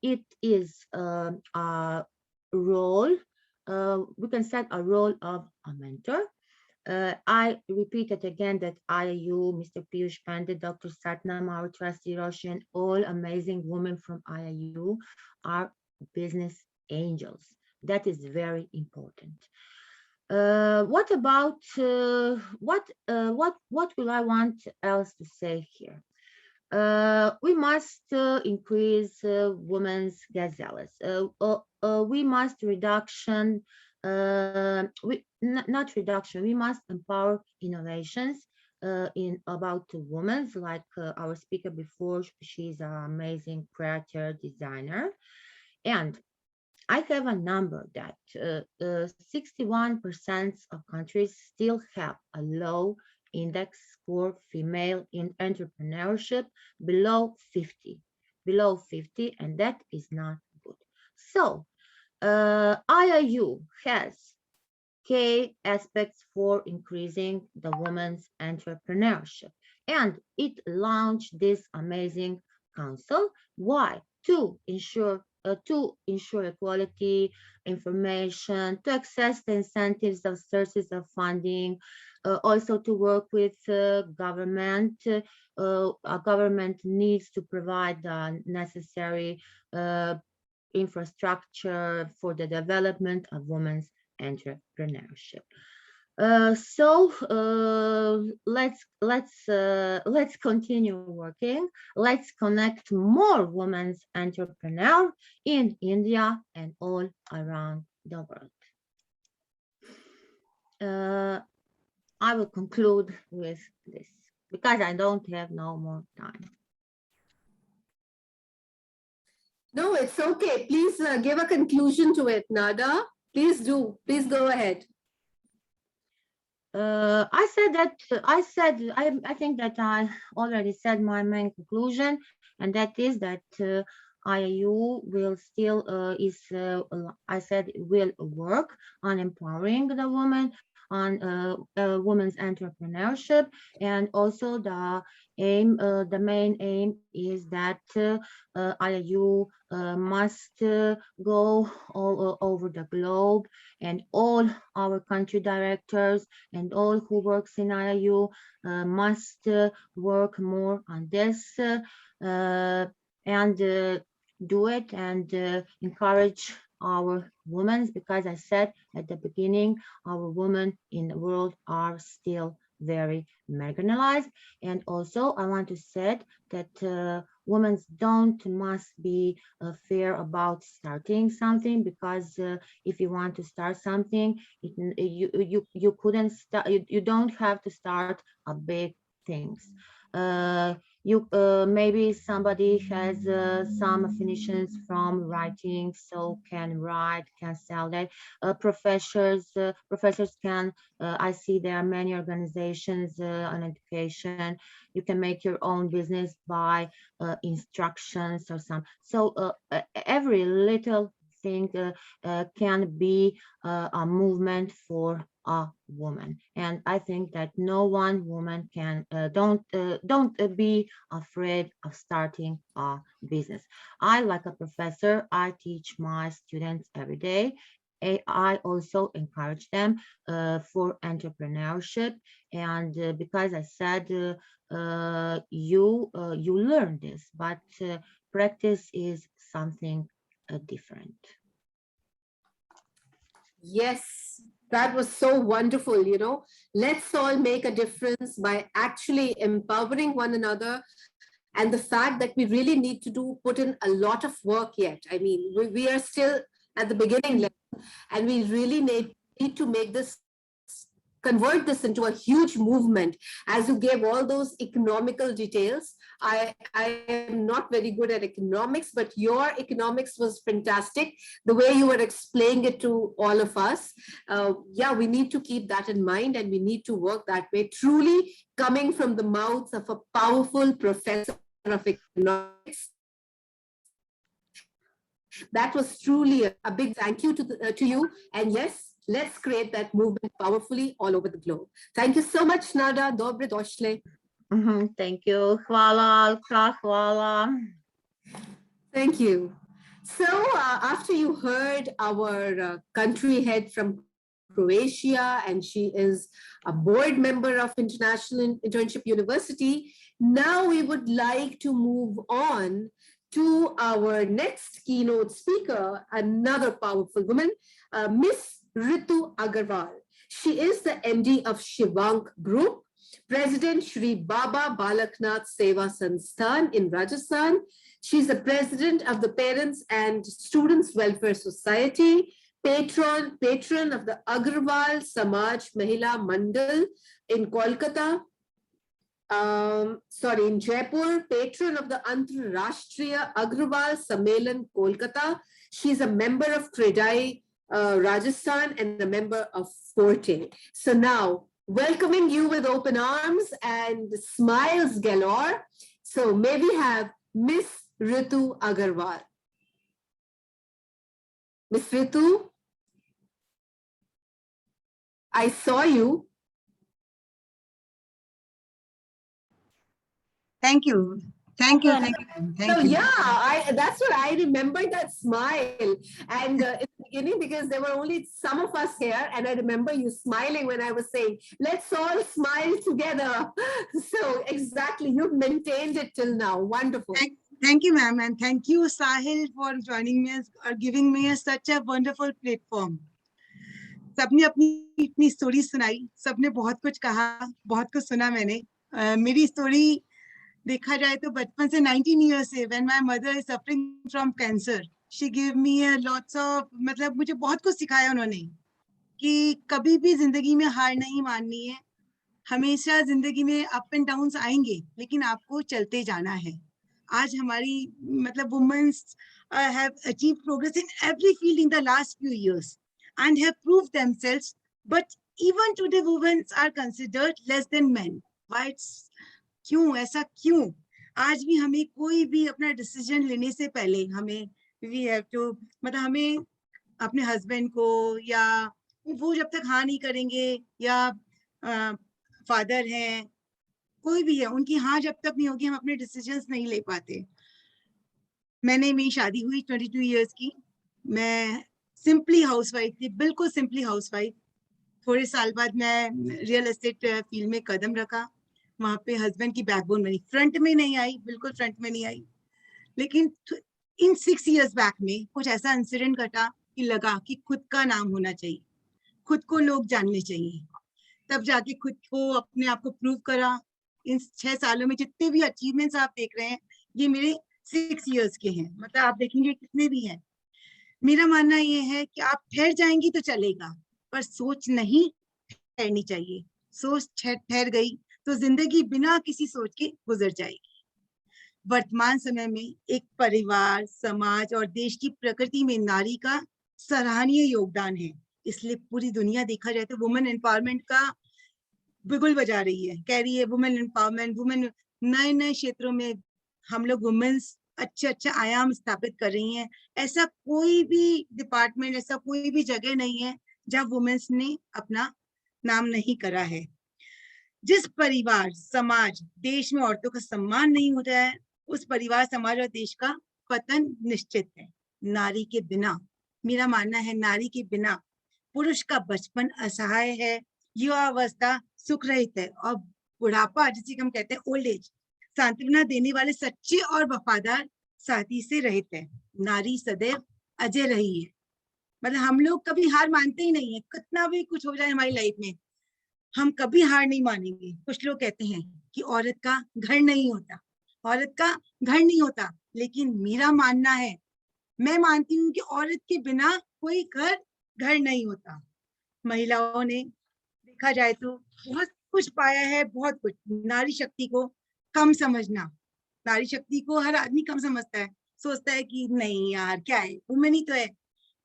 it is a role. We can set a role of a mentor. I repeat it again that IIU, Mr. Piyush Pandit, Dr. Satnam, our trustee Roshan, all amazing women from IIU are business angels. That is very important. What about what will I want else to say here? We must increase women's gazelles. We must reduction. Not reduction. We must empower innovations in about women, like our speaker before. She's an amazing creator, designer, and I have a number that 61% of countries still have a low index for female in entrepreneurship, below 50, and that is not good. So IIU has key aspects for increasing the women's entrepreneurship, and it launched this amazing council. Why? To ensure equality, information, to access the incentives of sources of funding, also to work with government. A government needs to provide the necessary infrastructure for the development of women's entrepreneurship. Let's continue working. Let's connect more women's entrepreneurs in India and all around the world. I will conclude with this because I don't have no more time. No, it's okay. Please give a conclusion to it, Nada. Please do. Please go ahead. I think that I already said my main conclusion, and that is that IIU will still will work on empowering the woman, on women's entrepreneurship, and also the main aim is that IIU must go all over the globe, and all our country directors and all who works in IIU must work more on this and do it and encourage our women, because I said at the beginning, our women in the world are still very marginalized. And also I want to say that women must be fair about starting something, because if you want to start something, you couldn't start, you don't have to start a big things. You maybe somebody has some affinities from writing, so can write, can sell that. Professors can. I see there are many organizations on education. You can make your own business by instructions or some. So every little thing can be a movement for a woman, and I think that no one woman can don't be afraid of starting a business. I, like a professor, I teach my students every day. I also encourage them for entrepreneurship, and because I said you learn this, but practice is something different. Yes, that was so wonderful. Let's all make a difference by actually empowering one another. And the fact that we really need to put in a lot of work yet. I mean, we are still at the beginning level, and we really need to convert this into a huge movement. As you gave all those economical details, I am not very good at economics, but your economics was fantastic. The way you were explaining it to all of us. Yeah, we need to keep that in mind, and we need to work that way, truly coming from the mouths of a powerful professor of economics. That was truly a big thank you to you. And yes, let's create that movement powerfully all over the globe. Thank you so much, Nada. Dobre došli. Thank you. Hvala, hvala. Thank you. So after you heard our country head from Croatia, and she is a board member of International Internship University, now we would like to move on to our next keynote speaker, another powerful woman, Miss Ritu Agarwal. She is the MD of Shivank Group, President Shri Baba Balaknath Seva Sansthan in Rajasthan. She's the president of the Parents and Students Welfare Society, patron of the Agarwal Samaj Mahila Mandal in Kolkata, in Jaipur, patron of the Antarashtriya Agarwal Sammelan Kolkata. She's a member of Credai Rajasthan and a member of Forte. So now, welcoming you with open arms and smiles galore. So may we have Miss Ritu Agarwal. Miss Ritu, I saw you. Thank you. Thank you. Thank you. Thank you. Yeah, that's what I remember, that smile. And in the beginning, because there were only some of us here, and I remember you smiling when I was saying, let's all smile together. So exactly, you've maintained it till now. Wonderful. Thank you, ma'am. And thank you, Sahil, for joining me or giving me such a wonderful platform. सबने अपनी story सुनाई, सबने बहुत कुछ कहा, बहुत कुछ सुना मैंने. मेरी स्टोरी देखा जाए तो बचपन से 19 years से, when my mother is suffering from cancer, she gave me a lots of, मतलब मुझे बहुत कुछ सिखाया उन्होंने कि कभी भी जिंदगी में हार नहीं माननी है, हमेशा जिंदगी में अप एंड डाउन्स आएंगे, लेकिन आपको चलते जाना है. आज हमारी मतलब women's have achieved progress in every field in the last few years and have proved themselves, but even today women are considered less than men. Why? क्यों ऐसा क्यों? आज भी हमें कोई भी अपना डिसीजन लेने से पहले हमें we have to, मतलब हमें अपने हस्बैंड को, या वो जब तक हाँ नहीं करेंगे, या फादर हैं, कोई भी है, उनकी हाँ जब तक नहीं होगी हम अपने डिसीजंस नहीं ले पाते. मेरी शादी हुई 22 years की, मैं सिंपली हाउसवाइफ थी, बिल्कुल सिंपली हाउसवाइफ. थोड़े साल बाद मैं रियल एस्टेट फील्ड में कदम रखा, वहां पे हस्बैंड की बैकबोन बनी. फ्रंट में नहीं आई, बिल्कुल फ्रंट में नहीं आई, लेकिन इन 6 years बैक में कुछ ऐसा इंसिडेंट घटा कि लगा कि खुद का नाम होना चाहिए, खुद को लोग जानने चाहिए. तब जाके खुद को अपने आप को प्रूव करा. इन 6 सालों में जितने भी अचीवमेंट्स आप देख रहे हैं, ये मेरे 6 years के हैं. मतलब आप देखेंगे कितने भी हैं. मेरा मानना ये है कि आप ठहर जाएंगी तो चलेगा, पर सोच नहीं ठहरनी चाहिए. सोच ठहर गई तो जिंदगी बिना किसी सोच के गुजर जाएगी. वर्तमान समय में एक परिवार, समाज और देश की प्रकृति में नारी का सराहनीय योगदान है। इसलिए पूरी दुनिया देखा जाए तो वुमेन एम्पावरमेंट का बिगुल बजा रही है, कह रही है वुमेन एम्पावरमेंट, वुमेन नए नए क्षेत्रों में हम लोग वुमेन्स अच्छे आयाम स्थापित कर रही हैं। ऐसा कोई भी डिपार्टमेंट, ऐसा कोई भी जगह नहीं है जहाँ वुमेन्स ने अपना नाम नहीं करा है। जिस परिवार, समाज, देश में औरतों का सम्मान नहीं होता है, उस परिवार, समाज और देश का पतन निश्चित है। नारी के बिना, मेरा मानना है, नारी के बिना पुरुष का बचपन असहाय है, युवावस्था सुख रहित है और बुढ़ापा, जिसे हम कहते हैं ओल्ड एज, सांत्वना देने वाले सच्चे और वफादार साथी से रहित है। नारी सदैव अजय रही है। मतलब हम लोग कभी हार मानते ही नहीं है, कितना भी कुछ हो जाए हमारी लाइफ में, हम कभी हार नहीं मानेंगे। कुछ लोग कहते हैं कि औरत का घर नहीं होता, औरत का घर नहीं होता, लेकिन मेरा मानना है, मैं मानती हूँ कि औरत के बिना कोई घर नहीं होता। महिलाओं ने देखा जाए तो बहुत कुछ पाया है, बहुत कुछ। नारी शक्ति को कम समझना, नारी शक्ति को हर आदमी कम समझता है, सोचता है कि नहीं यार क्या है, वुमेन ही तो है,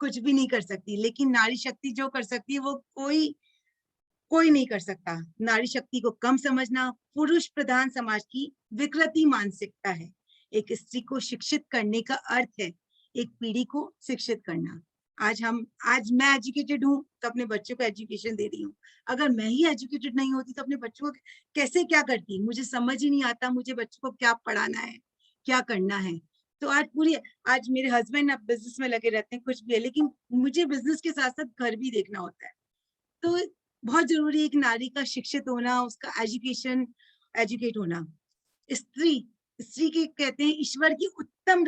कुछ भी नहीं कर सकती। लेकिन नारी शक्ति जो कर सकती है वो कोई नहीं कर सकता। नारी शक्ति को कम समझना पुरुष प्रधान समाज की विकृति मानसिकता है। एक स्त्री को शिक्षित करने का अर्थ है एक पीढ़ी को शिक्षित करना। आज मैं एजुकेटेड हूँ तो अपने बच्चों को एजुकेशन दे रही हूँ। अगर मैं ही एजुकेटेड नहीं होती तो अपने बच्चों को कैसे क्या करती, मुझे समझ ही नहीं आता मुझे बच्चों को क्या पढ़ाना है, क्या करना है। तो आज मेरे हस्बैंड अब बिजनेस में लगे रहते हैं, कुछ भी है, लेकिन मुझे बिजनेस के साथ साथ घर भी देखना होता है। तो बहुत जरूरी है कि नारी का शिक्षित होना, उसका एजुकेट होना। स्त्री के कहते हैं ईश्वर की उत्तम।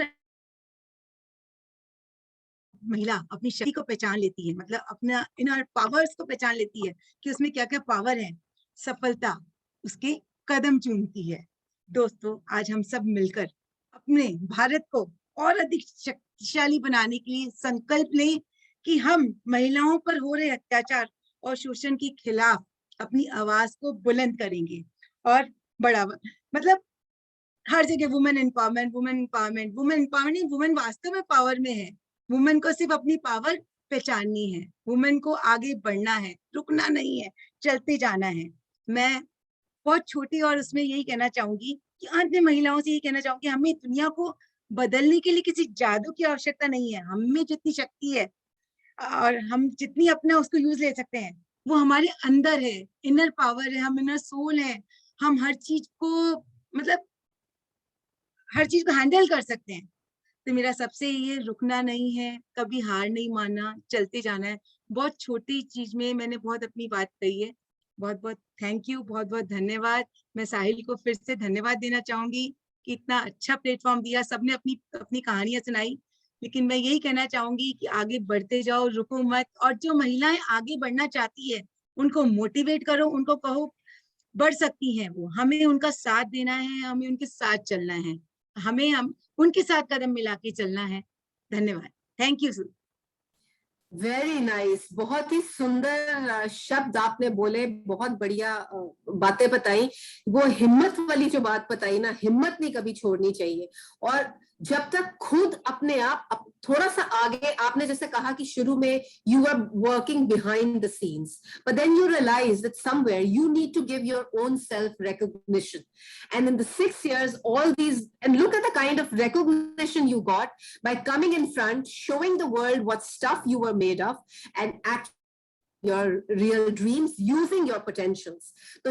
महिला अपनी शक्ति को पहचान लेती है, मतलब अपना इनर पावर्स को पहचान लेती है कि उसमें क्या क्या पावर है, सफलता उसके कदम चूमती है। दोस्तों, आज हम सब मिलकर अपने भारत को और अधिक शक्तिशाली बनाने के लिए संकल्प लें कि हम महिलाओं पर हो रहे अत्याचार और शोषण के खिलाफ अपनी आवाज को बुलंद करेंगे और बढ़ावा, मतलब हर जगह वुमेन एम्पावरमेंट, वुमेन वास्तव में पावर में है। वुमेन को सिर्फ अपनी पावर पहचाननी है, वुमेन को आगे बढ़ना है, रुकना नहीं है, चलते जाना है। मैं बहुत छोटी और उसमें यही कहना चाहूंगी कि अंत में महिलाओं से यही कहना चाहूंगी, हमें दुनिया को बदलने के लिए किसी जादू की आवश्यकता नहीं है। हमें जितनी शक्ति है और हम जितनी अपना उसको यूज ले सकते हैं वो हमारे अंदर है, इनर पावर है, हम इनर सोल है। हम हर चीज को, मतलब हर चीज को हैंडल कर सकते हैं। तो मेरा सबसे ये रुकना नहीं है, कभी हार नहीं मानना, चलते जाना है। बहुत छोटी चीज में मैंने बहुत अपनी बात कही है। बहुत बहुत थैंक यू, बहुत बहुत धन्यवाद। मैं साहिल को फिर से धन्यवाद देना चाहूंगी कि इतना अच्छा प्लेटफॉर्म दिया, सबने अपनी अपनी कहानियां सुनाई। लेकिन मैं यही कहना चाहूंगी कि आगे बढ़ते जाओ, रुको मत। और जो महिलाएं आगे बढ़ना चाहती है उनको मोटिवेट करो, उनको कहो बढ़ सकती हैं वो, हमें उनका साथ देना है, हमें उनके साथ चलना है, हम उनके साथ कदम मिला के चलना है। धन्यवाद, थैंक यू। वेरी नाइस, बहुत ही सुंदर शब्द आपने बोले, बहुत बढ़िया बातें बताई। वो हिम्मत वाली जो बात बताई ना, हिम्मत नहीं कभी छोड़नी चाहिए। और जब तक खुद अपने आप थोड़ा सा आगे, आपने जैसे कहा कि शुरू में you were working behind the scenes, but then you realize that somewhere you need to give your own self recognition. And in the 6 years, all these, and look at the kind of recognition you got by coming in front, showing the world what stuff you were made of, and act your real dreams, using your potentials. तो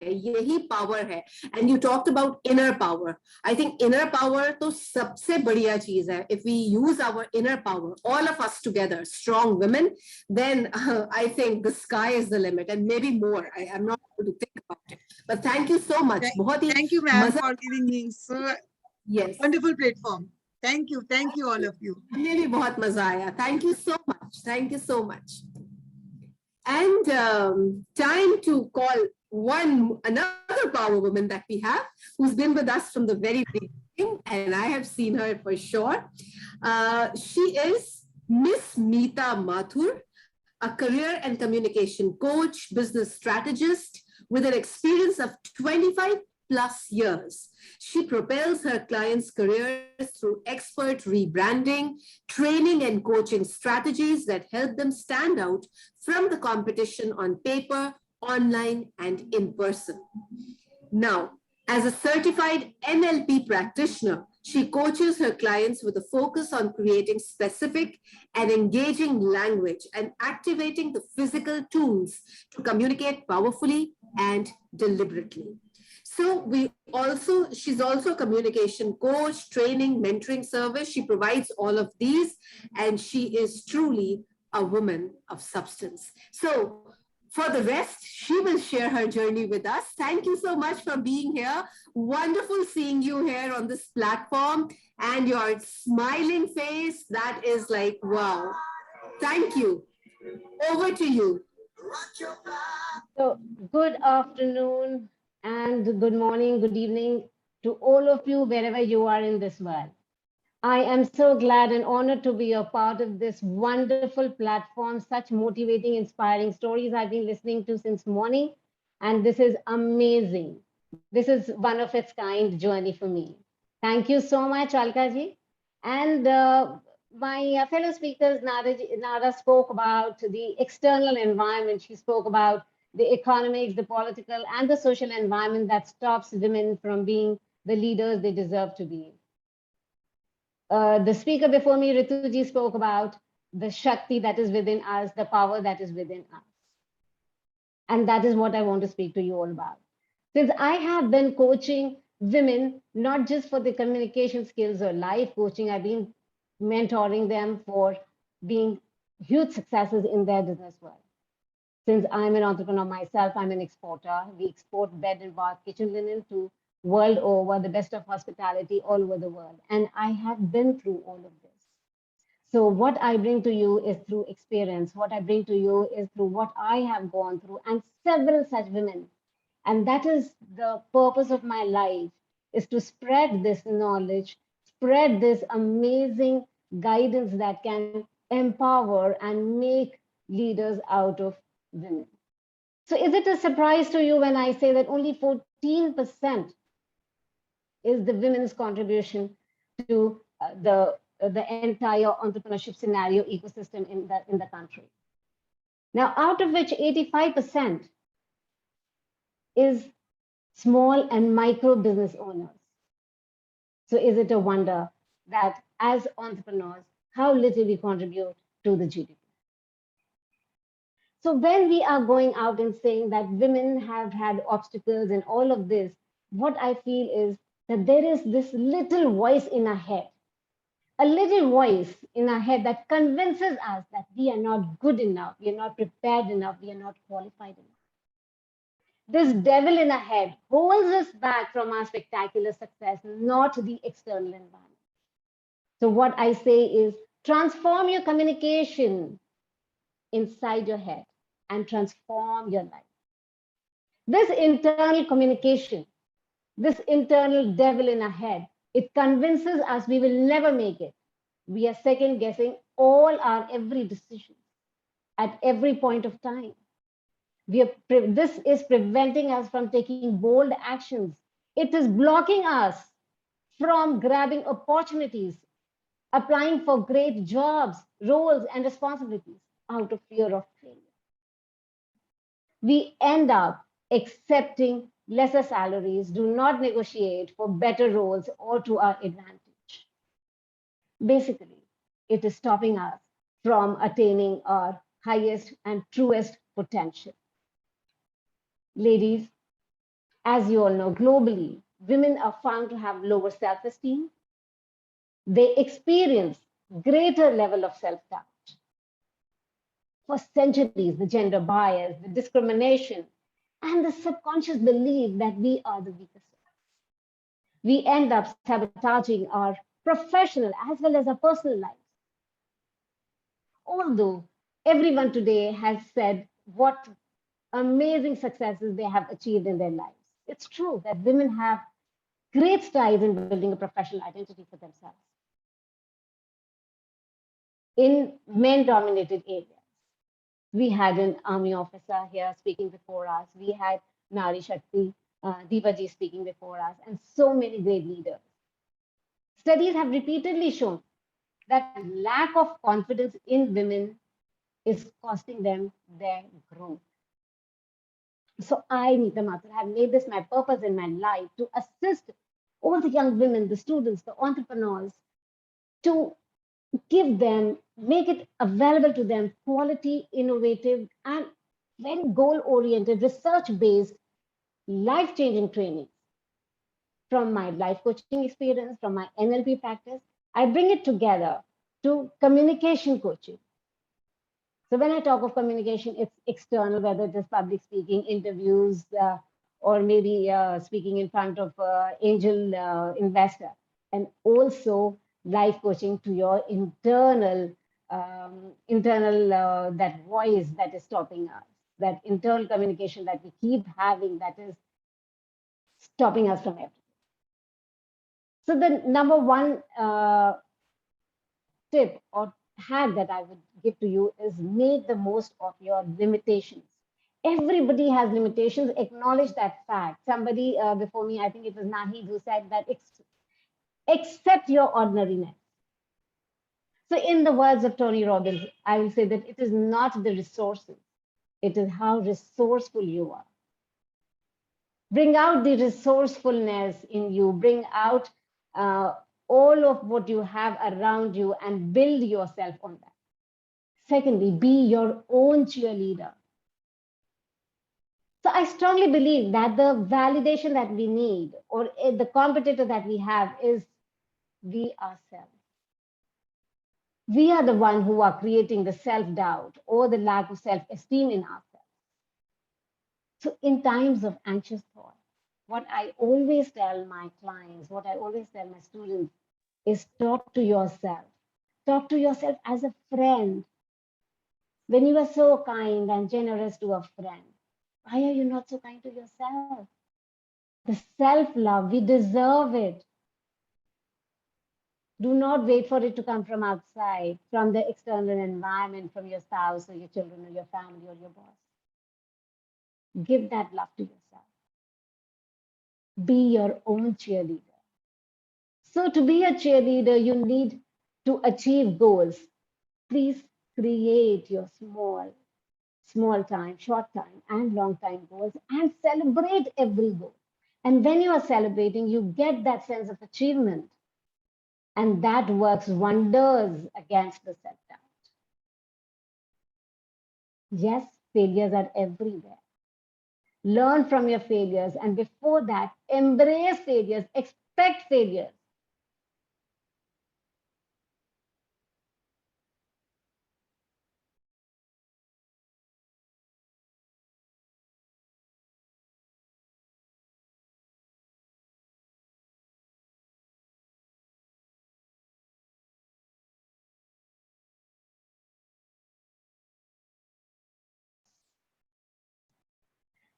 यही power है। And you talked about inner power. I think inner power तो सबसे बढ़िया चीज है। If we use our inner power, all of us together, strong women, then I think the sky is the limit and may be more. I am not able to think about it, but thank you so much. बहुत ही thank you ma'am for giving me so wonderful platform. Thank you all of you. हमें भी बहुत मजा आया। Thank you so much, thank you so much. And time to call another power woman that we have, who's been with us from the very beginning, and I have seen her for sure. She is Miss Meeta Mathur, a career and communication coach, business strategist with an experience of 25 plus years. She propels her clients' careers through expert rebranding, training, and coaching strategies that help them stand out from the competition on paper, online, and in person. Now, as a certified NLP practitioner, she coaches her clients with a focus on creating specific and engaging language and activating the physical tools to communicate powerfully and deliberately. So she's also a communication coach, training, mentoring service. She provides all of these, and she is truly a woman of substance. So for the rest, she will share her journey with us. Thank you so much for being here. Wonderful seeing you here on this platform and your smiling face. That is like, wow. Thank you. Over to you. So, good afternoon and good morning, good evening to all of you, wherever you are in this world. I am so glad and honored to be a part of this wonderful platform, such motivating, inspiring stories I've been listening to since morning. And this is amazing. This is one of its kind journey for me. Thank you so much, Alka ji. And my fellow speakers, Nada spoke about the external environment. She spoke about the economics, the political, and the social environment that stops women from being the leaders they deserve to be. The speaker before me, Rituji, spoke about the Shakti that is within us, the power that is within us. And that is what I want to speak to you all about. Since I have been coaching women, not just for the communication skills or life coaching, I've been mentoring them for being huge successes in their business world. Since I'm an entrepreneur myself, I'm an exporter. We export bed and bath kitchen linen to world over, the best of hospitality all over the world. And I have been through all of this. So what I bring to you is through experience. What I bring to you is through what I have gone through and several such women. And that is the purpose of my life, is to spread this knowledge, spread this amazing guidance that can empower and make leaders out of women. So is it a surprise to you when I say that only 14% is the women's contribution to the entire entrepreneurship scenario ecosystem in the country? Now, out of which 85% is small and micro business owners. So is it a wonder that as entrepreneurs, how little we contribute to the GDP? So when we are going out and saying that women have had obstacles and all of this, what I feel is that there is this little voice in our head, a little voice in our head that convinces us that we are not good enough, we are not prepared enough, we are not qualified enough. This devil in our head holds us back from our spectacular success, not the external environment. So what I say is transform your communication inside your head and transform your life. This internal communication, this internal devil in our head, it convinces us we will never make it. We are second guessing all our every decision at every point of time. This is preventing us from taking bold actions. It is blocking us from grabbing opportunities, applying for great jobs, roles, and responsibilities out of fear of failure. We end up accepting lesser salaries, do not negotiate for better roles or to our advantage. Basically, it is stopping us from attaining our highest and truest potential. Ladies, as you all know, globally, women are found to have lower self-esteem. They experience greater level of self-doubt. For centuries, the gender bias, the discrimination, and the subconscious belief that we are the weakest. We end up sabotaging our professional as well as our personal lives. Although everyone today has said what amazing successes they have achieved in their lives, it's true that women have great strides in building a professional identity for themselves. In men-dominated areas, we had an army officer here speaking before us. We had Nari Shakti Deepaji speaking before us, and so many great leaders. Studies have repeatedly shown that lack of confidence in women is costing them their growth. So I, Neeta Mathur, have made this my purpose in my life to assist all the young women, the students, the entrepreneurs, to give them, make it available to them, quality, innovative, and very goal-oriented, research-based, life-changing training from my life coaching experience, from my NLP practice. I bring it together to communication coaching. So when I talk of communication, it's external, whether it is public speaking, interviews, or maybe speaking in front of angel investor, and also life coaching to your internal, that voice that is stopping us, that internal communication that we keep having that is stopping us from everything. So the number one tip or hack that I would give to you is make the most of your limitations. Everybody has limitations. Acknowledge that fact. Somebody before me, I think it was Nahid, who said that accept your ordinariness. So in the words of Tony Robbins, I will say that it is not the resources, it is how resourceful you are. Bring out the resourcefulness in you, bring out all of what you have around you and build yourself on that. Secondly, be your own cheerleader. So I strongly believe that the validation that we need or the competitor that we have is we ourselves. We are the one who are creating the self-doubt or the lack of self-esteem in ourselves. So in times of anxious thought, what I always tell my clients, what I always tell my students is talk to yourself. Talk to yourself as a friend. When you are so kind and generous to a friend, why are you not so kind to yourself? The self-love, we deserve it. Do not wait for it to come from outside, from the external environment, from your spouse or your children or your family or your boss. Give that love to yourself. Be your own cheerleader. So to be a cheerleader, you need to achieve goals. Please create your small time, short time, and long time goals and celebrate every goal. And when you are celebrating, you get that sense of achievement. And that works wonders against the self-doubt. Yes, failures are everywhere. Learn from your failures. And before that, embrace failures, expect failures.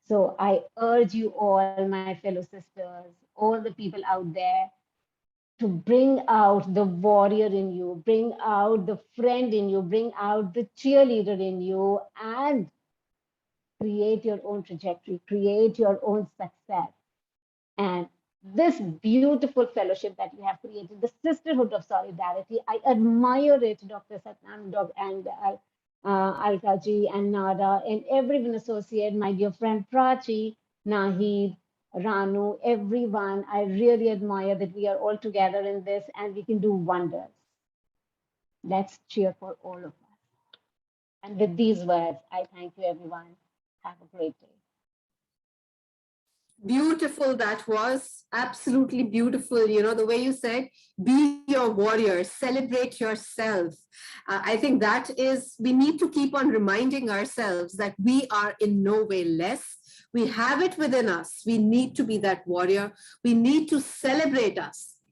So I urge you all, my fellow sisters, all the people out there, to bring out the warrior in you, bring out the friend in you, bring out the cheerleader in you, and create your own trajectory, create your own success. And this beautiful fellowship that we have created, the Sisterhood of Solidarity, I admire it, Dr. Satnam and Alka ji and Nada and everyone associated, my dear friend Prachi, Nahid, Ranu, everyone. I really admire that we are all together in this and we can do wonders. Let's cheer for all of us. And with these words, I thank you, everyone. Have a great day. Beautiful that was, absolutely beautiful. You know, the way you said, be your warrior, celebrate yourself. I think that is, we need to keep on reminding ourselves that we are in no way less. We have it within us. We need to be that warrior. We need to celebrate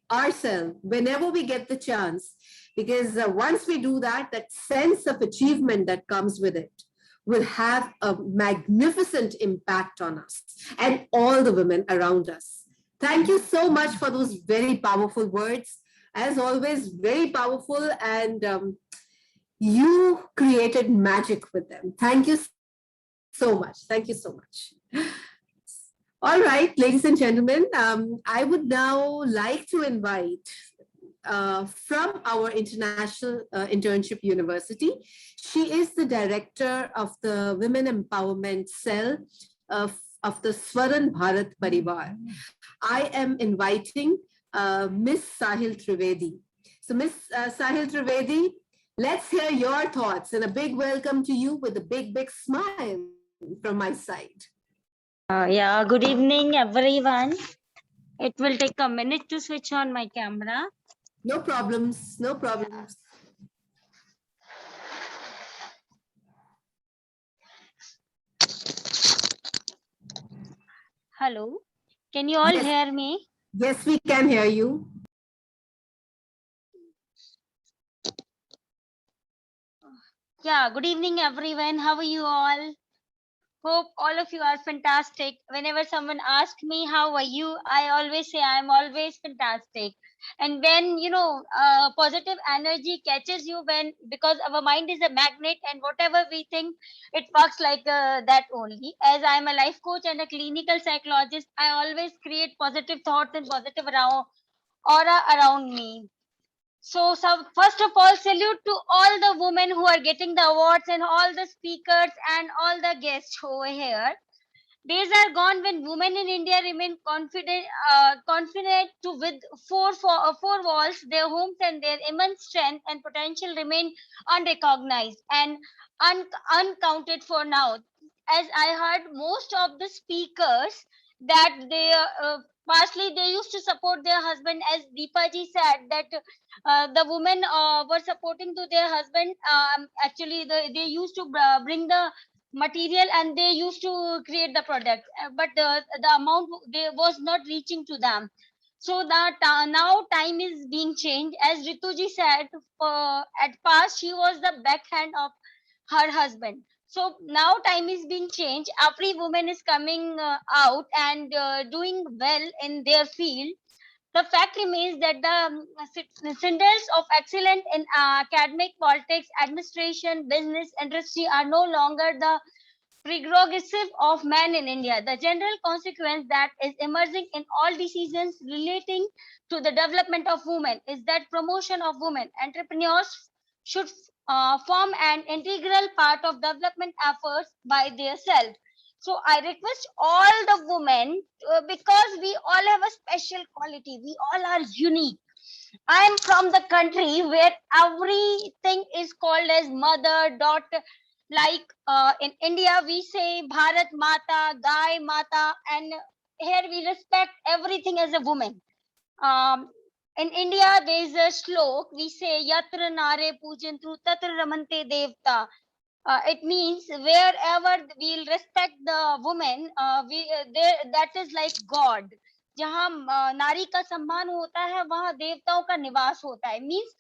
ourselves whenever we get the chance, because once we do that, that sense of achievement that comes with it will have a magnificent impact on us and all the women around us. Thank you so much for those very powerful words. As always, very powerful, and you created magic with them. Thank you so much. Thank you so much. All right, ladies and gentlemen, I would now like to invite from our International Internship University. She is the director of the Women Empowerment Cell of the Swaran Bharat Parivaar. I am inviting Miss Sahil Trivedi. So Miss Sahil Trivedi, let's hear your thoughts and a big welcome to you with a big, big smile from my side. Yeah, good evening, everyone. It will take a minute to switch on my camera. No problems, no problems. Hello, can you all hear me? Yes, we can hear you. Yeah, good evening, everyone. How are you all? Hope all of you are fantastic. Whenever someone asks me, how are you? I always say I'm always fantastic. And when, positive energy catches you because our mind is a magnet and whatever we think, it works like that only. As I'm a life coach and a clinical psychologist, I always create positive thoughts and positive aura around me. So, first of all, salute to all the women who are getting the awards and all the speakers and all the guests over here. Days are gone when women in India remain confident to with four walls, their homes and their immense strength and potential remain unrecognized and uncounted for now. As I heard most of the speakers that partially they used to support their husband, as Deepaji said that the women were supporting to their husband. Actually, they used to bring the material and they used to create the product, but the amount they was not reaching to them. So that now time is being changed. As Rituji said, at past she was the backhand of her husband. So now time is being changed. Every woman is coming out and doing well in their field. The fact remains that the centers of excellence in academic, politics, administration, business, industry are no longer the prerogative of man in India. The general consequence that is emerging in all decisions relating to the development of women is that promotion of women entrepreneurs should form an integral part of development efforts by themselves. So I request all the women, because we all have a special quality, we all are unique. I am from the country where everything is called as mother, daughter. Like in India, we say Bharat Mata, Gai Mata, and here we respect everything as a woman. In India, there is a slok. We say Yatra Nare Pujantu Tatra Ramante Devta. It means wherever we'll respect the woman, that is like God. जहाँ नारी का सम्मान होता है वहाँ देवताओं का निवास होता है. Means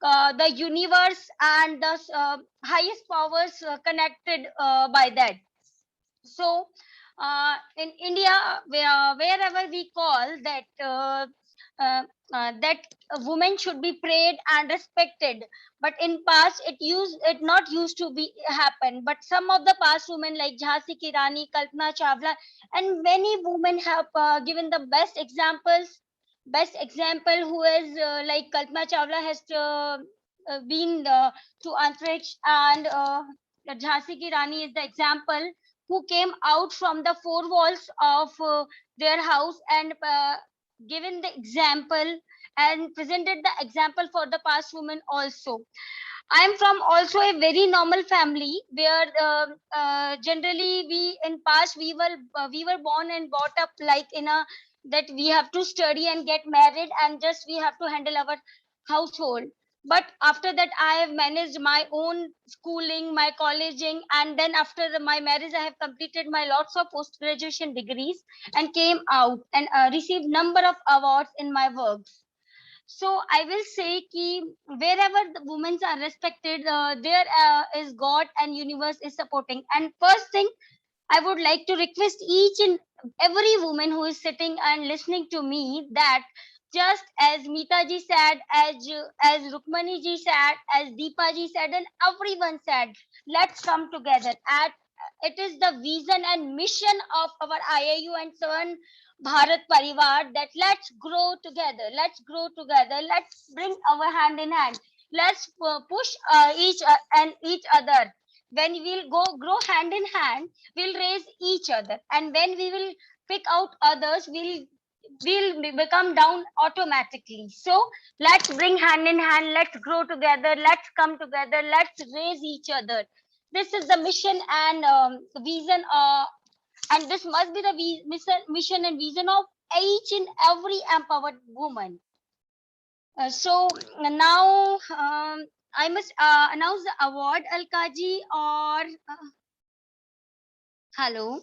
the universe and the highest powers connected by that. So in India, wherever we call that that a woman should be prayed and respected, but in past it not used to be happen. But some of the past women like Jhansi Ki Rani, Kalpana Chawla, and many women have given the best examples. Best example who is like Kalpana Chawla has been to Antariksh, and Jhansi Ki Rani is the example who came out from the four walls of their house and given the example and presented the example for the past women also. I am from also a very normal family where generally we in past we were born and brought up like in a that we have to study and get married and just we have to handle our household. But after that I have managed my own schooling, my colleging, and then after my marriage I have completed my lots of post graduation degrees and came out and received number of awards in my works. So I will say ki wherever the women are respected, there is God and universe is supporting. And first thing, I would like to request each and every woman who is sitting and listening to me that just as Meeta ji said, as Rukmani ji said, as Deepa ji said, and everyone said, let's come together. At it is the vision and mission of our IIU and Seven Bharat Parivaar that let's grow together, let's bring our hand in hand, let's push each other. When we will grow hand in hand, we'll raise each other, and when we will pick out others, we'll become down automatically. So let's bring hand in hand, let's grow together, let's come together, let's raise each other. This is the mission and vision, and this must be the mission and vision of each and every empowered woman. So now I must announce the award, Alkaji, or hello.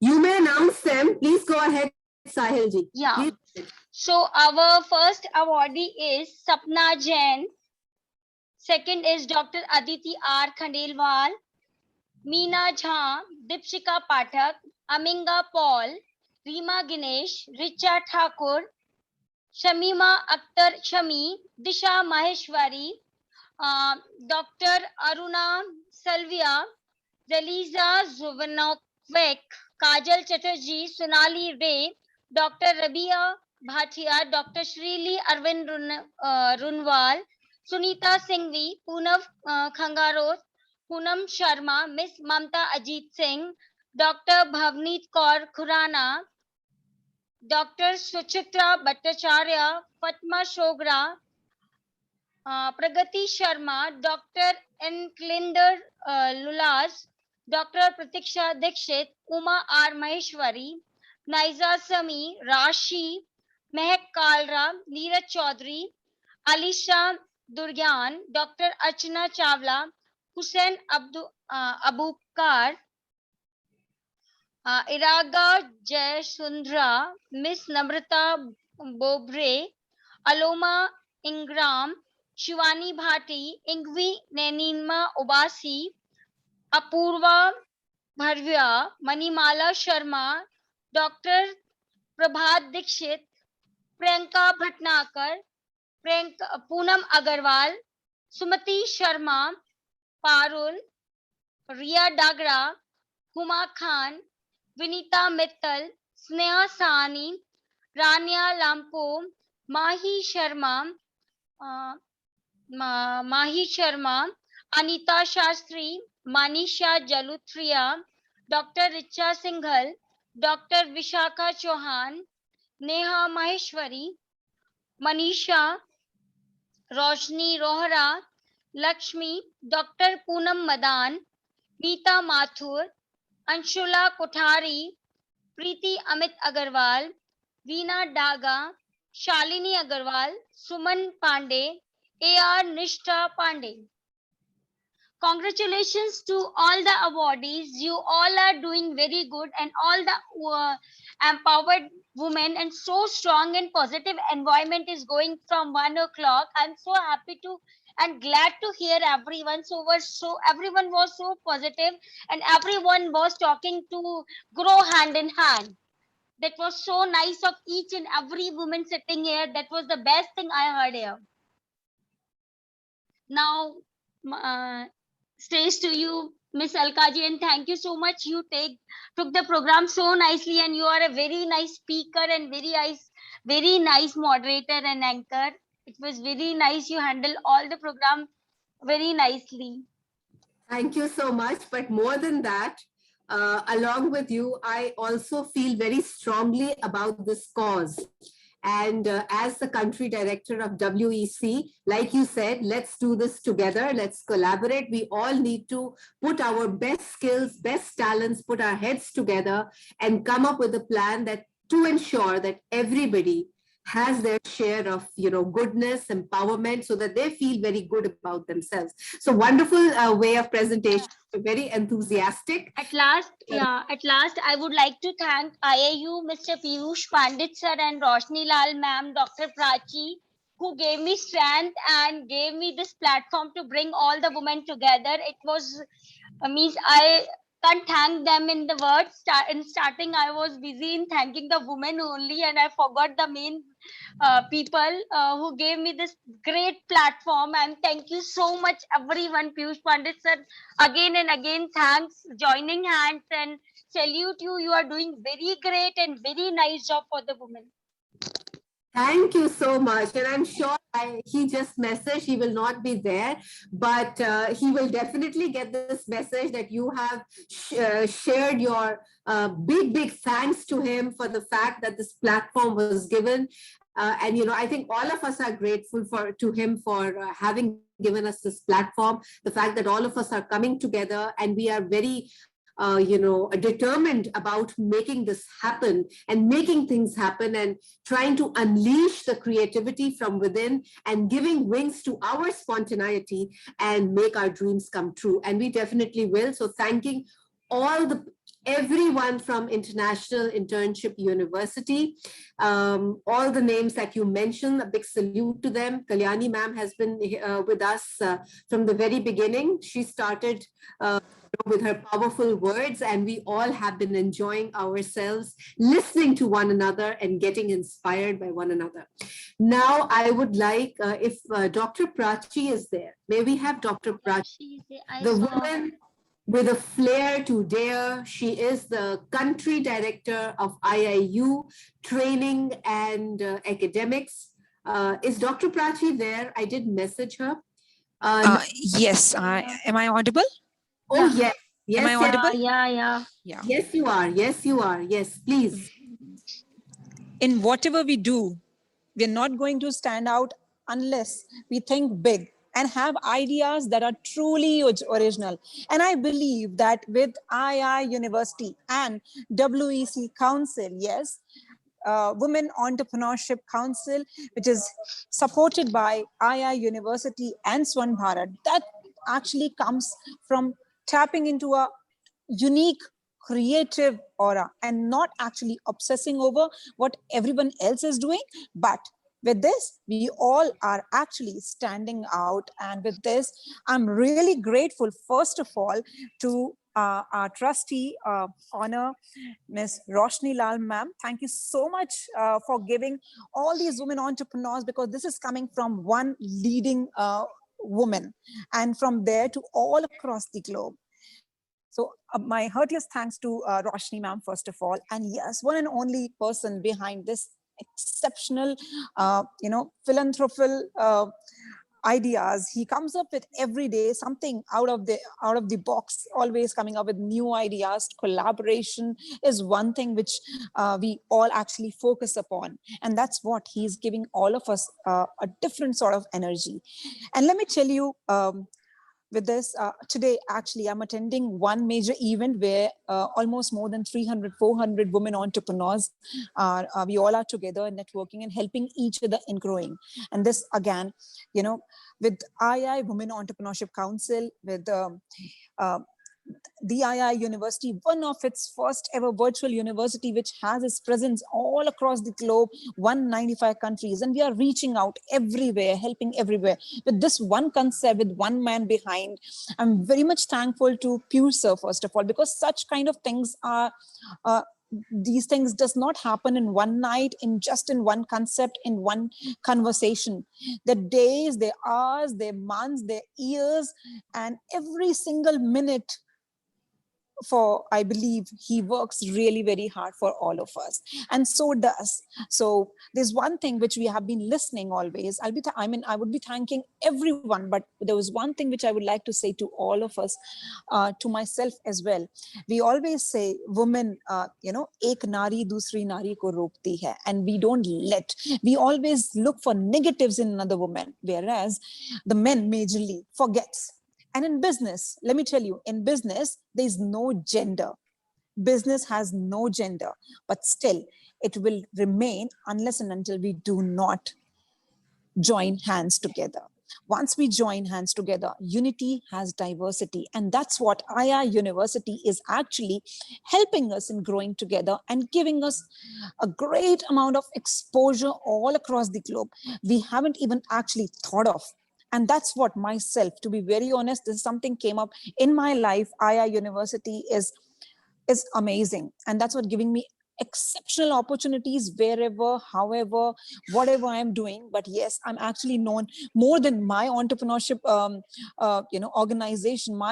You may announce them. Please go ahead, Sahil ji. Yeah. Please. So our first awardee is Sapna Jain. Second is Dr. Aditi R. Khandelwal, Meena Jha, Dipshika Pathak, Aminga Paul, Rima Ganesh, Richa Thakur, Shamima Akhtar Shami, Disha Maheshwari, Dr. Aruna Salvia, Zeliza Zuvanovek, Kajal Chatterjee, Sonali Ray, Dr. Rabia Bhatia, Dr. Shrili Arvind Runwal, Sunita Singhvi, Poonam Khangarot, Poonam Sharma, Miss Mamta Ajit Singh, Dr. Bhavneet Kaur Khurana, Dr. Suchitra Bhattacharya, Fatma Shogra, Pragati Sharma, Dr. Enklinder Lulas, Dr. Pratiksha Dikshit, Uma R. Maheshwari, Naiza Sami, Rashi, Mehak Kalra, Neeraj Chaudhary, Alisha Durgyan, Dr. Archana Chawla, Hussain Abukar, Iraga Jayasundra, Miss Namrata Bobre, Aloma Ingram, Shivani Bhati, Ingvi Nenima Obasi, Apurva Bharvya, Manimala Sharma, Dr. Prabhat Dikshit, Priyanka Bhatnakar, Poonam Agarwal, Sumati Sharma, Parul, Ria Dagra, Huma Khan, Vinita Mittal, Sneha Sahani, Rania Lampo, Mahi Sharma, Anita Shastri, Manisha Jalutria, Dr. Richa Singhal, Dr. Vishakha Chauhan, Neha Maheshwari, Manisha, Roshni Rohra, Lakshmi, Dr. Poonam Madan, Meeta Mathur, Anshula Kothari, Preeti Amit Agarwal, Veena Daga, Shalini Agarwal, Suman Pandey, A.R. Nishtha Pandey. Congratulations to all the awardees. You all are doing very good, and all the empowered women, and so strong and positive environment is going from 1 o'clock. I'm so happy to and glad to hear everyone. Everyone was so positive, and everyone was talking to grow hand in hand. That was so nice of each and every woman sitting here. That was the best thing I heard here. Now, stays to you, Miss Alkaji, and thank you so much. You took the program so nicely, and you are a very nice speaker and very nice moderator and anchor. It was very nice. You handled all the program very nicely. Thank you so much. But more than that, along with you, I also feel very strongly about this cause. And as the country director of WEC, like you said, let's do this together. Let's collaborate. We all need to put our best skills, best talents, put our heads together and come up with a plan that to ensure that everybody has their share of, goodness, empowerment, so that they feel very good about themselves. So wonderful way of presentation. Very enthusiastic. At last, I would like to thank IIU, Mr. Piyush Pandit sir, and Roshni Lal ma'am, Dr. Prachi, who gave me strength and gave me this platform to bring all the women together. It was I can't thank them in the words. In starting, I was busy in thanking the women only, and I forgot the main people who gave me this great platform. And thank you so much, everyone. Piyush Pandit sir, again and again, thanks, joining hands, and salute you. You are doing very great and very nice job for the women. Thank you so much. And I'm sure he just messaged, he will not be there, but he will definitely get this message that you have shared your big thanks to him for the fact that this platform was given. And, I think all of us are grateful to him for having given us this platform, the fact that all of us are coming together and we are very determined about making this happen and making things happen and trying to unleash the creativity from within and giving wings to our spontaneity and make our dreams come true. And we definitely will. So thanking everyone from International Internship University, all the names that you mentioned, a big salute to them. Kalyani ma'am has been with us from the very beginning. She started with her powerful words, and we all have been enjoying ourselves, listening to one another and getting inspired by one another. Now, I would like, if Dr. Prachi is there, may we have Dr. Prachi, the woman with a flair to dare. She is the country director of IIU Training and Academics. Is Dr. Prachi there? I did message her. Yes, am I audible? Oh, yes. Yes, Am I audible? Yeah. Yes, you are. Yes, you are. Yes, please. In whatever we do, we're not going to stand out unless we think big and have ideas that are truly original. And I believe that with II University and WEC Council, yes, Women Entrepreneurship Council, which is supported by II University and Swarna Bharat, that actually comes from tapping into a unique creative aura and not actually obsessing over what everyone else is doing. But with this, we all are actually standing out. And with this, I'm really grateful, first of all, to our trustee honor, Ms. Roshni Lal ma'am. Thank you so much for giving all these women entrepreneurs, because this is coming from one leading woman and from there to all across the globe. So my heartiest thanks to Roshni ma'am, first of all. And yes, one and only person behind this exceptional, philanthropical ideas. He comes up with every day something out of the box, always coming up with new ideas. Collaboration is one thing which we all actually focus upon. And that's what he's giving all of us a different sort of energy. And let me tell you, with this, today, actually, I'm attending one major event where almost more than 300, 400 women entrepreneurs, we all are together networking and helping each other in growing. And this, again, with II Women Entrepreneurship Council, with the II University, one of its first ever virtual university, which has its presence all across the globe, 195 countries. And we are reaching out everywhere, helping everywhere. With this one concept, with one man behind, I'm very much thankful to Piyush sir, first of all, because such kind of things are, these things does not happen in one night, in one concept, in one conversation. The days, the hours, the months, the years, and every single minute for, I believe he works really very hard for all of us, and so does. So there's one thing which we have been listening always. I would be thanking everyone, but there was one thing which I would like to say to all of us, to myself as well. We always say, women, ek nari dusri nari ko rokti hai, and we don't we always look for negatives in another woman, whereas the men majorly forgets. And in business, let me tell you, in business, there's no gender. Business has no gender, but still it will remain unless and until we do not join hands together. Once we join hands together, unity has diversity. And that's what II University is actually helping us in growing together and giving us a great amount of exposure all across the globe. We haven't even actually thought of. And that's what myself, to be very honest, this is something came up in my life. II University is amazing. And that's what giving me exceptional opportunities wherever, however, whatever I'm doing. But yes, I'm actually known more than my entrepreneurship, organization,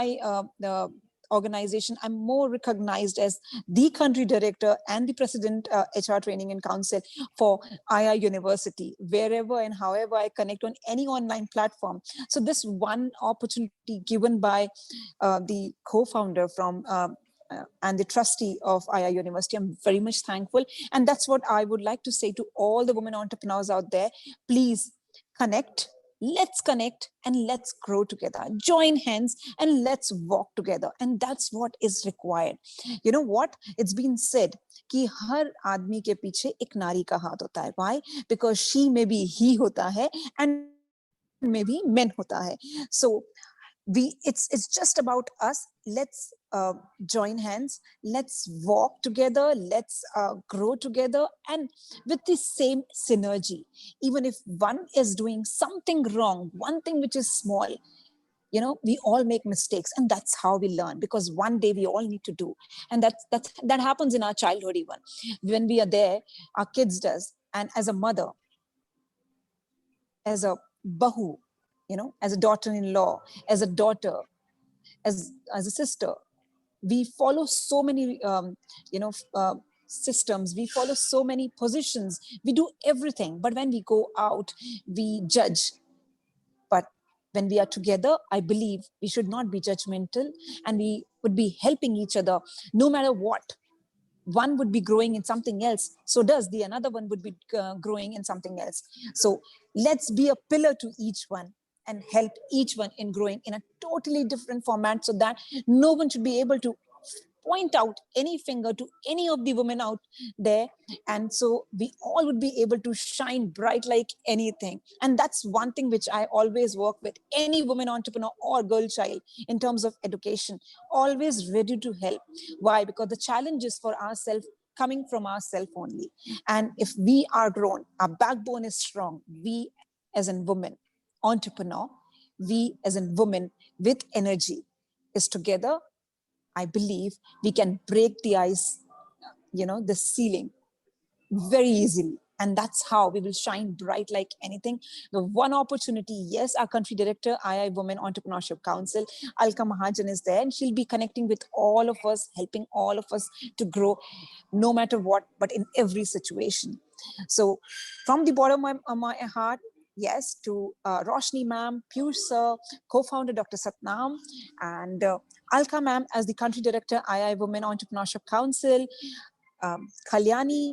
organization. I'm more recognized as the country director and the president, HR training and council for II University, wherever and however I connect on any online platform. So this one opportunity given by the co-founder from and the trustee of II University, I'm very much thankful. And that's what I would like to say to all the women entrepreneurs out there. Please connect. Let's connect and let's grow together. Join hands and let's walk together. And that's what is required. You know what? It's been said कि हर आदमी के पीछे एक नारी का हाथ होता है. Why? Because she may be he होता है and maybe men होता है. So it's just about us. Let's join hands, let's walk together, let's grow together, and with the same synergy. Even if one is doing something wrong, one thing which is small, we all make mistakes, and that's how we learn, because one day we all need to do. And that happens in our childhood. Even when we are there, our kids does. And as a mother, as a bahu, as a daughter-in-law, as a daughter, as a sister, we follow so many systems, we follow so many positions, we do everything. But when we go out, we judge. But when we are together, I believe we should not be judgmental, and we would be helping each other. No matter what, one would be growing in something else, so does the another one would be growing in something else. So let's be a pillar to each one and help each one in growing in a totally different format, so that no one should be able to point out any finger to any of the women out there. And so we all would be able to shine bright like anything. And that's one thing which I always work with any woman entrepreneur or girl child in terms of education, always ready to help. Why? Because the challenge is for ourselves, coming from ourselves only. And if we are grown, our backbone is strong, we as a woman entrepreneur, we as a woman with energy is together, I believe we can break the ice, the ceiling very easily. And that's how we will shine bright like anything. The one opportunity, yes, our country director, II Women Entrepreneurship Council, Alka Mahajan, is there, and she'll be connecting with all of us, helping all of us to grow no matter what, but in every situation. So from the bottom of my heart, yes, to Roshni ma'am, Piyush sir, co-founder Dr. Satnam, and Alka ma'am as the country director, II Women Entrepreneurship Council, Kalyani,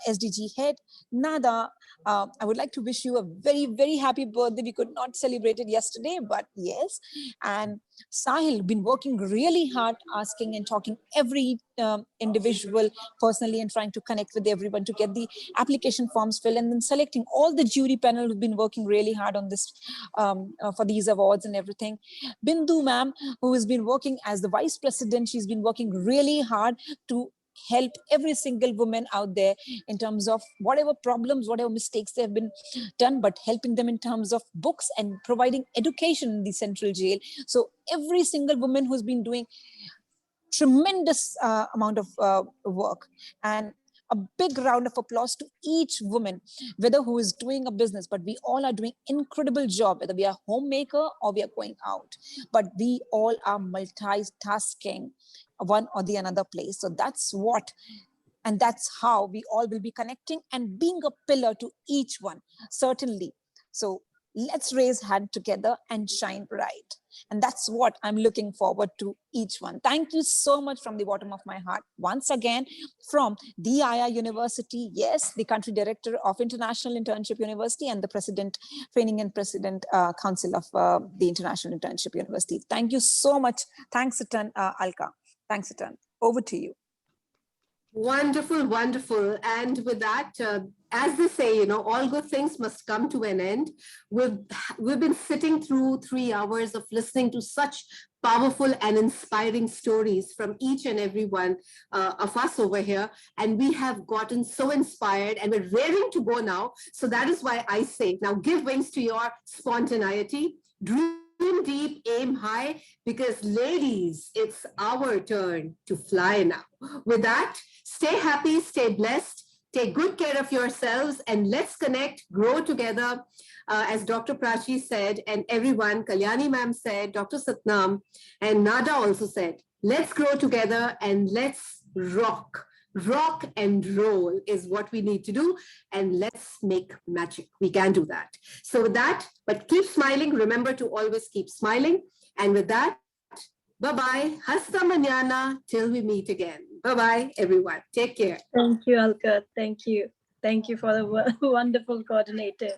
SDG head, Nada, I would like to wish you a very, very happy birthday. We could not celebrate it yesterday, but yes. And Sahil, been working really hard, asking and talking every individual personally and trying to connect with everyone to get the application forms filled, and then selecting all the jury panel who've been working really hard on this for these awards and everything. Bindu ma'am, who has been working as the vice president, she's been working really hard to help every single woman out there in terms of whatever problems, whatever mistakes they have been done, but helping them in terms of books and providing education in the central jail. So every single woman who's been doing tremendous amount of work, and a big round of applause to each woman, whether who is doing a business, but we all are doing incredible job, whether we are homemaker or we are going out, but we all are multitasking one or the another place. So that's what, and that's how we all will be connecting and being a pillar to each one, certainly. So let's raise hand together and shine bright. And that's what I'm looking forward to each one. Thank you so much from the bottom of my heart. Once again, from the II University, yes, the country director of International Internship University and the president, training and president council of the International Internship University. Thank you so much. Thanks a ton, Alka. Thanks a ton. Over to you. Wonderful, wonderful. And with that, as they say, all good things must come to an end. We've been sitting through 3 hours of listening to such powerful and inspiring stories from each and every one of us over here. And we have gotten so inspired and we're raring to go now. So that is why I say, now give wings to your spontaneity, dream swim deep, aim high, because ladies, it's our turn to fly now. With that, stay happy, stay blessed, take good care of yourselves, and let's connect, grow together. As Dr. Prachi said, and everyone, Kalyani ma'am said, Dr. Satnam, and Nada also said, let's grow together and let's rock. Rock and roll is what we need to do, and let's make magic. We can do that. So with that, but keep smiling. Remember to always keep smiling. And with that, bye-bye. Hasta mañana till we meet again. Bye-bye, everyone. Take care. Thank you, Alka. Thank you. Thank you for the wonderful coordinator.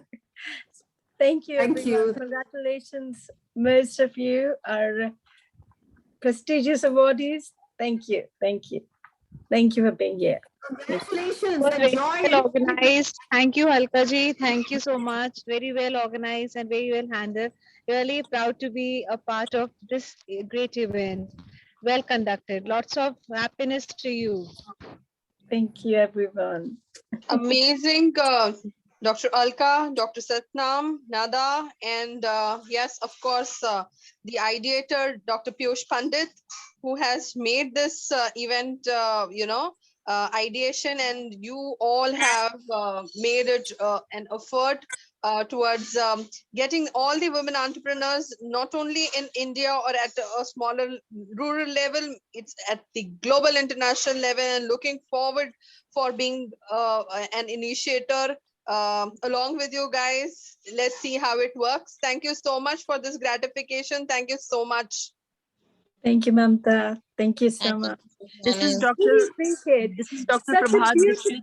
Thank you, Thank everyone. you. Congratulations, most of you are prestigious awardees. Thank you. Thank you. Thank you for being here. Congratulations. Very Enjoy. well organized. Thank you, Alkaji. Thank you so much. Very well organized and very well handled. Really proud to be a part of this great event. Well conducted. Lots of happiness to you. Thank you, everyone. Amazing, Dr. Alka, Dr. Satnam, Nada, and yes, of course, the ideator, Dr. Piyush Pandit, who has made this event, ideation, and you all have made it an effort towards getting all the women entrepreneurs, not only in India or at a smaller rural level, it's at the global international level, and looking forward for being an initiator along with you guys. Let's see how it works. Thank you so much for this gratification. Thank you so much. Thank you, Mamta. Thank you so much. This is Really appreciate Dr. such a Prabhat beautiful